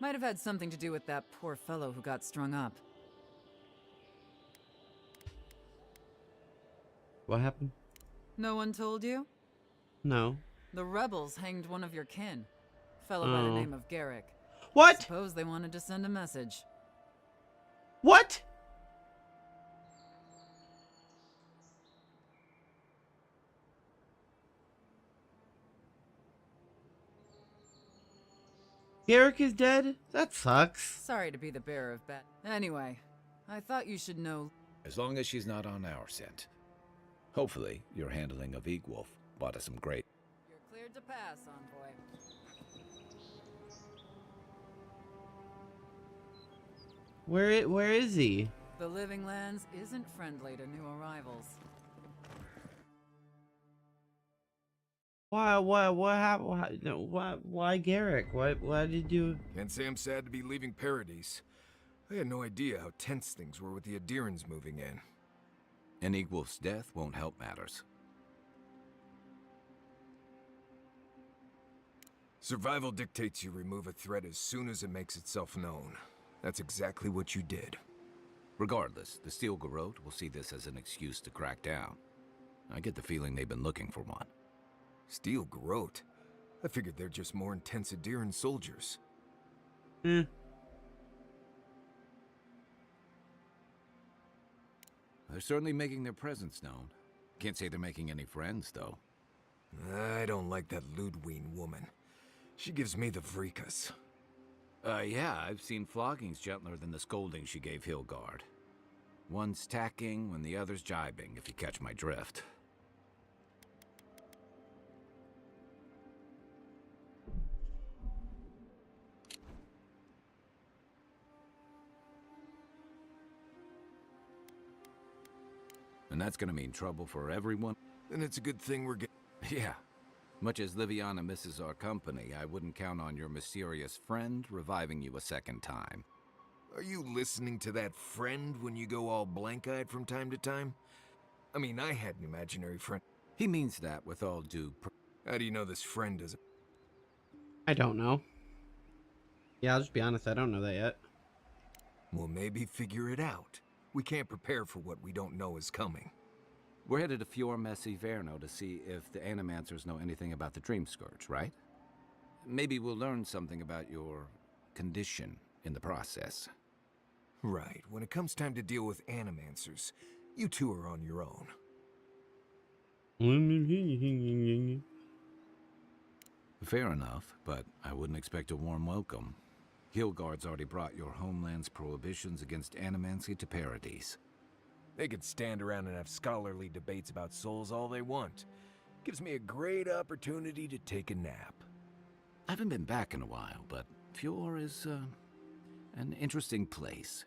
Might have had something to do with that poor fellow who got strung up. What happened? No one told you? No. The rebels hanged one of your kin. Fellow by the Oh. name of Garrick. What? Suppose they wanted to send a message. What? Garrick is dead? That sucks. Sorry to be the bearer of bad. Anyway, I thought you should know. As long as she's not on our scent. Hopefully, your handling of Egwolf bought us some great... You're cleared to pass, Envoy. Where is he? The Living Lands isn't friendly to new arrivals. What happened? Why Garrick? Why did you... Can't say I'm sad to be leaving Paradise. I had no idea how tense things were with the Adirans moving in. And Egwolf's death won't help matters. Survival dictates you remove a threat as soon as it makes itself known. That's exactly what you did. Regardless, the Steel Garrote will see this as an excuse to crack down. I get the feeling they've been looking for one. Steel Garrote? I figured they're just more intense Adiran soldiers. Hmm. They're certainly making their presence known. Can't say they're making any friends, though. I don't like that Ludwig woman. She gives me the freakas. Yeah, I've seen floggings gentler than the scolding she gave Hilgard. One's tacking when the other's jibing, if you catch my drift. And that's gonna mean trouble for everyone. And it's a good thing we're getting... Yeah. Much as Liviana misses our company, I wouldn't count on your mysterious friend reviving you a second time. Are you listening to that friend when you go all blank-eyed from time to time? I mean, I had an imaginary friend. He means that with all due... How do you know this friend is... I don't know. Yeah, I'll just be honest, I don't know that yet. We'll maybe figure it out. We can't prepare for what we don't know is coming. We're headed to Fior Messi Verno to see if the Animancers know anything about the Dream Scourge, right? Maybe we'll learn something about your condition in the process. Right. When it comes time to deal with Animancers, you two are on your own. Fair enough, but I wouldn't expect a warm welcome. Hillguard's already brought your homeland's prohibitions against animancy to paradise. They could stand around and have scholarly debates about souls all they want. Gives me a great opportunity to take a nap. I haven't been back in a while, but Fior is an interesting place.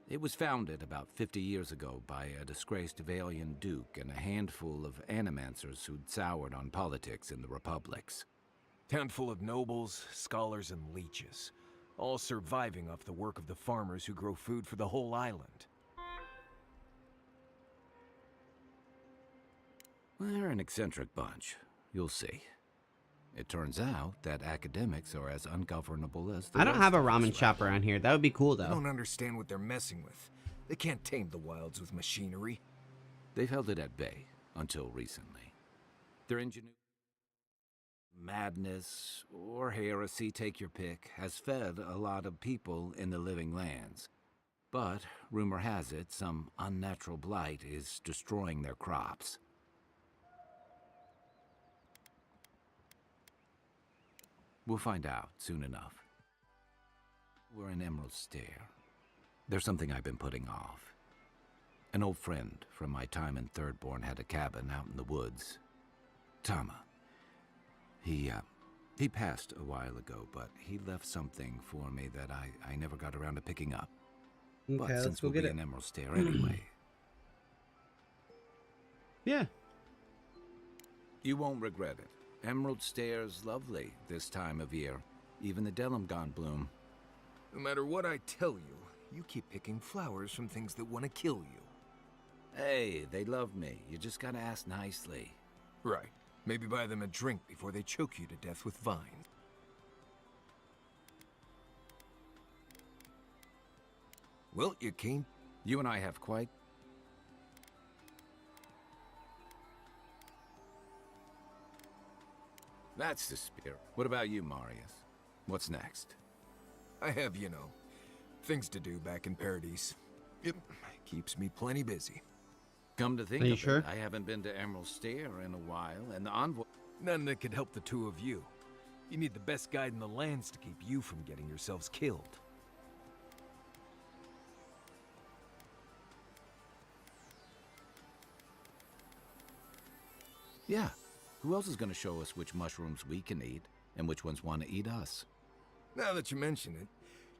It was founded about 50 years ago by a disgraced Valian duke and a handful of animancers who'd soured on politics in the republics. Town full of nobles, scholars, and leeches, all surviving off the work of the farmers who grow food for the whole island. They're an eccentric bunch. You'll see. It turns out that academics are as ungovernable as the I don't have a rest of ramen us, shop around here. That would be cool, I though. don't understand what they're messing with. They can't tame the wilds with machinery. They've held it at bay until recently. Their ingenuity, madness, or heresy, take your pick, has fed a lot of people in the living lands. But, rumor has it, some unnatural blight is destroying their crops. We'll find out soon enough. We're in Emerald Stair. There's something I've been putting off. An old friend from my time in Thirdborn had a cabin out in the woods. Tama. He passed a while ago, but he left something for me that I never got around to picking up. Okay, But let's since go we'll get be it. in Emerald Stair anyway. Yeah. You won't regret it. Emerald Stair's lovely this time of year. Even the Delimgon bloom. No matter what I tell you, you keep picking flowers from things that want to kill you. Hey, they love me. You just gotta ask nicely. Right. Maybe buy them a drink before they choke you to death with vines. Well, you came. You and I have quite... That's the spirit. What about you, Marius? What's next? I have, you know, things to do back in Paradise. It keeps me plenty busy. Come to think Are you of sure? it, I haven't been to Emerald Stair in a while, and the envoy... None that could help the two of you. You need the best guide in the lands to keep you from getting yourselves killed. Yeah. Who else is gonna show us which mushrooms we can eat, and which ones want to eat us? Now that you mention it,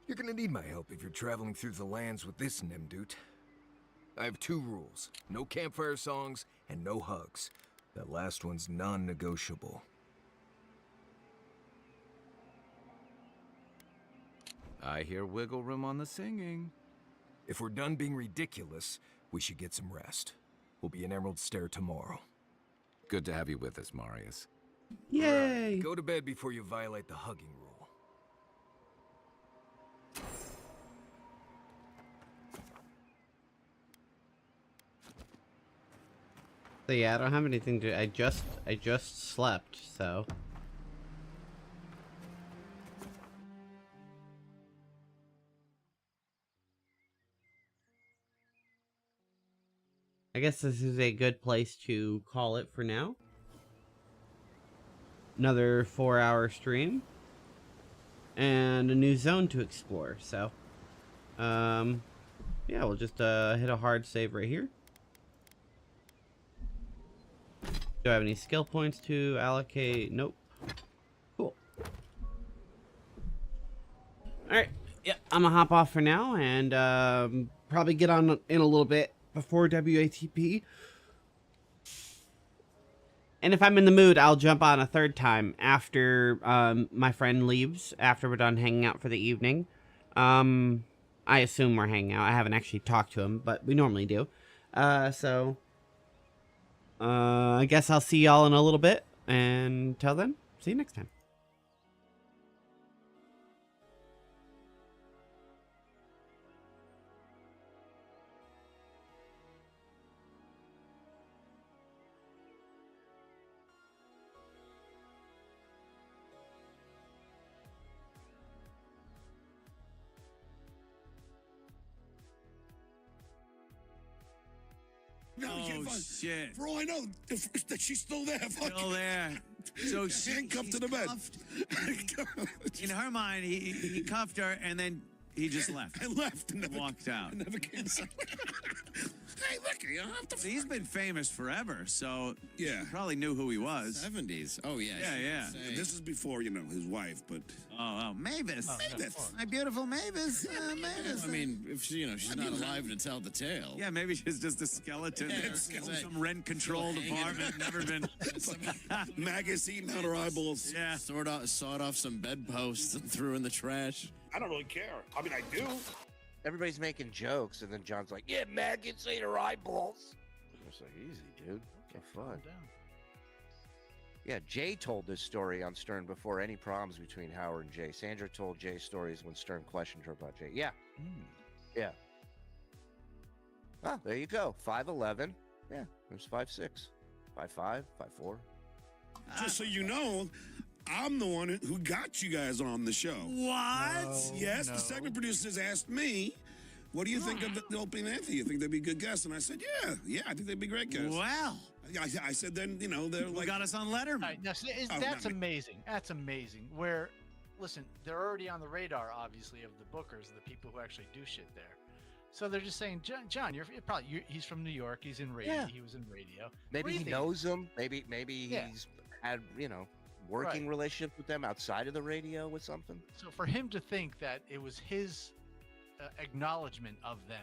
you're gonna need my help if you're traveling through the lands with this Nimdut. I have 2 rules. No campfire songs, and no hugs. That last one's non-negotiable. I hear wiggle room on the singing. If we're done being ridiculous, we should get some rest. We'll be in Emerald Stair tomorrow. Good to have you with us, Marius. Yay! Right, go to bed before you violate the hugging rule. So yeah, I don't have anything to. I just slept, so. I guess this is a good place to call it for now. Another 4-hour stream. And a new zone to explore, so. Yeah, we'll just hit a hard save right here. Do I have any skill points to allocate? Nope. Cool. Alright, yeah, I'm gonna hop off for now and probably get on in a little bit before WATP. And if I'm in the mood, I'll jump on a 3rd time after my friend leaves, after we're done hanging out for the evening. I assume we're hanging out. I haven't actually talked to him, but we normally do. I guess I'll see y'all in a little bit. And till then, see you next time. No, you can't Oh, find. shit. For all I know, that she's still there. Still there. So she handcuffed to the bed. In her mind, he cuffed her and then he just left. I left and never walked out. never came back. Hey, look, you don't have to. He's been famous forever, so Yeah. you probably knew who he was. 70s. Oh, yeah. Yeah. This is before, his wife, but. Oh, Mavis. Mavis. My beautiful Mavis. Mavis. I mean, if she's not alive to tell the tale. Yeah, maybe she's just a skeleton. Yeah, in some rent-controlled apartment. Never been. Maggots eating out her eyeballs. Yeah. Sawed off some bedposts and threw in the trash. I don't really care. I mean, I do. Everybody's making jokes, and then John's like, "Yeah, maggots ate her eyeballs." I was like, "Easy, dude. Have fun." Yeah, Jay told this story on Stern before any problems between Howard and Jay. Sandra told Jay stories when Stern questioned her about Jay. Yeah. Yeah. Oh, there you go. 5'11". Yeah, there's 5'6". 5'5", 5'4". Just so you know, I'm the one who got you guys on the show. What? Yes, the segment producers asked me, what do you think of the opening Anthony? You think they'd be good guests? And I said, yeah, I think they'd be great guests. Wow. I said, then, they're like. got us on Letterman. All right, now, see, that's amazing. That's amazing. Where, listen, they're already on the radar, obviously, of the bookers, the people who actually do shit there. So they're just saying, John, he's from New York. He's in radio. Yeah. He was in radio. Maybe he knows them. Maybe Yeah. he's had, working relationships with them outside of the radio with something. So for him to think that it was his acknowledgement of them